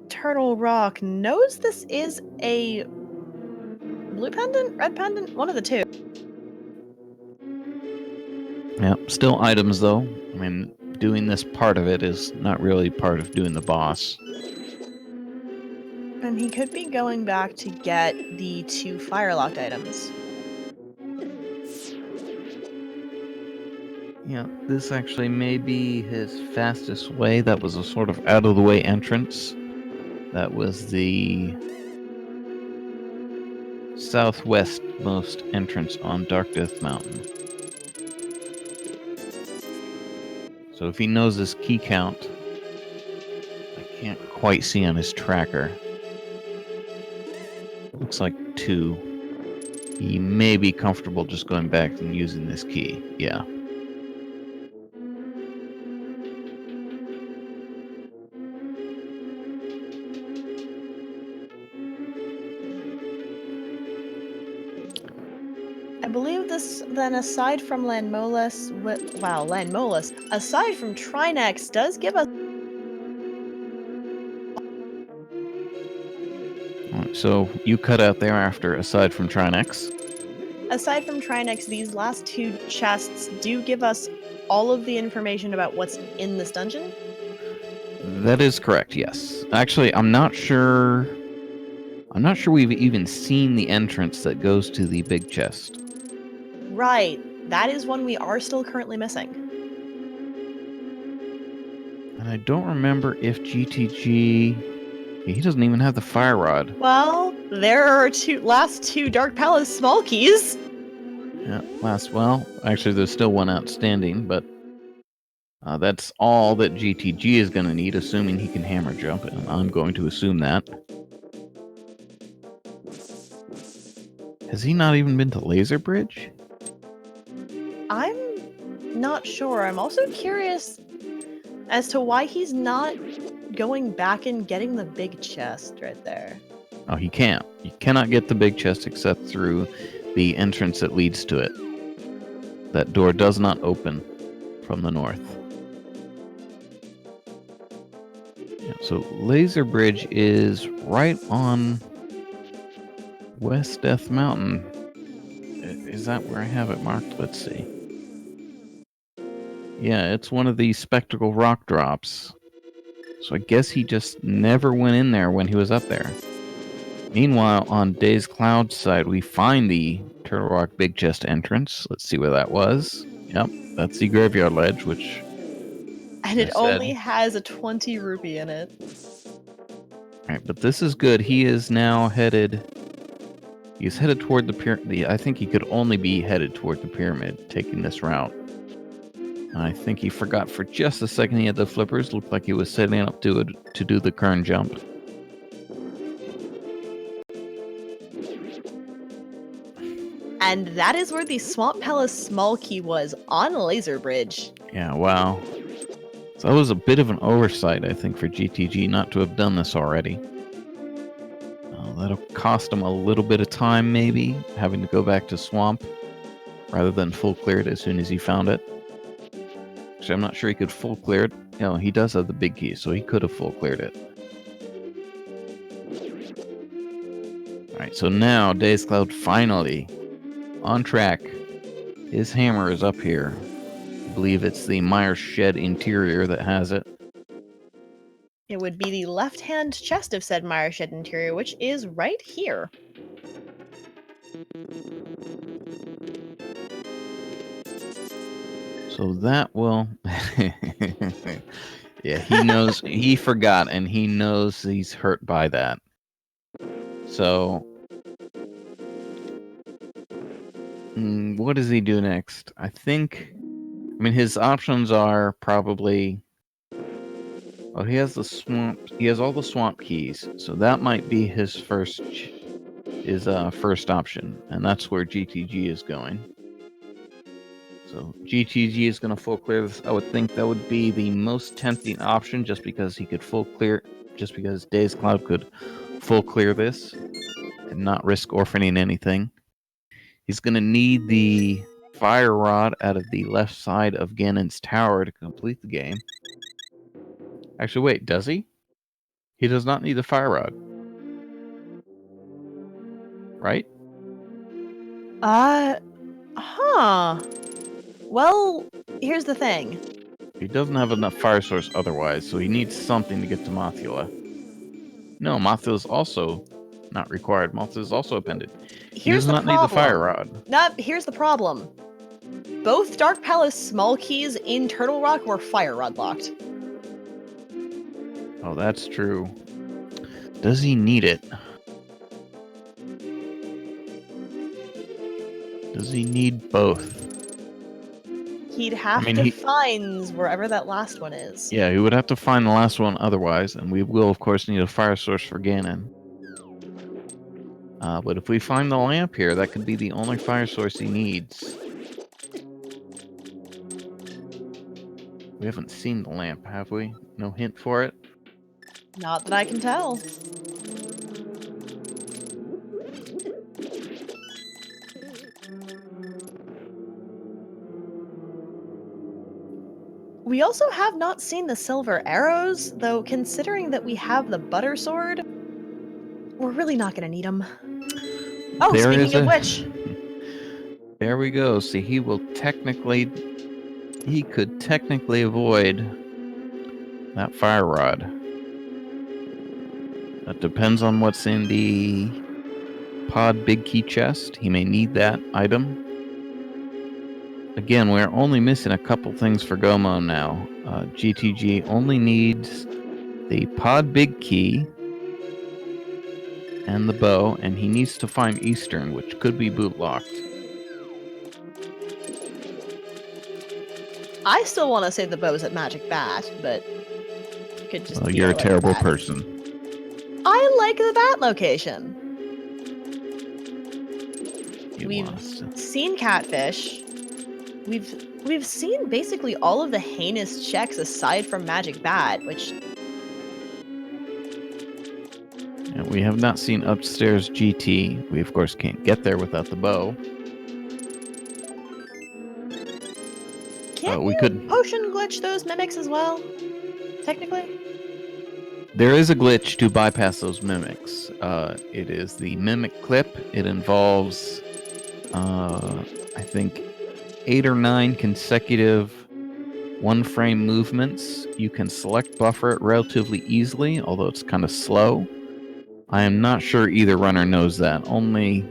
Turtle Rock knows this is a blue pendant, red pendant, one of the two. Yeah, still items though. I mean, doing this part of it is not really part of doing the boss. And he could be going back to get the 2 fire-locked items. Yeah, this actually may be his fastest way. That was a sort of out-of-the-way entrance. That was the southwestmost entrance on Dark Death Mountain. So if he knows his key count, I can't quite see on his tracker. Looks like 2. He may be comfortable just going back and using this key. Yeah. I believe this, then, aside from Landmolus, Landmolus, aside from Trinex, does give us... So you cut out there after, aside from Trinex. Aside from Trinex, these last 2 chests do give us all of the information about what's in this dungeon. That is correct, yes. Actually, I'm not sure we've even seen the entrance that goes to the big chest. Right. That is one we are still currently missing. And I don't remember if GTG... He doesn't even have the fire rod. Well, there are last 2 Dark Palace small keys. Yeah, actually there's still one outstanding, but that's all that GTG is going to need, assuming he can hammer jump, and I'm going to assume that. Has he not even been to Laser Bridge? I'm not sure. I'm also curious as to why he's not going back and getting the big chest right there. Oh, he can't. You cannot get the big chest except through the entrance that leads to it. That door does not open from the north. Yeah, so Laser Bridge is right on West Death Mountain. Is that where I have it marked? Let's see. Yeah, it's one of these spectacle rock drops. So I guess he just never went in there when he was up there. Meanwhile, on dazedcloud's side, we find the Turtle Rock Big Chest entrance. Let's see where that was. Yep, that's the graveyard ledge, which... And it I said. only has a 20 rupee in it. Alright, but this is good. He is now headed... He's headed toward the pyramid. I think he could only be headed toward the pyramid, taking this route. I think he forgot for just a second he had the flippers. Looked like he was setting up to do the kern jump. And that is where the Swamp Palace small key was, on Laser Bridge. Yeah, wow. So that was a bit of an oversight, I think, for GTG not to have done this already. That'll cost him a little bit of time, maybe, having to go back to Swamp, rather than full clear it as soon as he found it. Actually, I'm not sure he could full clear it. No, he does have the big key, so he could have full cleared it. Alright, so now dazedcloud finally on track. His hammer is up here. I believe it's the Myers Shed interior that has it. It would be the left-hand chest of said Myers Shed interior, which is right here. So that will... Yeah, he knows, he forgot, and he knows he's hurt by that. So... what does he do next? I mean, his options are probably... Well, he has the swamp... He has all the swamp keys, so that might be his first option, and that's where GTG is going. So GTG is going to full clear this. I would think that would be the most tempting option, just because he could full clear, just because dazedcloud could full clear this and not risk orphaning anything. He's going to need the fire rod out of the left side of Ganon's tower to complete the game. Actually, wait, does he? He does not need the fire rod. Right? Huh. Well, here's the thing. He doesn't have enough fire source otherwise, so he needs something to get to Mothula. No, Mothula's also not required. Mothula's also appended. He does not need the fire rod. Here's the problem. Both Dark Palace small keys in Turtle Rock were fire rod locked. Oh, that's true. Does he need it? Does he need both? He'd have to find wherever that last one is. Yeah, he would have to find the last one otherwise, and we will, of course, need a fire source for Ganon. But if we find the lamp here, that could be the only fire source he needs. We haven't seen the lamp, have we? No hint for it? Not that I can tell. We also have not seen the silver arrows, though considering that we have the butter sword, we're really not going to need them. Oh, There speaking of which... There we go. See, he could technically avoid that fire rod. That depends on what's in the pod big key chest. He may need that item. Again, we're only missing a couple things for Gomo now. GTG only needs the pod big key and the bow, and he needs to find Eastern, which could be boot locked. I still want to say the bow's at Magic Bat, but could just. Well, you're a terrible person. I like the bat location. We've seen Catfish. We've seen basically all of the heinous checks aside from Magic Bat, which... And we have not seen upstairs GT. We, of course, can't get there without the bow. Can't we could potion glitch those mimics as well, technically? There is a glitch to bypass those mimics. It is the mimic clip. It involves, I think, 8 or 9 consecutive One frame movements, you can select buffer it relatively easily, although it's kind of slow. I am not sure either runner knows that. Only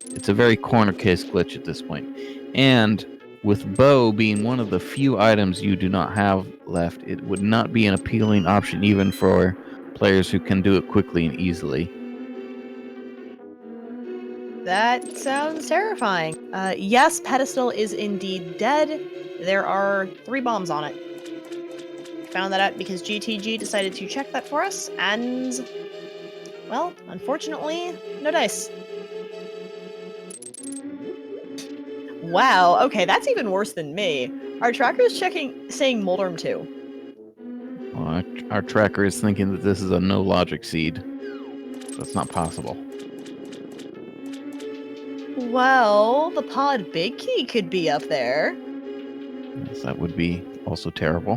it's a very corner case glitch at this point. And with bow being one of the few items you do not have left, it would not be an appealing option even for players who can do it quickly and easily. That sounds terrifying. Yes, Pedestal is indeed dead. There are 3 bombs on it. Found that out because GTG decided to check that for us, and, well, unfortunately, no dice. Wow, okay, that's even worse than me. Our tracker's saying Moldorm 2. Well, our tracker is thinking that this is a no logic seed. So it's not possible. Well, the pod big key could be up there. Yes, that would be also terrible.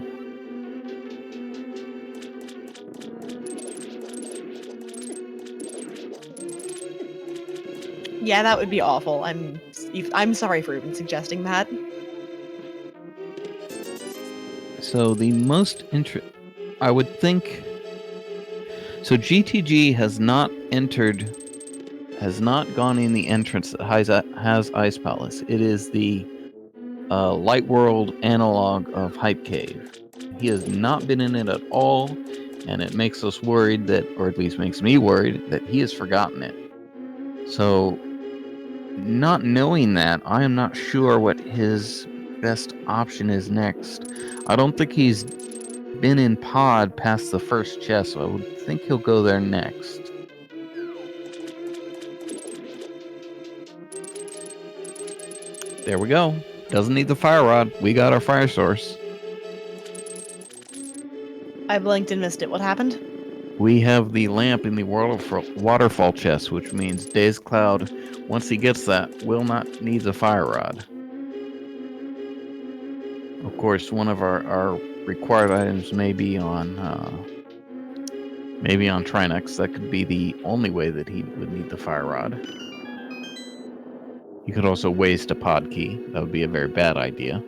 Yeah, that would be awful. I'm sorry for even suggesting that. So the most I would think. So GTG has not gone in the entrance that has Ice Palace. It is the Light World analog of Hype Cave. He has not been in it at all, and it makes us worried that, or at least makes me worried, that he has forgotten it. So, not knowing that, I am not sure what his best option is next. I don't think he's been in pod past the first chest, so I would think he'll go there next. There we go. Doesn't need the fire rod. We got our fire source. I blinked and missed it. What happened? We have the lamp in the waterfall chest, which means dazedcloud, once he gets that, will not need the fire rod. Of course, one of our required items may be on Trinex. That could be the only way that he would need the fire rod. You could also waste a pod key. That would be a very bad idea.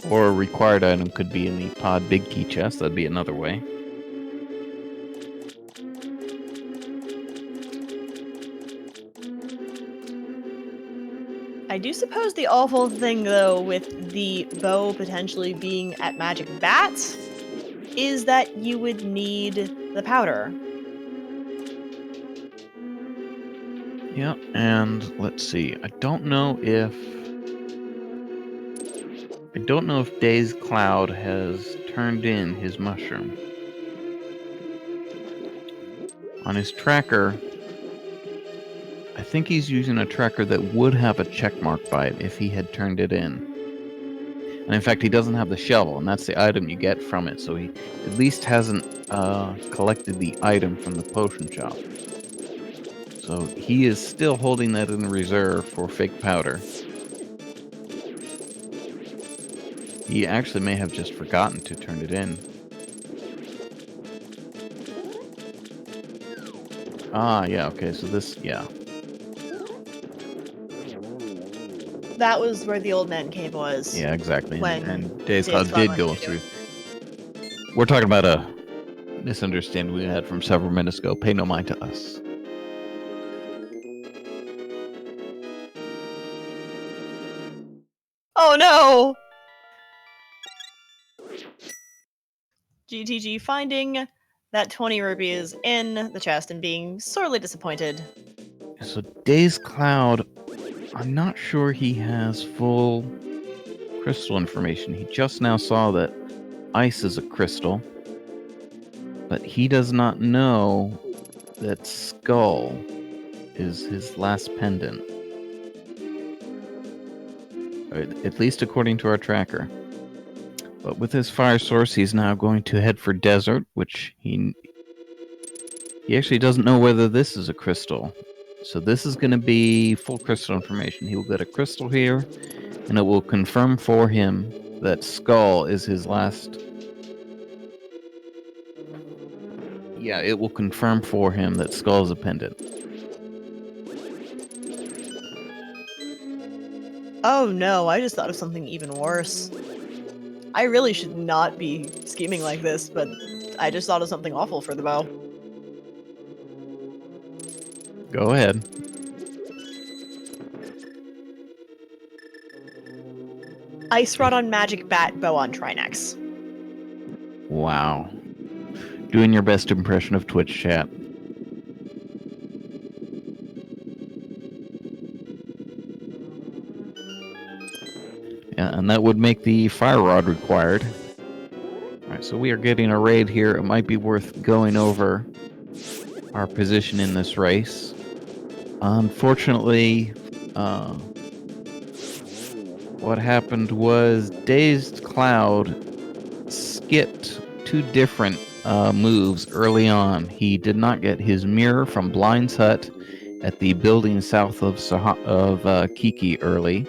Or a required item could be in the pod big key chest. That'd be another way. I do suppose the awful thing, though, with the bow potentially being at magic bats is that you would need the powder. Yeah, and let's see. I don't know if dazedcloud has turned in his mushroom. On his tracker, I think he's using a tracker that would have a check mark by it if he had turned it in. And in fact, he doesn't have the shovel, and that's the item you get from it, so he at least hasn't collected the item from the potion shop. So he is still holding that in reserve for fake powder. He actually may have just forgotten to turn it in. Ah, yeah, okay, so this, yeah. That was where the old man cave was. Yeah, exactly. When And dazedcloud dazedcloud did went go through. We're talking about a misunderstanding we had from several minutes ago. Pay no mind to us. Oh no! GTG finding that 20 rupees in the chest and being sorely disappointed. So dazedcloud, I'm not sure he has full crystal information. He just now saw that ice is a crystal, but he does not know that skull is his last pendant. At least according to our tracker. But with his fire source, he's now going to head for desert, which he actually doesn't know whether this is a crystal. So this is going to be full crystal information. He will get a crystal here, and it will confirm for him that skull is his last. Yeah, it will confirm for him that Skull is a pendant. Oh no, I just thought of something even worse. I really should not be scheming like this, but I just thought of something awful for the bow. Go ahead. Ice Rod on Magic Bat, bow on Trinex. Wow. Doing your best impression of Twitch chat. Yeah, and that would make the fire rod required. Alright, so we are getting a raid here. It might be worth going over our position in this race. Unfortunately, what happened was dazedcloud skipped 2 different moves early on. He did not get his mirror from Blind's hut at the building south of Kiki early.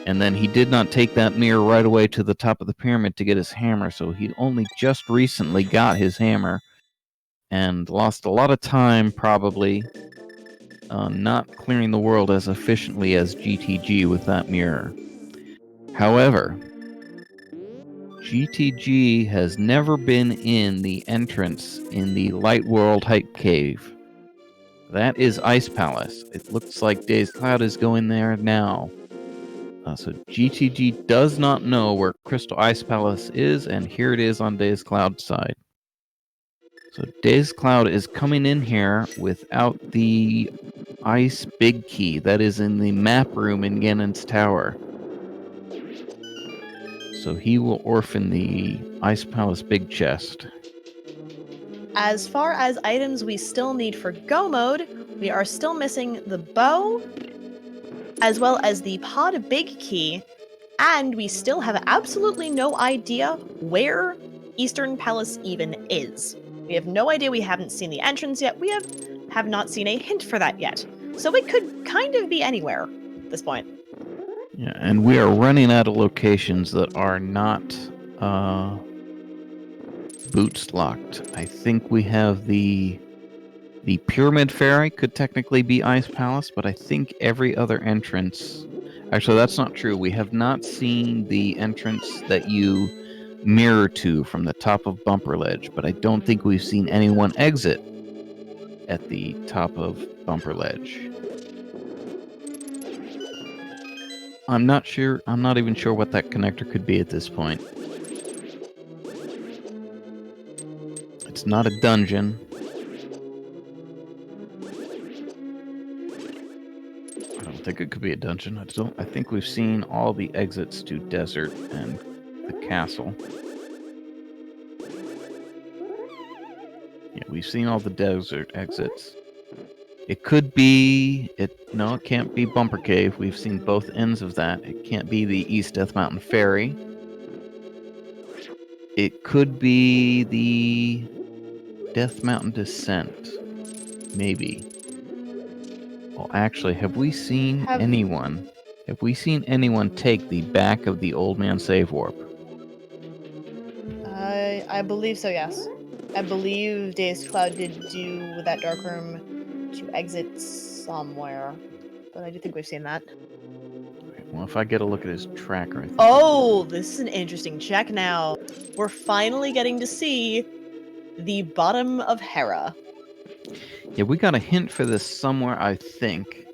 And then he did not take that mirror right away to the top of the pyramid to get his hammer, so he only just recently got his hammer and lost a lot of time probably not clearing the world as efficiently as GTG with that mirror. However, GTG has never been in the entrance in the Light World Hype Cave. That is Ice Palace. It looks like dazedcloud is going there now. So GTG does not know where Crystal Ice Palace is, and here it is on dazedcloud's side. So dazedcloud is coming in here without the Ice Big Key that is in the map room in Ganon's Tower. So he will orphan the Ice Palace Big Chest. As far as items we still need for Go Mode, we are still missing the bow, as well as the Pod Big Key, and we still have absolutely no idea where Eastern Palace even is. We have no idea, we haven't seen the entrance yet, we have not seen a hint for that yet. So it could kind of be anywhere at this point. Yeah, and we are running out of locations that are not boots locked. I think we have the Pyramid Ferry could technically be Ice Palace, but I think every other entrance... Actually, that's not true. We have not seen the entrance that you mirror to from the top of Bumper Ledge, but I don't think we've seen anyone exit at the top of Bumper Ledge. I'm not sure. I'm not even sure what that connector could be at this point. It's not a dungeon. I don't think it could be a dungeon. I think we've seen all the exits to Desert and the castle. Yeah, we've seen all the Desert exits. It could be... No, it can't be Bumper Cave. We've seen both ends of that. It can't be the East Death Mountain Ferry. It could be the Death Mountain Descent. Maybe. Well, actually, have we seen anyone take the back of the Old Man Save Warp? I believe so, yes. I believe dazedcloud did do that dark room to exit somewhere, but I do think we've seen that. Well, if I get a look at his tracker... Oh, this is an interesting check now. We're finally getting to see the bottom of Hera. Yeah, we got a hint for this somewhere, I think.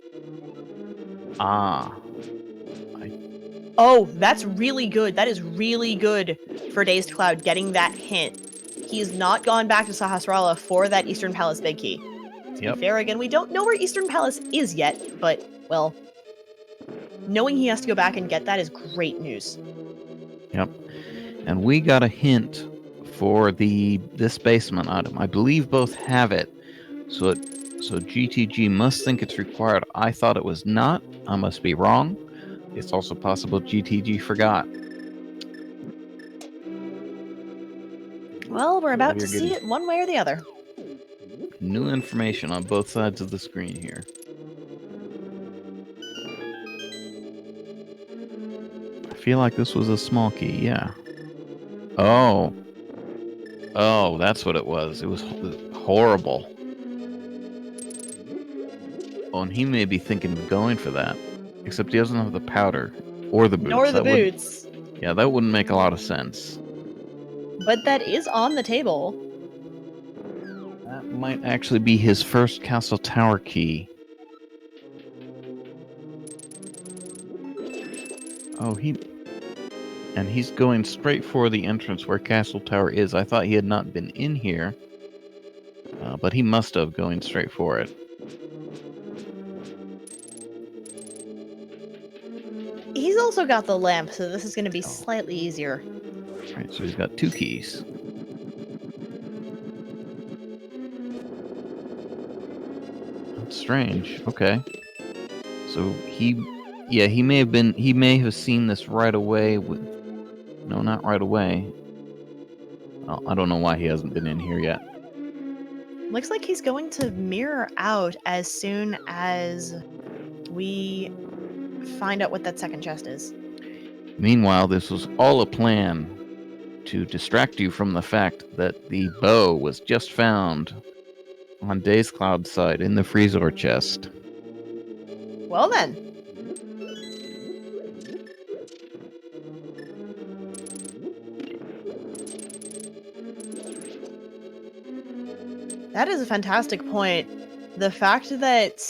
Oh, that's really good. That is really good for dazedcloud getting that hint. He's not gone back to Sahasrara for that Eastern Palace Big Key. To be fair, again, we don't know where Eastern Palace is yet, but, well, knowing he has to go back and get that is great news. Yep. And we got a hint for this basement item. I believe both have it. So GTG must think it's required. I thought it was not. I must be wrong. It's also possible GTG forgot. Well, we're about to see it one way or the other. New information on both sides of the screen here. I feel like this was a small key, yeah. Oh. Oh, that's what it was. It was horrible. Oh, and he may be thinking of going for that. Except he doesn't have the powder or the boots. Nor the That would- boots. Yeah, that wouldn't make a lot of sense. But that is on the table. That might actually be his first castle tower key. Oh, and he's going straight for the entrance where Castle Tower is. I thought he had not been in here, but he must have going straight for it. He's also got the lamp, so this is going to be slightly easier. Right, so he's got 2 keys. That's strange. Okay. So he may have seen this right away no, not right away. Oh, I don't know why he hasn't been in here yet. Looks like he's going to mirror out as soon as we find out what that second chest is. Meanwhile, this was all a plan to distract you from the fact that the bow was just found on dazedcloud's side in the freezer chest. Well then. That is a fantastic point. The fact that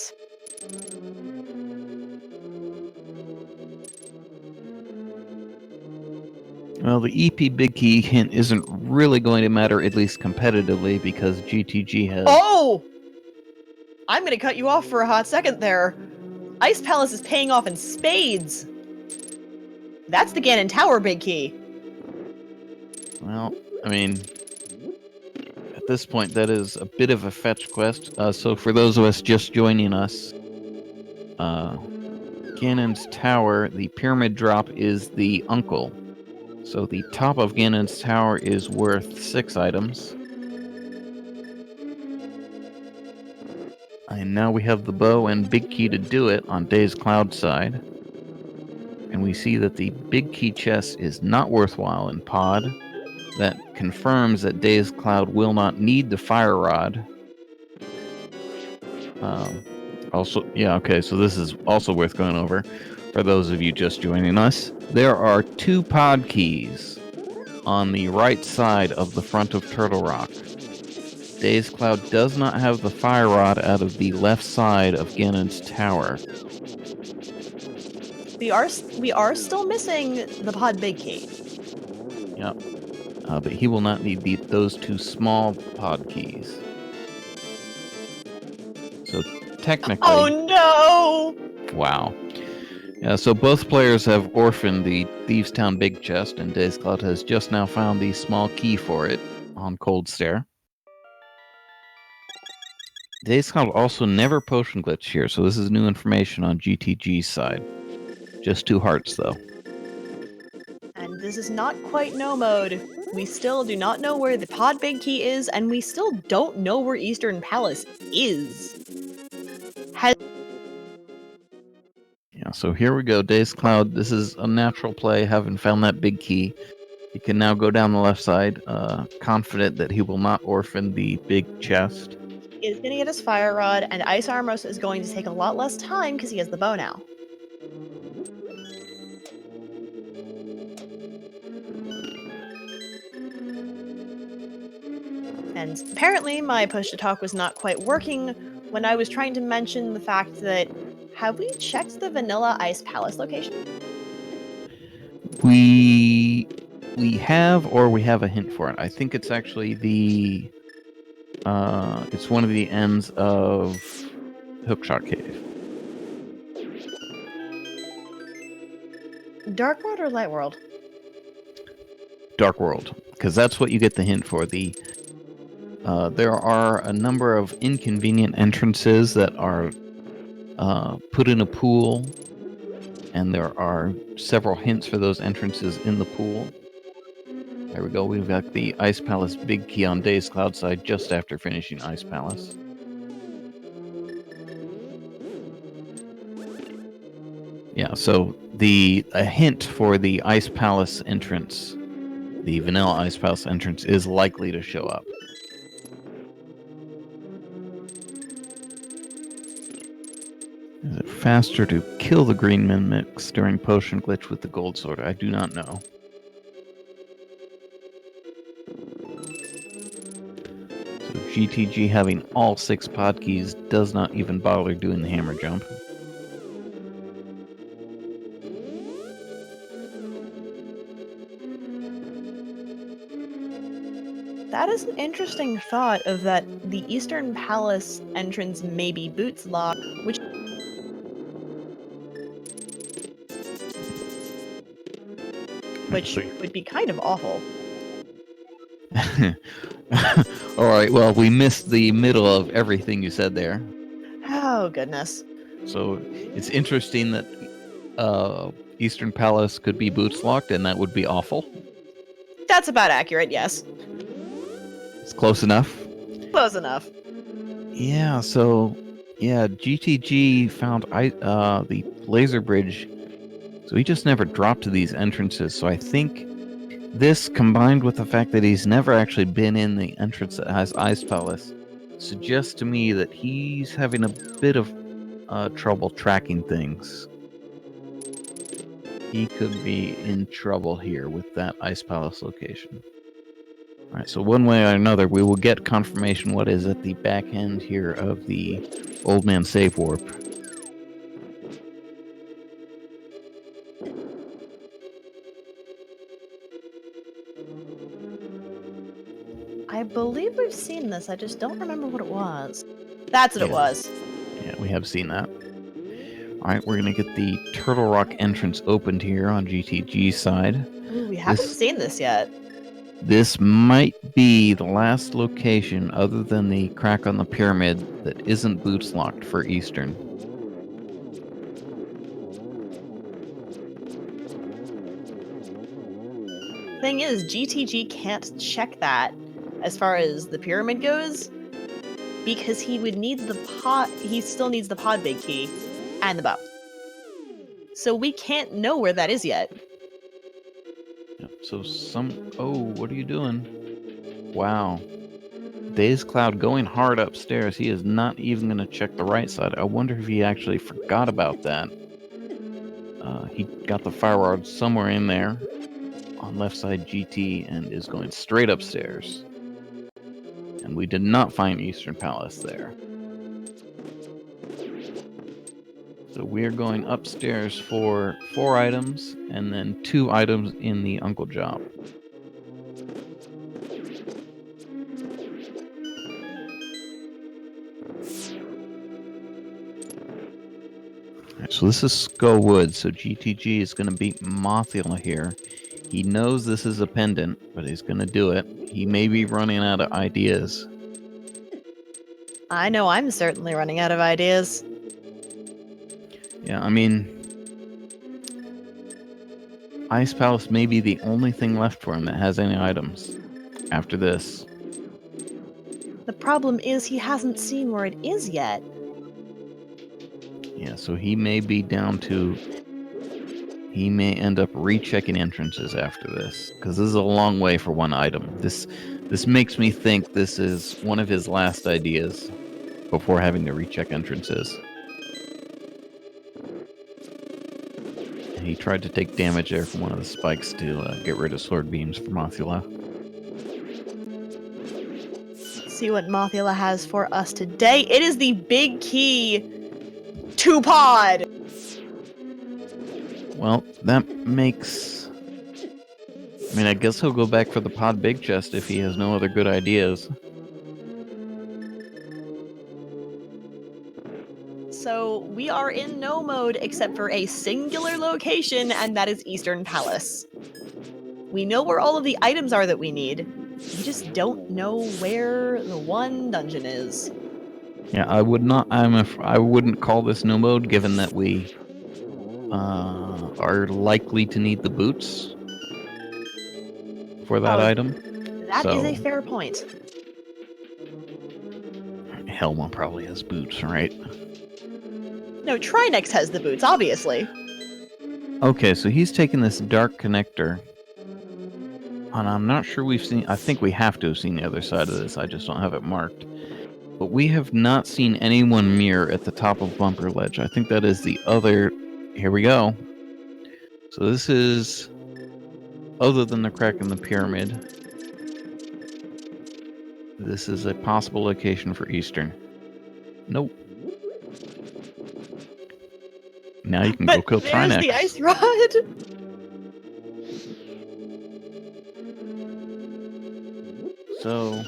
Well, the EP Big Key hint isn't really going to matter, at least competitively, because GTG has... Oh! I'm going to cut you off for a hot second there. Ice Palace is paying off in spades. That's the Ganon Tower Big Key. Well, I mean, at this point, that is a bit of a fetch quest. So for those of us just joining us, Ganon's Tower, the pyramid drop is the uncle. So the top of Ganon's Tower is worth 6 items. And now we have the bow and big key to do it on dazedcloud's side. And we see that the big key chest is not worthwhile in pod. That confirms that dazedcloud will not need the fire rod. Also, yeah, okay, so this is also worth going over for those of you just joining us. There are 2 pod keys on the right side of the front of Turtle Rock. dazedcloud does not have the fire rod out of the left side of Ganon's Tower. We are still missing the pod big key. Yep. But he will not need those 2 small pod keys. So technically... Oh no! Wow. Yeah, so both players have orphaned the Thieves' Town Big Chest, and dazedcloud has just now found the small key for it on Cold Stare. dazedcloud also never potion glitched here, so this is new information on GTG's side. Just 2 hearts, though. And this is not quite no mode. We still do not know where the pod big key is, and we still don't know where Eastern Palace is. Yeah, so here we go. dazedcloud, this is a natural play, having found that big key. He can now go down the left side, confident that he will not orphan the big chest. He is going to get his fire rod, and Ice Armros is going to take a lot less time because he has the bow now. And apparently my push to talk was not quite working when I was trying to mention the fact that, have we checked the vanilla Ice Palace location? We have, or we have a hint for it. I think it's actually the... it's one of the ends of Hookshot Cave. Dark World or Light World? Dark World, because that's what you get the hint for. There are a number of inconvenient entrances that are put in a pool, and there are several hints for those entrances in the pool. There we go. We've got the Ice Palace big key on dazedcloud side just after finishing Ice Palace. Yeah, so a hint for the Ice Palace entrance the vanilla Ice Palace entrance is likely to show up. Is it faster to kill the green mimics during potion glitch with the gold sword? I do not know. So GTG having all 6 pod keys does not even bother doing the hammer jump. That is an interesting thought of that the Eastern Palace entrance may be boots locked, which would be kind of awful. Alright, well, we missed the middle of everything you said there. Oh, goodness. So it's interesting that Eastern Palace could be boots locked, and that would be awful. That's about accurate, yes. It's close enough. Close enough. Yeah, so GTG found the laser bridge, so he just never dropped to these entrances. So I think this, combined with the fact that he's never actually been in the entrance that has Ice Palace, suggests to me that he's having a bit of trouble tracking things. He could be in trouble here with that Ice Palace location. Alright, so one way or another, we will get confirmation what is at the back end here of the Old Man Save Warp. I believe we've seen this, I just don't remember what it was. That's what it was. Yeah, we have seen that. Alright, we're going to get the Turtle Rock entrance opened here on GTG's side. Ooh, we haven't seen this yet. This might be the last location, other than the crack on the pyramid, that isn't boots locked for Eastern. Thing is, GTG can't check that as far as the pyramid goes, because he would need the pod. He still needs the pod big key and the bow. So we can't know where that is yet. So oh, what are you doing? Wow. dazedcloud going hard upstairs. He is not even going to check the right side. I wonder if he actually forgot about that. He got the fire rod somewhere in there on left side GT and is going straight upstairs. And we did not find Eastern Palace there. So we're going upstairs for 4 items, and then 2 items in the Uncle Job. Alright, so this is Skull Wood, so GTG is going to beat Mothula here. He knows this is a pendant, but he's going to do it. He may be running out of ideas. I know I'm certainly running out of ideas. Yeah, I mean, Ice Palace may be the only thing left for him that has any items after this. The problem is he hasn't seen where it is yet. Yeah, so he may be down to... He may end up rechecking entrances after this, because this is a long way for 1 item. This makes me think this is one of his last ideas before having to recheck entrances. He tried to take damage there from one of the spikes to get rid of sword beams for Mothula. Let's see what Mothula has for us today. It is the big key to pod. Well, that makes... I mean, I guess he'll go back for the pod big chest if he has no other good ideas. So we are in no mode except for a singular location, and that is Eastern Palace. We know where all of the items are that we need. We just don't know where the one dungeon is. Yeah, I wouldn't call this no mode, given that we are likely to need the boots for that item. That is a fair point. Helma probably has boots, right? No, Trinex has the boots, obviously. Okay, so he's taking this dark connector And I'm not sure we've seen... I think we have to have seen the other side of this. I just don't have it marked. But we have not seen anyone mirror at the top of Bumper Ledge. I think that is the other... Here we go. So this is... Other than the crack in the pyramid, this is a possible location for Eastern. Nope. Now you can go kill There's Trinex. the ice rod. So,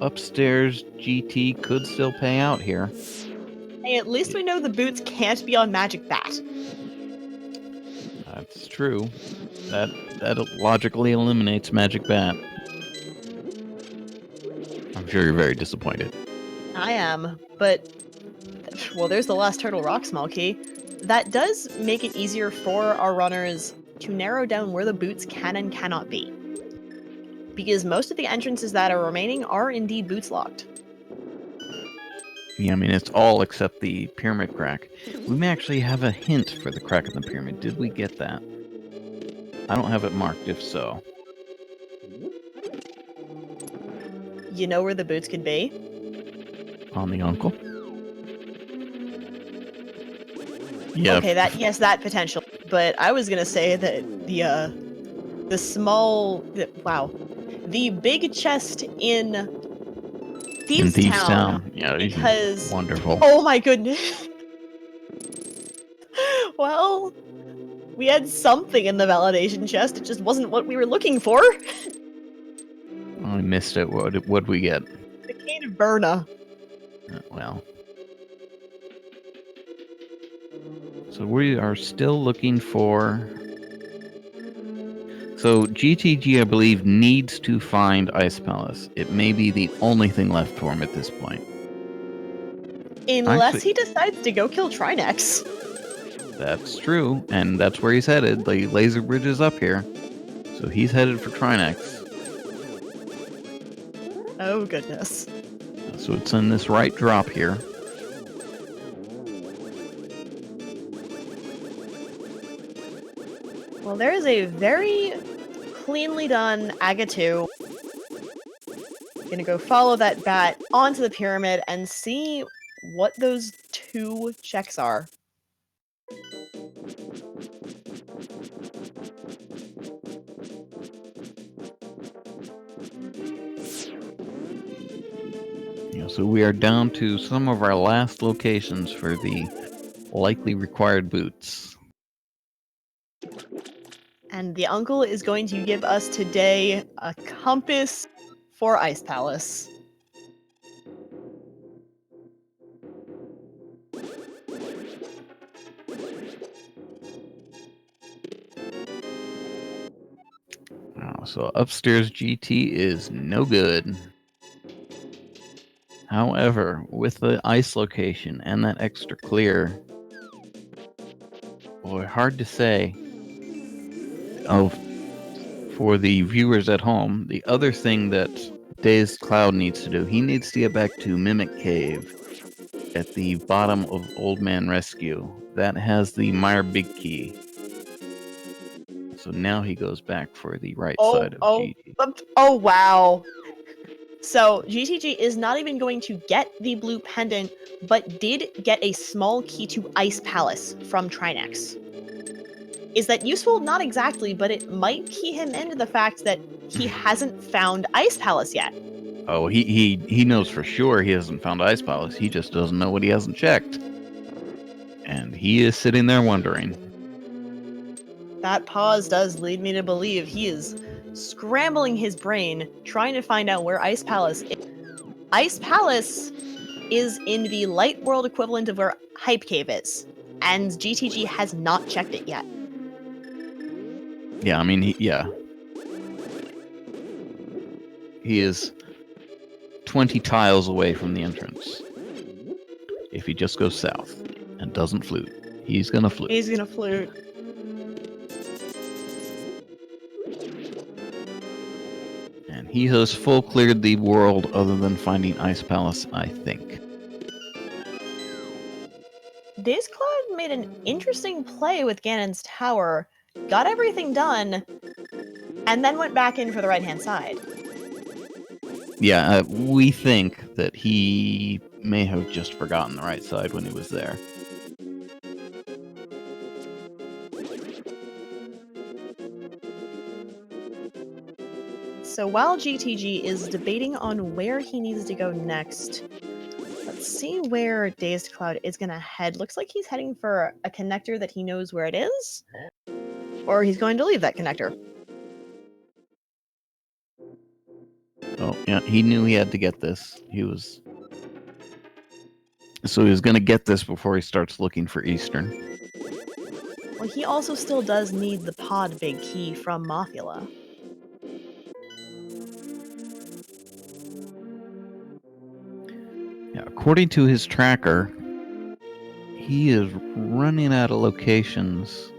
upstairs GT could still pay out here. Hey, at least we know the boots can't be on Magic Bat. That's true. That logically eliminates Magic Bat. I'm sure you're very disappointed. I am, but well, there's the last Turtle Rock small key. That does make it easier for our runners to narrow down where the boots can and cannot be. Because most of the entrances that are remaining are indeed boots locked. Yeah, I mean, it's all except the pyramid crack. We may actually have a hint for the crack in the pyramid. Did we get that? I don't have it marked, if so. You know where the boots could be? On the uncle? Yeah. Okay, that potential. But I was gonna say that the big chest in Thieves' Town. Yeah, because wonderful. Oh my goodness. Well, we had something in the validation chest. It just wasn't what we were looking for. I missed it. What'd we get? The Cane of Berna. Well. So we are still looking for... So GTG, I believe, needs to find Ice Palace. It may be the only thing left for him at this point. Unless he decides to go kill Trinex. That's true, and that's where he's headed. The laser bridge is up here. So he's headed for Trinex. Oh, goodness. So it's in this right drop here. Well, there is a very cleanly done Agatu. Gonna go follow that bat onto the pyramid and see what those two checks are. So we are down to some of our last locations for the likely required boots. And the uncle is going to give us today a compass for Ice Palace. Wow, so upstairs GT is no good. However, with the ice location and that extra clear, boy, hard to say. Oh, for the viewers at home, the other thing that dazedcloud needs to do, he needs to get back to Mimic Cave at the bottom of Old Man Rescue. That has the Meyer Big Key. So now he goes back for the right side of GT. Oh, wow. So, GTG is not even going to get the blue pendant, but did get a small key to Ice Palace from Trinex. Is that useful? Not exactly, but it might key him into the fact that he hasn't found Ice Palace yet. Oh, he knows for sure he hasn't found Ice Palace. He just doesn't know what he hasn't checked. And he is sitting there wondering. That pause does lead me to believe he is scrambling his brain, trying to find out where Ice Palace is. Ice Palace is in the light world equivalent of where Hype Cave is, and GTG has not checked it yet. Yeah, I mean, he is 20 tiles away from the entrance. If he just goes south and doesn't flute, he's gonna flute. He's gonna flute. And he has full cleared the world other than finding Ice Palace, I think. dazedcloud made an interesting play with Ganon's tower. Got everything done, and then went back in for the right-hand side. Yeah, we think that he may have just forgotten the right side when he was there. So while GTG is debating on where he needs to go next, let's see where Dazed Cloud is going to head. Looks like he's heading for a connector that he knows where it is, or he's going to leave that connector. Oh, yeah, he knew he had to get this. So he was going to get this before he starts looking for Eastern. Well, he also still does need the pod big key from Mothula. Yeah, according to his tracker, he is running out of locations.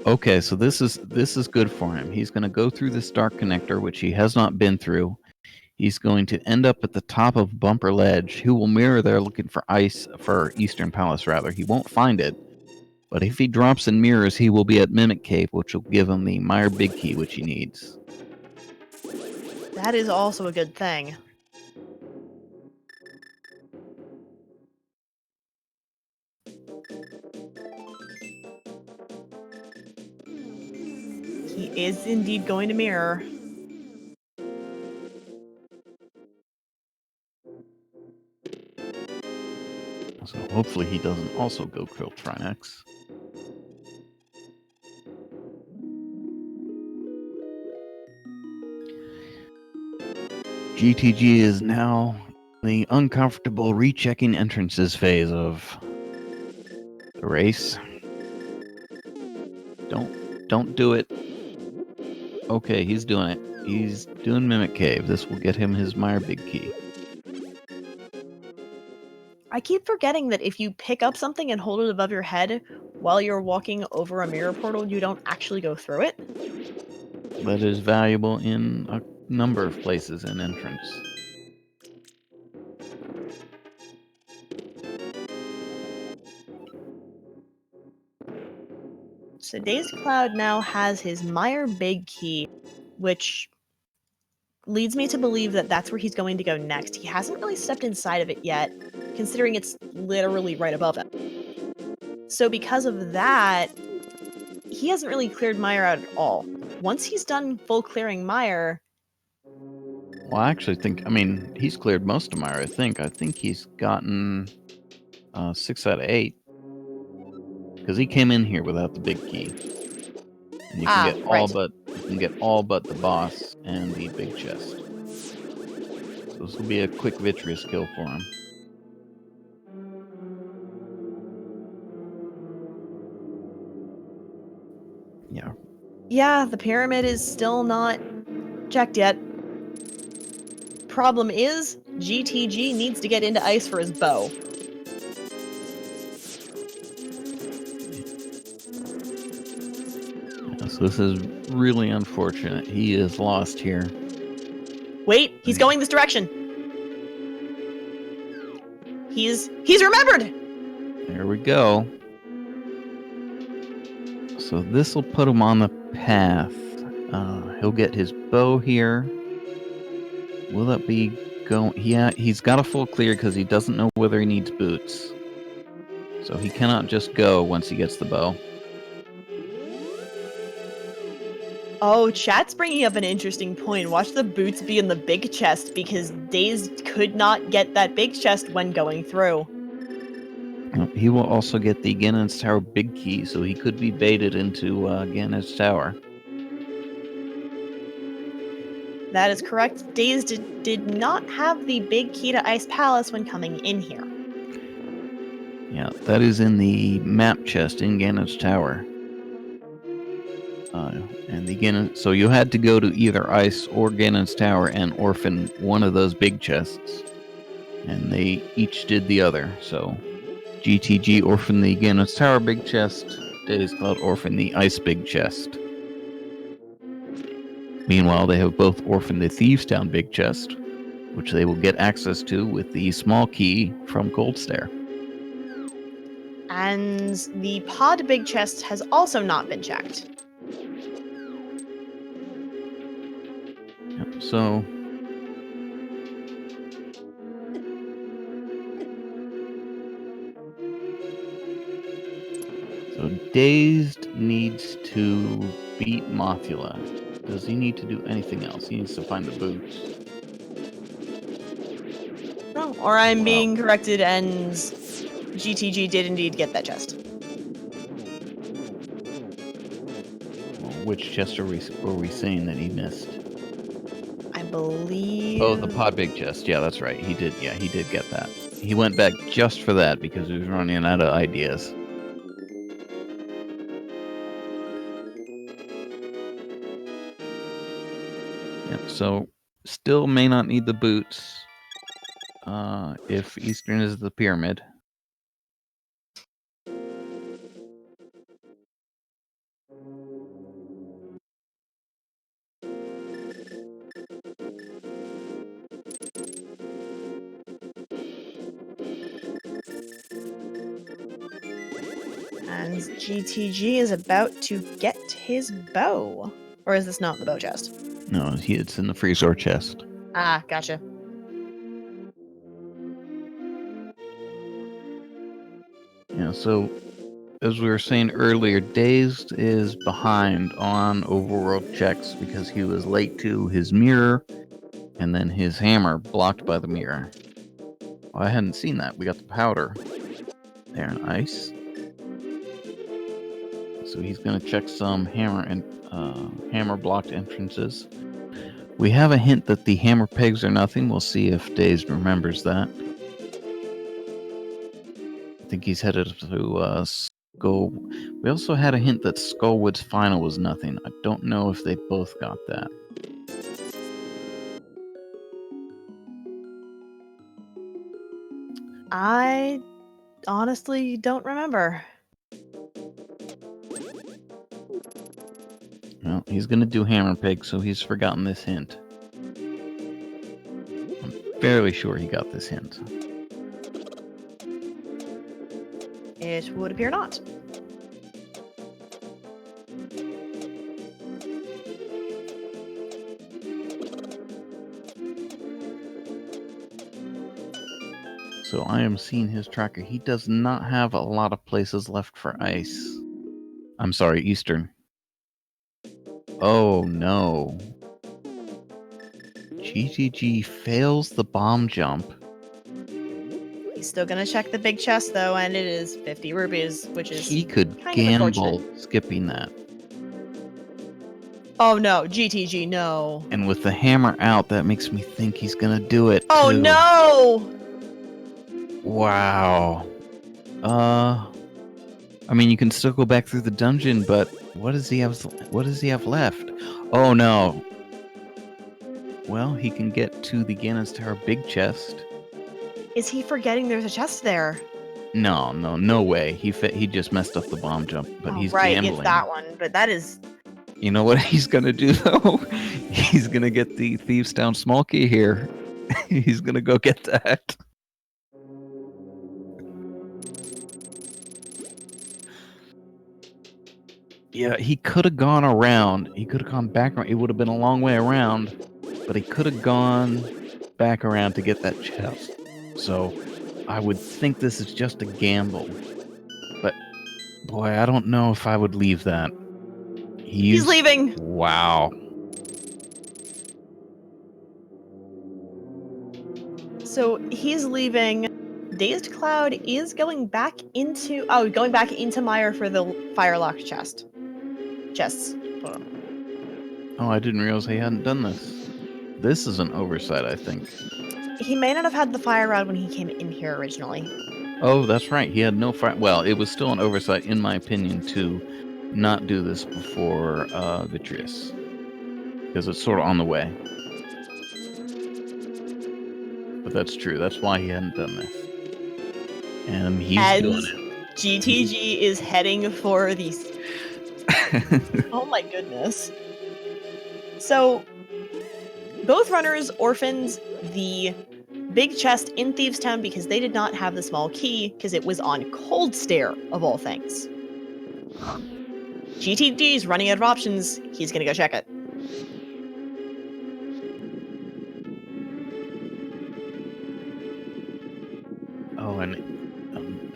Okay, so this is good for him. He's going to go through this dark connector, which he has not been through. He's going to end up at the top of Bumper Ledge. He will mirror there looking for Eastern Palace, rather. He won't find it. But if he drops in mirrors, he will be at Mimic Cave, which will give him the Meyer Big Key, which he needs. That is also a good thing. He is indeed going to mirror. So hopefully he doesn't also go kill Trinex. GTG is now the uncomfortable rechecking entrances phase of the race. Don't do it. Okay, he's doing it. He's doing Mimic Cave. This will get him his Meyer Big Key. I keep forgetting that if you pick up something and hold it above your head while you're walking over a mirror portal, you don't actually go through it. That is valuable in a number of places in entrance. So Dazed Cloud now has his Meyer Big Key, which leads me to believe that that's where he's going to go next. He hasn't really stepped inside of it yet, considering it's literally right above him. So because of that, he hasn't really cleared Meyer out at all. Once he's done full clearing Meyer... Well, I actually think, he's cleared most of Meyer, I think. I think he's gotten 6 out of 8. Because he came in here without the big key. And you can get all but the boss and the big chest. So this will be a quick Vitreous kill for him. Yeah. Yeah, the pyramid is still not checked yet. Problem is, GTG needs to get into ice for his bow. So this is really unfortunate. He is lost here. Wait, he's going this direction. He's remembered. There we go. So this will put him on the path. He'll get his bow here. Will that be going? Yeah, he's got a full clear because he doesn't know whether he needs boots. So he cannot just go once he gets the bow. Oh, chat's bringing up an interesting point. Watch the boots be in the big chest because Dazed could not get that big chest when going through. He will also get the Ganon's Tower big key, so he could be baited into Ganon's Tower. That is correct. Dazed did not have the big key to Ice Palace when coming in here. Yeah, that is in the map chest in Ganon's Tower. So you had to go to either Ice or Ganon's Tower and orphan one of those big chests. And they each did the other. So GTG orphaned the Ganon's Tower big chest. Dazed Cloud orphaned the Ice big chest. Meanwhile, they have both orphaned the Thieves Town big chest, which they will get access to with the small key from Cold Stare. And the pod big chest has also not been checked. So Dazed needs to beat Mothula. Does he need to do anything else? He needs to find the boots. Oh, or I'm being corrected, and GTG did indeed get that chest. Well, which chest were we saying that he missed? I believe. Oh, the pod big chest. Yeah, that's right. He did. Yeah, he did get that. He went back just for that because he was running out of ideas. Yep. So still may not need the boots. If Eastern is the pyramid. And GTG is about to get his bow. Or is this not the bow chest? No, it's in the freezer chest. Ah, gotcha. Yeah, so as we were saying earlier, Dazed is behind on overworld checks because he was late to his mirror and then his hammer blocked by the mirror. Oh, I hadn't seen that. We got the powder. There, nice. So he's going to check some hammer blocked entrances. We have a hint that the hammer pegs are nothing. We'll see if Dazed remembers that. I think he's headed to Skull. We also had a hint that Skullwood's final was nothing. I don't know if they both got that. I honestly don't remember. Well, he's going to do hammer peg, so he's forgotten this hint. I'm fairly sure he got this hint. It would appear not. So I am seeing his tracker. He does not have a lot of places left for ice. I'm sorry, Eastern. Oh no. GTG fails the bomb jump. He's still gonna check the big chest though, and it is 50 rupees, which is He could kind of gamble unfortunate. skipping that. Oh no, GTG, no. And with the hammer out, that makes me think he's gonna do it. Oh too. no! Wow. I mean, you can still go back through the dungeon, but what does he have? What does he have left? Oh no. Well, he can get to the Ganon's Tower big chest. Is he forgetting there's a chest there? No way. He just messed up the bomb jump, but he's right, gambling. it's that one, but that is... You know what he's gonna do though? He's gonna get the Thieves Town small key here. He's gonna go get that. Yeah, he could have gone around. He could have gone back around. It would have been a long way around, but he could have gone back around to get that chest. So I would think this is just a gamble. But boy, I don't know if I would leave that. He's leaving! Wow. So he's leaving. Dazed Cloud is going back into Mire for the Firelock chest. Chests. Oh, I didn't realize he hadn't done this. This is an oversight, I think. He may not have had the fire rod when he came in here originally. Oh, that's right. He had no fire. Well, it was still an oversight, in my opinion, to not do this before Vitreous. Because it's sort of on the way. But that's true. That's why he hadn't done this. And he's doing it. GTG is heading for these. Oh my goodness. So, both runners orphaned the big chest in Thieves Town because they did not have the small key because it was on Cold Stare, of all things. GTG's running out of options. He's gonna go check it.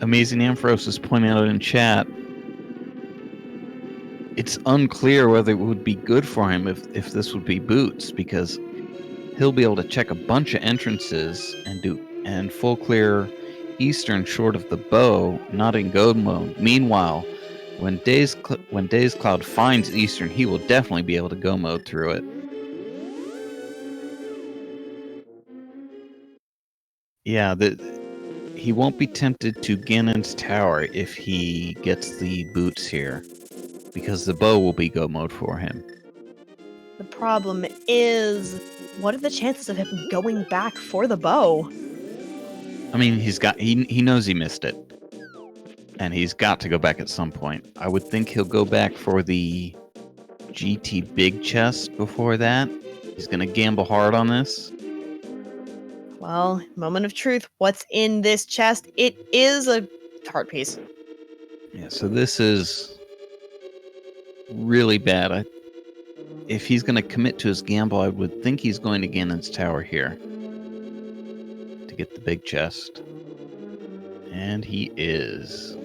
Amazing Ampharos is pointing out in chat, it's unclear whether it would be good for him if this would be boots, because he'll be able to check a bunch of entrances and full clear eastern short of the bow, not in go mode. Meanwhile, when dazedcloud finds eastern, he will definitely be able to go mode through it. Yeah, he won't be tempted to Ganon's tower if he gets the boots here, because the bow will be go mode for him. The problem is, what are the chances of him going back for the bow? I mean, he knows he missed it, and he's got to go back at some point. I would think he'll go back for the GT big chest before that. He's gonna gamble hard on this. Well, moment of truth. What's in this chest? It is a heart piece. Yeah, so this is really bad. If he's going to commit to his gamble, I would think he's going to Ganon's tower here to get the big chest. And he is.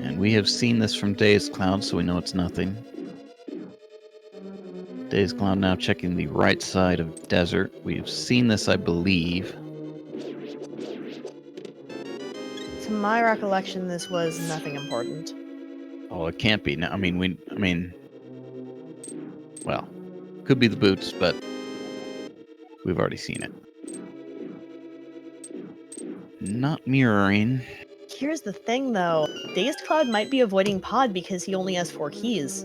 And we have seen this from dazedcloud, so we know it's nothing. dazedcloud now checking the right side of desert. We have seen this, I believe. To my recollection, this was nothing important. Oh, it can't be. No, well, could be the boots, but we've already seen it. Not mirroring. Here's the thing, though. dazedcloud might be avoiding pod because he only has 4 keys.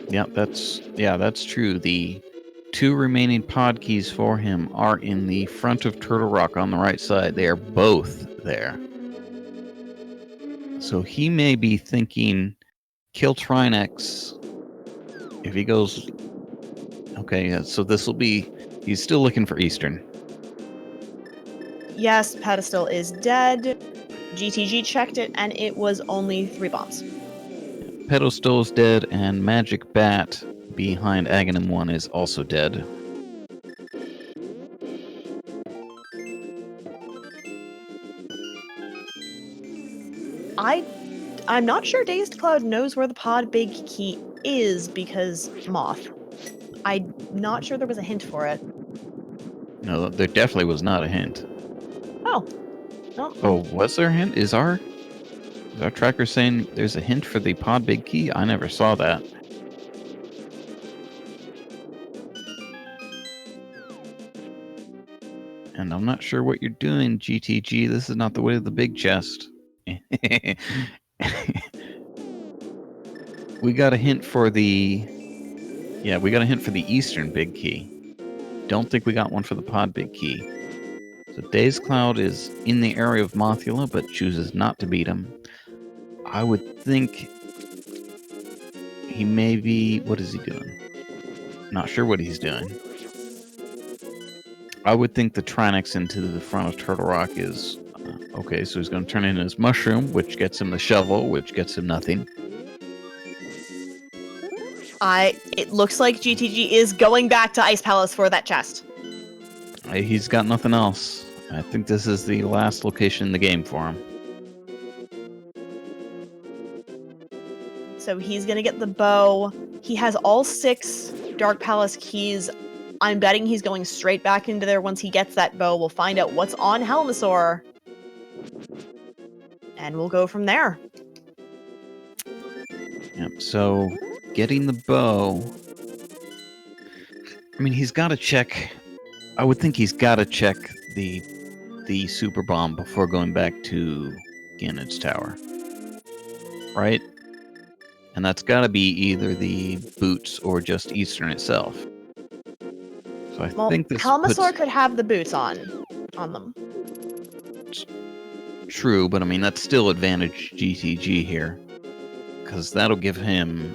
Yeah, that's true. The 2 remaining pod keys for him are in the front of Turtle Rock on the right side. They are both there. So he may be thinking, kill Trinex. If he goes... Okay, so this will be... He's still looking for Eastern. Yes, pedestal is dead. GTG checked it, and it was only 3 bombs. Pedestal is dead, and Magic Bat behind Aghanim 1 is also dead. I'm not sure dazedcloud knows where the pod big key is because Moth. I'm not sure there was a hint for it. No, there definitely was not a hint. Oh. No. Oh, was there a hint? Is our tracker saying there's a hint for the pod big key? I never saw that. And I'm not sure what you're doing, GTG. This is not the way to the big chest. We got a hint for the... Yeah, we got a hint for the Eastern big key. Don't think we got one for the pod big key. So dazedcloud is in the area of Mothula, but chooses not to beat him. I would think he may be... What is he doing? Not sure what he's doing. I would think the Trinex into the front of Turtle Rock is... okay, so he's going to turn in his mushroom, which gets him the shovel, which gets him nothing. It looks like GTG is going back to Ice Palace for that chest. He's got nothing else. I think this is the last location in the game for him. So he's gonna get the bow. He has all 6 Dark Palace keys. I'm betting he's going straight back into there once he gets that bow. We'll find out what's on Helmasaur. And we'll go from there. Yep, so getting the bow... I mean, he's got to check... I would think he's got to check the super bomb before going back to Ganon's tower. Right? And that's got to be either the boots or just Eastern itself. So I think this Helmasaur could have the boots on them. True, but I mean, that's still advantage GTG here. Because that'll give him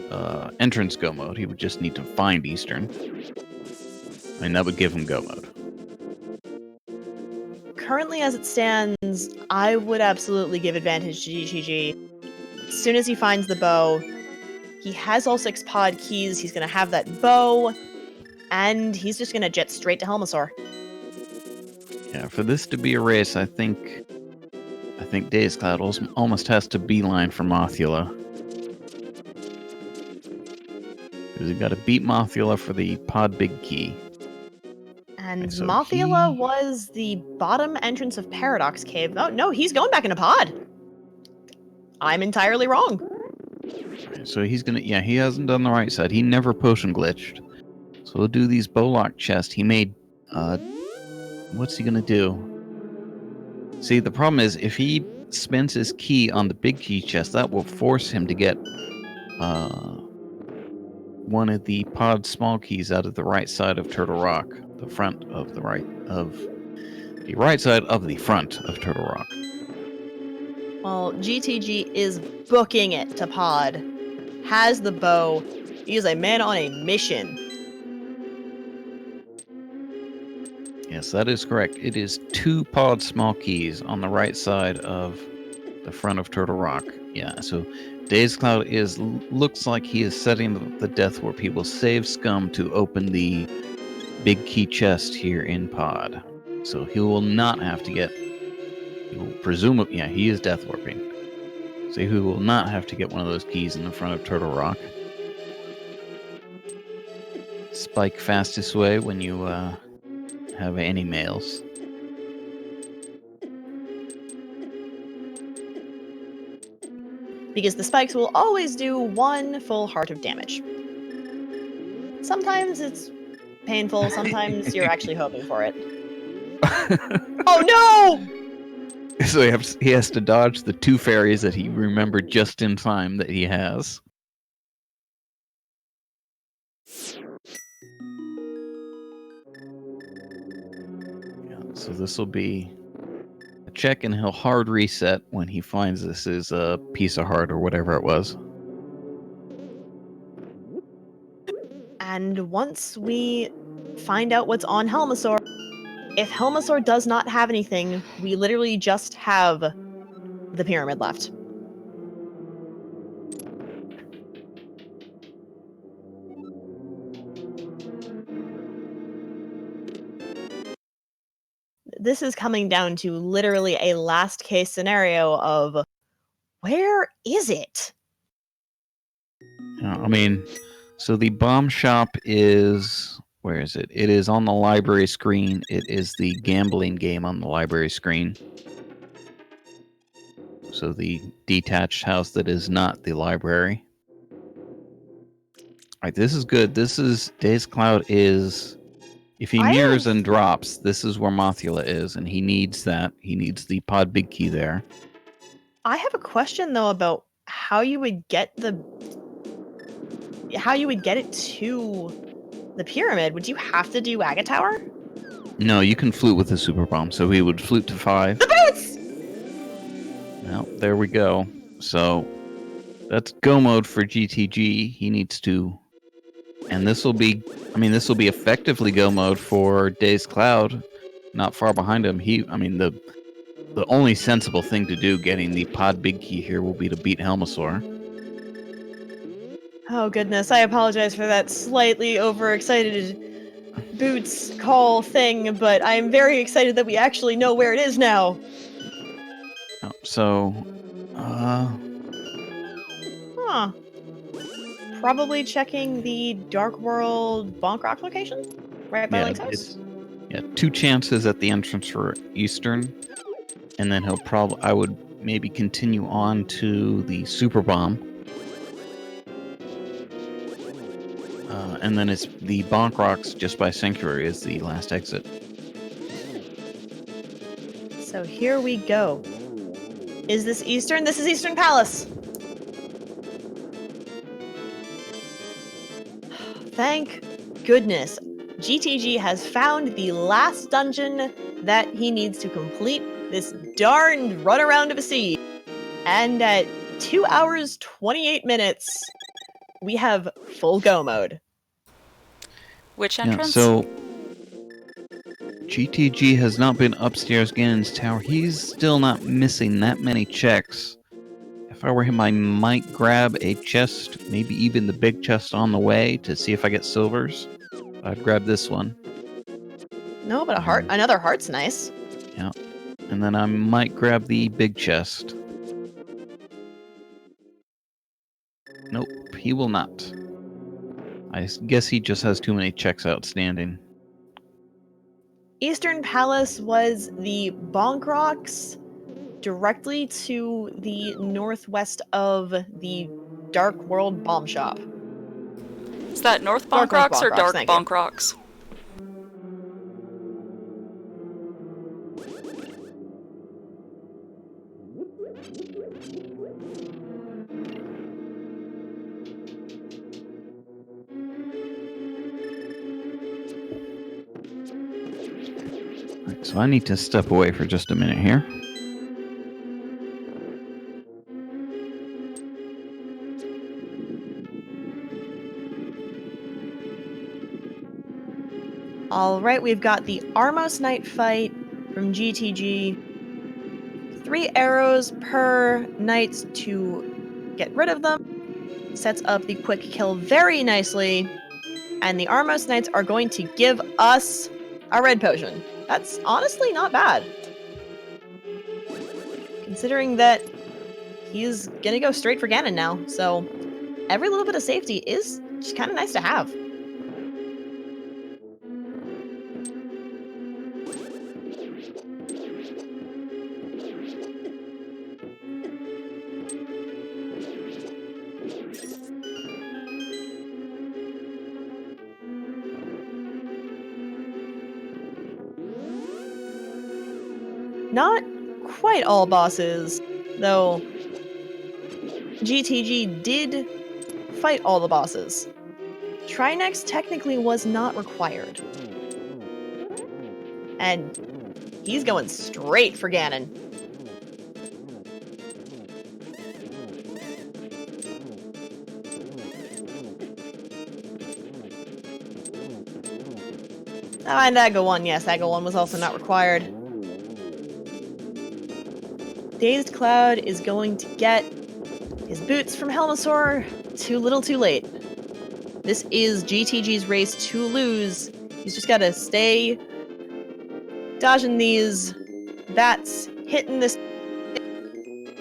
entrance go mode. He would just need to find Eastern. I mean, that would give him go mode. Currently, as it stands, I would absolutely give advantage to GTG. As soon as he finds the bow, he has all 6 pod keys. He's going to have that bow, and he's just going to jet straight to Helmasaur. Yeah, for this to be a race, I think dazedcloud almost has to beeline for Mothula. Because we've got to beat Mothula for the pod big key. And So Mothula was the bottom entrance of Paradox Cave. Oh, no, he's going back into pod. I'm entirely wrong. So he's gonna, he hasn't done the right side. He never potion glitched. So we'll do these Bowlock chests. He made, what's he gonna do? See, the problem is if he spends his key on the big key chest, that will force him to get, one of the pod small keys out of the right side of Turtle Rock. The front of the right side of the front of Turtle Rock. Well, GTG is booking it to pod. Has the bow. He is a man on a mission. Yes, that is correct. It is 2 pod small keys on the right side of the front of Turtle Rock. Yeah, so dazedcloud looks like he is setting the death warp. He will save Scum to open the big key chest here in pod. So he will not have to get, he will presumably, he is death warping. So he will not have to get one of those keys in the front of Turtle Rock. Spike fastest way when you have any males. Because the spikes will always do 1 full heart of damage. Sometimes it's painful, sometimes you're actually hoping for it. Oh no! So he has to dodge the 2 fairies that he remembered just in time that he has. Yeah, so this will be a check, and he'll hard reset when he finds this is a piece of heart or whatever it was. And once we find out what's on Helmasaur, if Helmasaur does not have anything, we literally just have the pyramid left. This is coming down to literally a last case scenario of where is it? I mean, so the bomb shop is, where is it? It is on the library screen. It is the gambling game on the library screen. So the detached house that is not the library. Alright, this is good. This is, dazedcloud is, if he mirrors and drops, this is where Mothula is, and he needs that. He needs the pod big key there. I have a question though about how you would get it to the pyramid. Would you have to do Agate Tower? No, you can flute with the super bomb. So he would flute to 5. The boots! Well, there we go. So that's go mode for GTG. He needs to, and this will be effectively go mode for dazedcloud. Not far behind him. The only sensible thing to do getting the pod big key here will be to beat Helmasaur. Oh goodness, I apologize for that slightly overexcited boots call thing, but I'm very excited that we actually know where it is now. Oh, so, Huh. Probably checking the Dark World Bonk Rock location? Right by Link's house? 2 chances at the entrance for Eastern. And then I would maybe continue on to the Super Bomb. And then it's the Bonk Rocks just by Sanctuary is the last exit. So here we go. Is this Eastern? This is Eastern Palace! Thank goodness. GTG has found the last dungeon that he needs to complete this darned runaround of a sea. And at 2 hours, 28 minutes, we have full go mode. Which entrance? So GTG has not been upstairs Ganon's tower. He's still not missing that many checks. If I were him, I might grab a chest, maybe even the big chest on the way to see if I get silvers. I'd grab this one. No, but another heart's nice. Yeah. And then I might grab the big chest. Nope, he will not. I guess he just has too many checks outstanding. Eastern Palace was the Bonk Rocks directly to the northwest of the Dark World Bomb Shop. Is that North Dark Bonk Rocks or Dark thank you. Bonk Rocks? Right, so I need to step away for just a minute here. All right, we've got the Armos Knight fight from GTG. 3 arrows per knight to get rid of them. Sets up the quick kill very nicely. And the Armos Knights are going to give us a red potion. That's honestly not bad. Considering that he's gonna go straight for Ganon now, so every little bit of safety is just kind of nice to have. Not quite all bosses, though GTG did fight all the bosses. Trinex technically was not required. And he's going straight for Ganon. Oh, and Aggo 1, yes, Aggo 1 was also not required. Dazed Cloud is going to get his boots from Helmasaur too little too late. This is GTG's race to lose. He's just gotta stay dodging these bats, hitting this.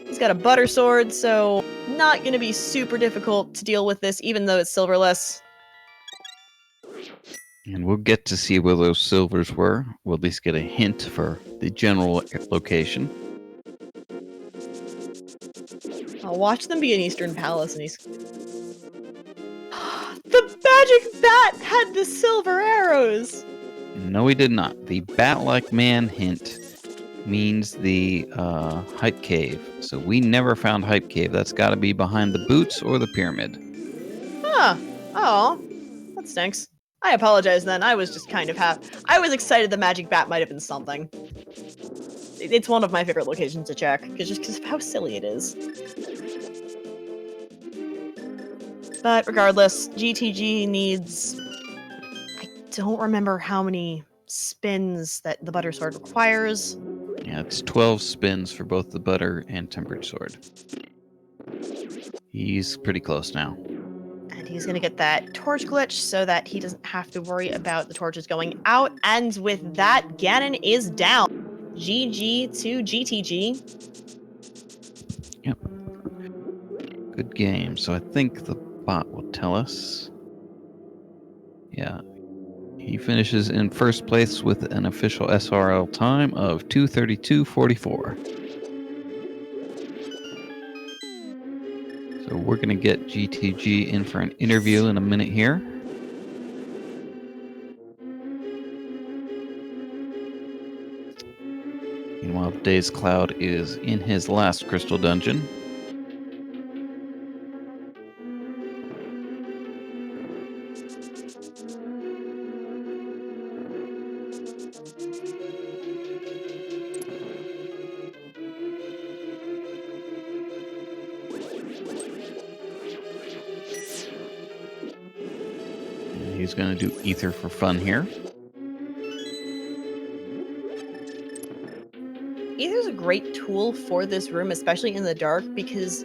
He's got a butter sword, so not gonna be super difficult to deal with this, even though it's silverless. And we'll get to see where those silvers were. We'll at least get a hint for the general location. I'll watch them be in Eastern Palace, and he's... The magic bat had the silver arrows! No, he did not. The bat-like man hint means the Hype Cave. So we never found Hype Cave. That's got to be behind the boots or the pyramid. Huh. Oh, that stinks. I apologize then. I was just kind of I was excited the magic bat might have been something. It's one of my favorite locations to check, just because of how silly it is. But regardless, GTG needs... I don't remember how many spins that the butter sword requires. Yeah, it's 12 spins for both the butter and tempered sword. He's pretty close now. And he's going to get that torch glitch so that he doesn't have to worry about the torches going out. And with that, Ganon is down. GG to GTG. Yep. Good game. So I think the bot will tell us. Yeah. He finishes in first place with an official SRL time of 2:32.44. So we're going to get GTG in for an interview in a minute here. Meanwhile, Dazed Cloud is in his last crystal dungeon. And he's going to do Ether for fun here. Ether's a great tool for this room, especially in the dark, because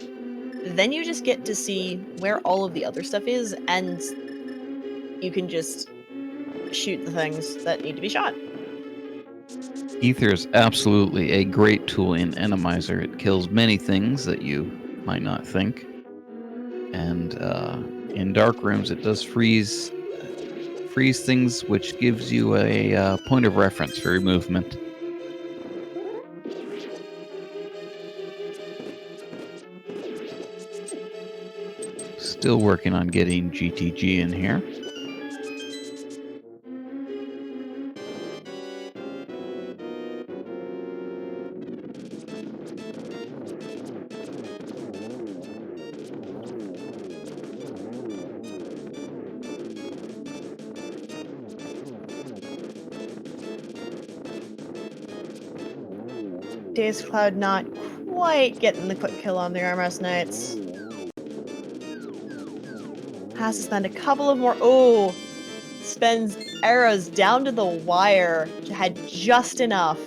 then you just get to see where all of the other stuff is, and you can just shoot the things that need to be shot. Ether is absolutely a great tool in Enemizer. It kills many things that you might not think. And in dark rooms, it does freeze things, which gives you a point of reference for your movement. Still working on getting GTG in here. dazedcloud not quite getting the quick kill on the Armrest Knights. Has to spend a couple of more. Oh, spends arrows down to the wire. Had just enough.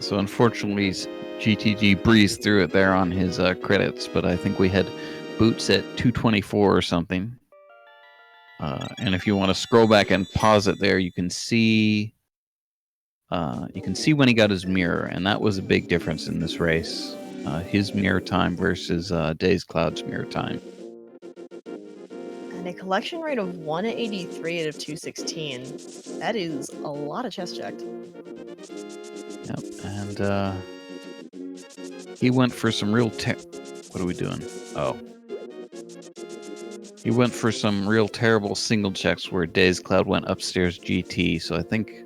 So unfortunately, GTG breezed through it there on his credits, but I think we had boots at 224 or something. And if you want to scroll back and pause it there, you can see when he got his mirror, and that was a big difference in this race. His mirror time versus dazedcloud's mirror time. And a collection rate of 183 out of 216. That is a lot of chest checked. Yep, and he went for some real what are we doing? Oh. He went for some real terrible single checks where dazedcloud went upstairs GT, so I think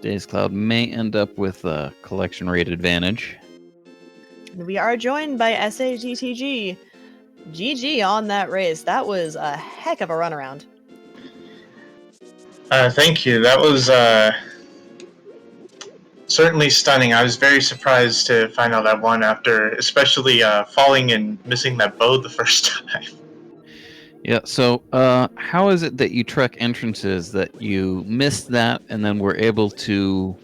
dazedcloud may end up with a collection rate advantage. And we are joined by SAGTG. GG on that race. That was a heck of a runaround. Thank you. That was certainly stunning. I was very surprised to find out that won after, especially falling and missing that bow the first time. Yeah, so how is it that you track entrances that you missed that and then were able to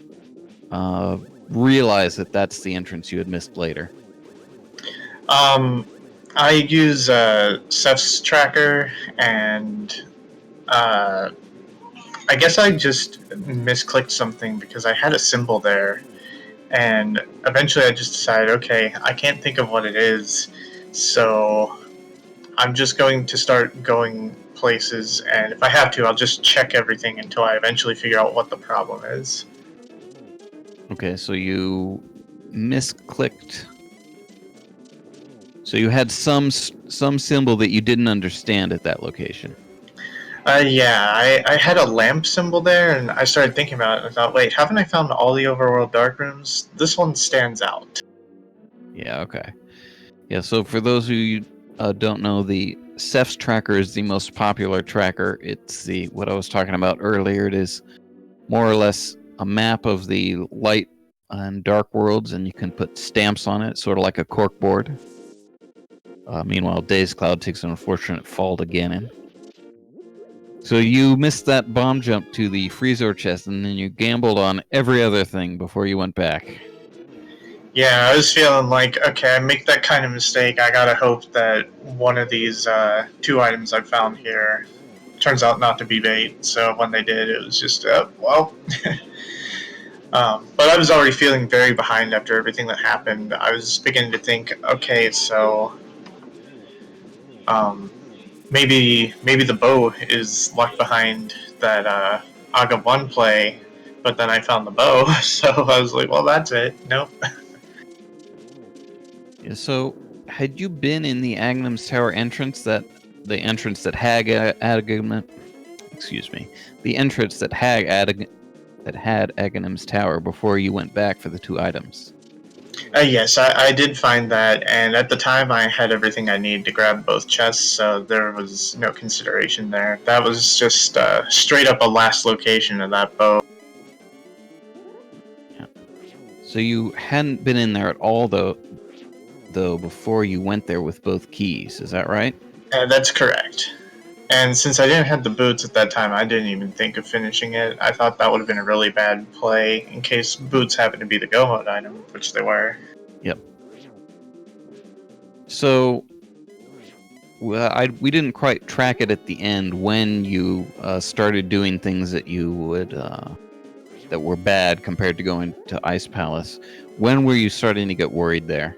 realize that that's the entrance you had missed later? I use Ceph's tracker, and I guess I just misclicked something because I had a symbol there, and eventually I just decided, okay, I can't think of what it is, so I'm just going to start going places, and if I have to, I'll just check everything until I eventually figure out what the problem is. Okay, so you misclicked. So you had some symbol that you didn't understand at that location. Yeah, I had a lamp symbol there, and I started thinking about it, and I thought, wait, haven't I found all the overworld dark rooms? This one stands out. Yeah, okay. Yeah, so for those who don't know, the Ceph's tracker is the most popular tracker. It's what I was talking about earlier. It is more or less a map of the light and dark worlds, and you can put stamps on it, sort of like a corkboard. Meanwhile, dazedcloud takes an unfortunate fall to Ganon. So you missed that bomb jump to the freezer chest, and then you gambled on every other thing before you went back. Yeah, I was feeling like, okay, I make that kind of mistake, I gotta hope that one of these two items I found here turns out not to be bait. So when they did, it was just, well. But I was already feeling very behind after everything that happened. I was beginning to think, okay, so maybe the bow is locked behind that Aga 1 play, but then I found the bow, so I was like, well, that's it. Nope. Yeah, so had you been in the Aghanim's Tower entrance, the entrance that had Aghanim's Tower before you went back for the two items? Yes, I did find that, and at the time I had everything I needed to grab both chests, so there was no consideration there. That was just straight up a last location of that bow. Yeah. So you hadn't been in there at all, though, before you went there with both keys, is that right? That's correct. And since I didn't have the boots at that time, I didn't even think of finishing it. I thought that would have been a really bad play in case boots happened to be the go mode item, which they were. Yep. So we didn't quite track it at the end when you started doing things that you would that were bad compared to going to Ice Palace. When were you starting to get worried there?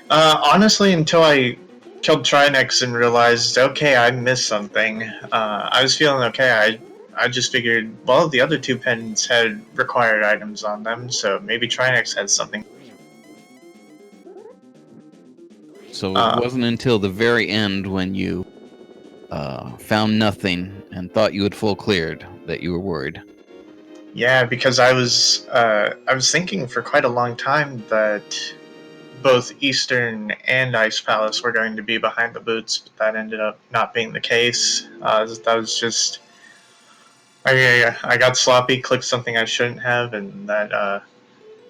Honestly, until I killed Trinex and realized, okay, I missed something. I was feeling okay. I just figured, well, the other two pens had required items on them, so maybe Trinex had something. So it wasn't until the very end when you found nothing and thought you had full cleared that you were worried. Yeah, because I was thinking for quite a long time that both Eastern and Ice Palace were going to be behind the boots, but that ended up not being the case. That was just I got sloppy, clicked something I shouldn't have, and that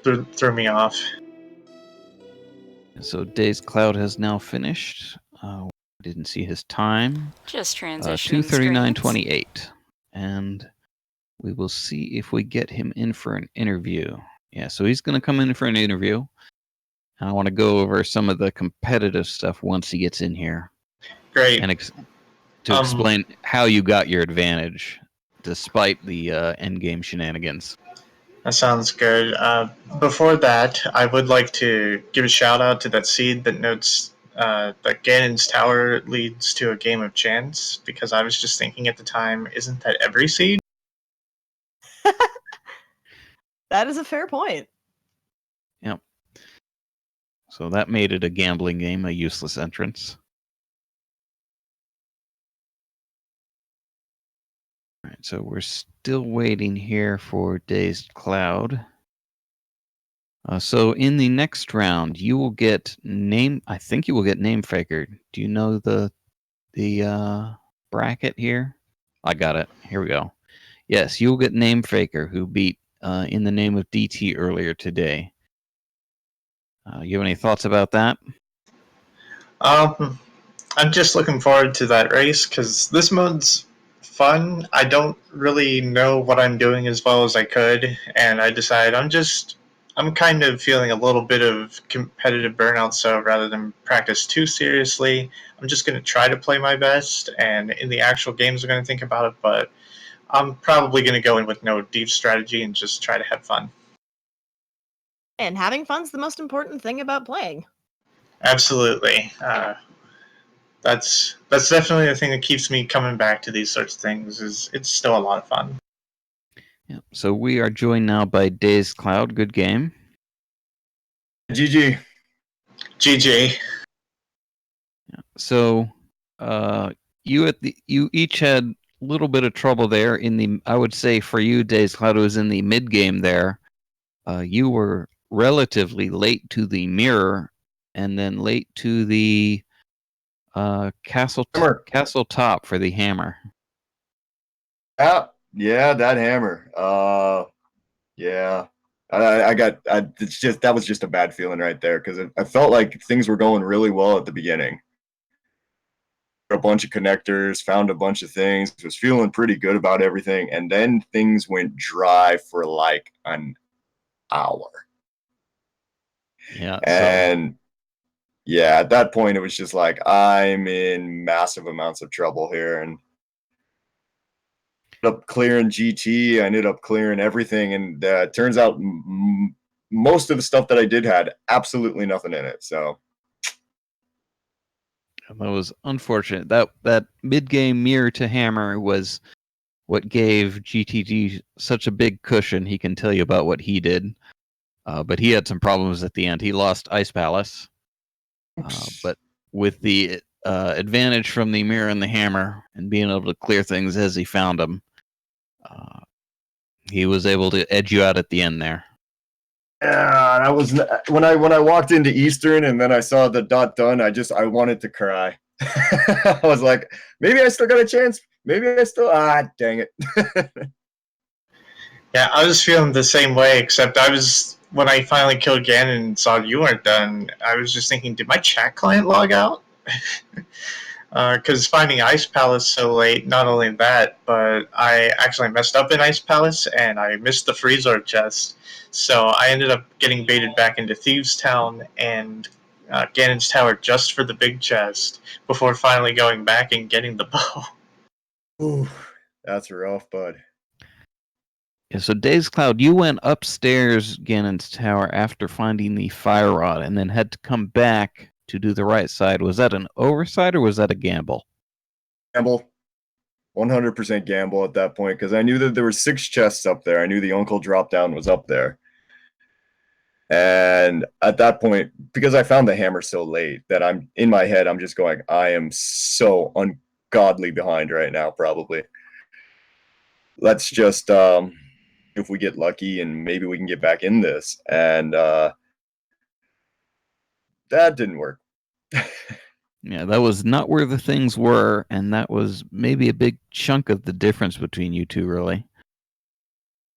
threw me off. So dazedcloud has now finished. Didn't see his time. Just transitioning screens. 2:39:28, and we will see if we get him in for an interview. Yeah, so he's going to come in for an interview. And I want to go over some of the competitive stuff once he gets in here. Great. And to explain how you got your advantage despite the endgame shenanigans. That sounds good. Before that, I would like to give a shout out to that seed that notes that Ganon's Tower leads to a game of chance, because I was just thinking at the time, isn't that every seed? That is a fair point. Yep. So that made it a gambling game, a useless entrance. All right, so we're still waiting here for dazedcloud. So in the next round, you will get I think you will get Name Faker. Do you know the bracket here? I got it. Here we go. Yes, you will get Name Faker, who beat In the Name of DT earlier today. You have any thoughts about that? I'm just looking forward to that race, because this mode's fun. I don't really know what I'm doing as well as I could, and I decided I'm kind of feeling a little bit of competitive burnout, so rather than practice too seriously, I'm just going to try to play my best, and in the actual games I'm going to think about it, but I'm probably going to go in with no deep strategy and just try to have fun. And having fun's the most important thing about playing. Absolutely. That's definitely the thing that keeps me coming back to these sorts of things. Is it's still a lot of fun. Yeah. So we are joined now by dazedcloud. Good game. GG. GG. Yeah. So you each had a little bit of trouble there in the. I would say for you, dazedcloud was in the mid game there. You were relatively late to the mirror, and then late to the castle top for the hammer. Yeah, that hammer. Yeah. That was just a bad feeling right there, because I felt like things were going really well at the beginning. A bunch of connectors, found a bunch of things, was feeling pretty good about everything, and then things went dry for like an hour. Yeah. And yeah, at that point it was just like, I'm in massive amounts of trouble here, and ended up clearing GT. I ended up clearing everything, and turns out most of the stuff that I did had absolutely nothing in it. So that was unfortunate. That mid-game mirror to hammer was what gave GTG such a big cushion. He can tell you about what he did, but he had some problems at the end. He lost Ice Palace, but with the advantage from the mirror and the hammer and being able to clear things as he found them, he was able to edge you out at the end there. Yeah, that was when I walked into Eastern and then I saw the dot done. I wanted to cry. I was like, maybe I still got a chance. Maybe I still dang it. Yeah, I was feeling the same way, except when I finally killed Ganon and saw you weren't done, I was just thinking, did my chat client log out? Because finding Ice Palace so late, not only that, but I actually messed up in Ice Palace and I missed the Freezor chest. So I ended up getting baited back into Thieves Town and Ganon's Tower just for the big chest before finally going back and getting the bow. Ooh, that's rough, bud. Yeah, so dazedcloud, you went upstairs Ganon's tower after finding the fire rod and then had to come back to do the right side. Was that an oversight or was that a gamble? Gamble. 100% gamble at that point, because I knew that there were 6 chests up there. I knew the Uncle drop down was up there. And at that point, because I found the hammer so late, that I'm in my head, I'm just going, I am so ungodly behind right now, probably. Let's just, if we get lucky and maybe we can get back in this. And that didn't work. Yeah, that was not where the things were, and that was maybe a big chunk of the difference between you two, really.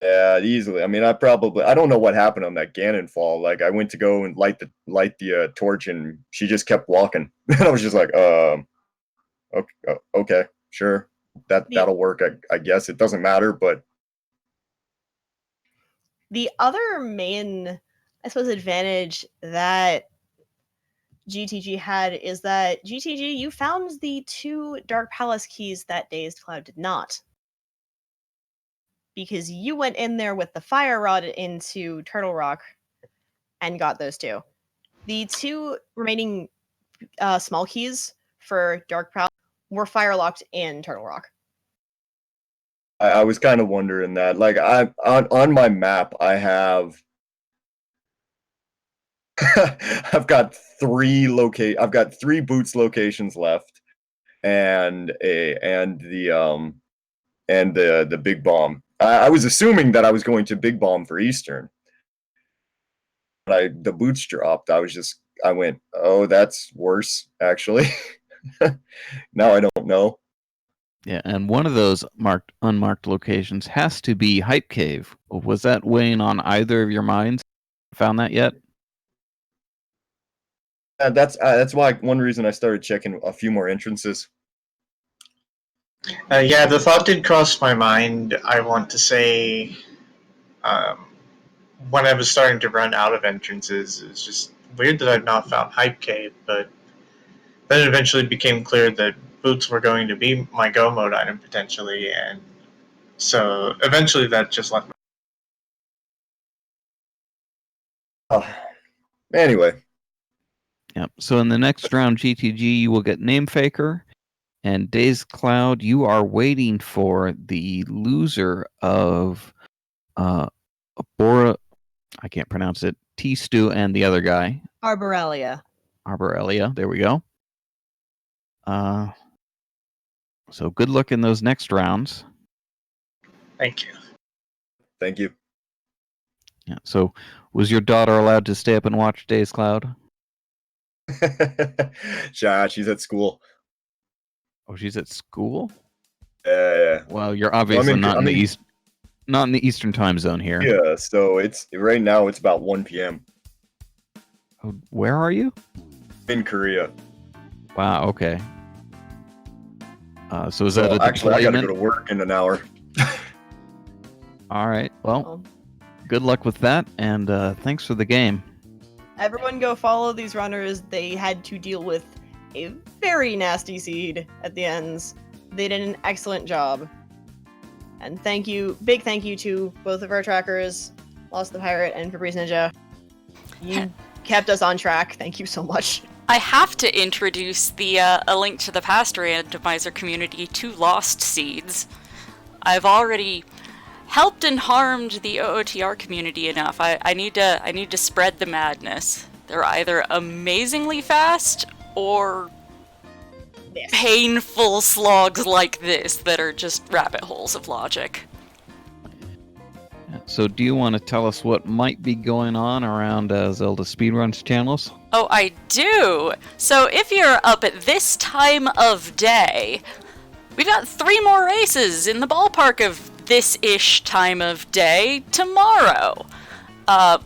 Yeah, easily. I mean, I don't know what happened on that Ganon fall. Like, I went to go and light the torch, and she just kept walking. And I was just like, okay, sure, that'll work. I guess it doesn't matter, but The other main, I suppose, advantage that GTG had is that GTG, you found the 2 Dark Palace keys that dazedcloud did not. Because you went in there with the fire rod into Turtle Rock and got those 2. The 2 remaining small keys for Dark Palace were fire locked in Turtle Rock. I was kind of wondering that. Like, on my map, I have I've got 3 boots locations left, and the big bomb. I was assuming that I was going to big bomb for Eastern. But the boots dropped. I went, oh, that's worse, actually. Now I don't know. Yeah, and one of those unmarked locations has to be Hype Cave. Was that weighing on either of your minds? Found that yet? That's why one reason I started checking a few more entrances. Yeah, the thought did cross my mind. I want to say, when I was starting to run out of entrances, it's just weird that I've not found Hype Cave, but then it eventually became clear that boots were going to be my go mode item potentially, and so eventually that just left me. Anyway. Yep. So in the next round, GTG, you will get Name Faker, and dazedcloud, you are waiting for the loser of Bora. I can't pronounce it. T-Stew and the other guy. Arborelia. There we go. So good luck in those next rounds. Thank you. Thank you. Yeah. So was your daughter allowed to stay up and watch dazedcloud? She's at school. Oh, she's at school? Yeah. Well, you're obviously not in the Eastern time zone here. Yeah, so right now it's about 1 p.m. Oh, where are you? In Korea. Wow, okay. So is that a actually, I gotta deployment? go to work in an hour. All right. Well, good luck with that, and thanks for the game. Everyone go follow these runners. They had to deal with a very nasty seed at the ends. They did an excellent job. And big thank you to both of our trackers, Lost the Pirate and Fabrice Ninja. You kept us on track. Thank you so much. I have to introduce the A Link to the Past randomizer community to Lost Seeds. I've already helped and harmed the OOTR community enough. I need to spread the madness. They're either amazingly fast or painful slogs like this that are just rabbit holes of logic. So do you want to tell us what might be going on around Zelda Speedruns channels? Oh, I do! So if you're up at this time of day, we've got 3 more races in the ballpark of this-ish time of day tomorrow.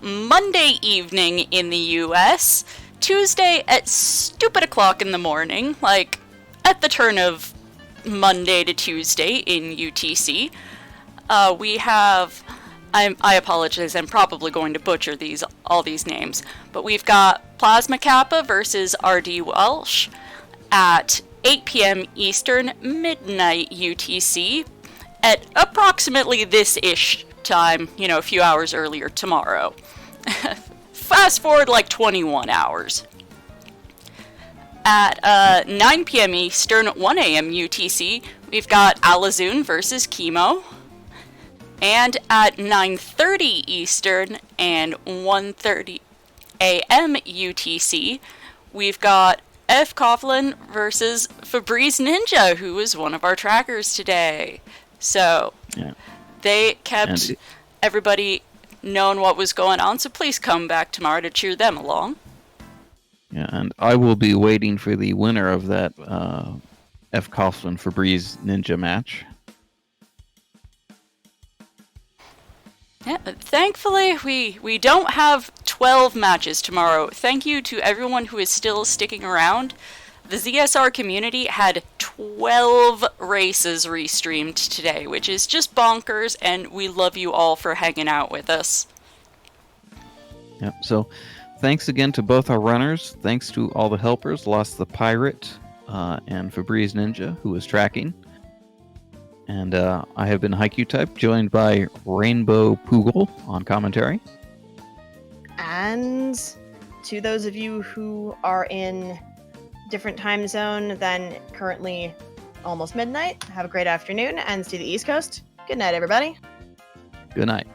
Monday evening in the US, Tuesday at stupid o'clock in the morning, like at the turn of Monday to Tuesday in UTC. We have, I apologize, I'm probably going to butcher all these names, but we've got Plasma Kappa versus RD Welsh at 8 p.m. Eastern, midnight UTC. at approximately this-ish time, a few hours earlier tomorrow. Fast forward like 21 hours. At 9 p.m. Eastern, 1 a.m. UTC, we've got Alazun versus Chemo. And at 9:30 Eastern and 1:30 a.m. UTC, we've got F. Coughlin versus Febreze Ninja, who is one of our trackers today. So, they kept everybody knowing what was going on, so please come back tomorrow to cheer them along. Yeah, and I will be waiting for the winner of that F. Coughlin Febreze Ninja match. Yeah, thankfully, we don't have 12 matches tomorrow. Thank you to everyone who is still sticking around. The ZSR community had 12 races restreamed today, which is just bonkers, and we love you all for hanging out with us. Yep, so thanks again to both our runners. Thanks to all the helpers, Lost the Pirate and Febreze Ninja, who was tracking. And I have been Haikyuu Type, joined by Rainbow Poogle on commentary. And to those of you who are in different time zone than currently almost midnight, have a great afternoon, and to the East Coast, good night, everybody. Good night.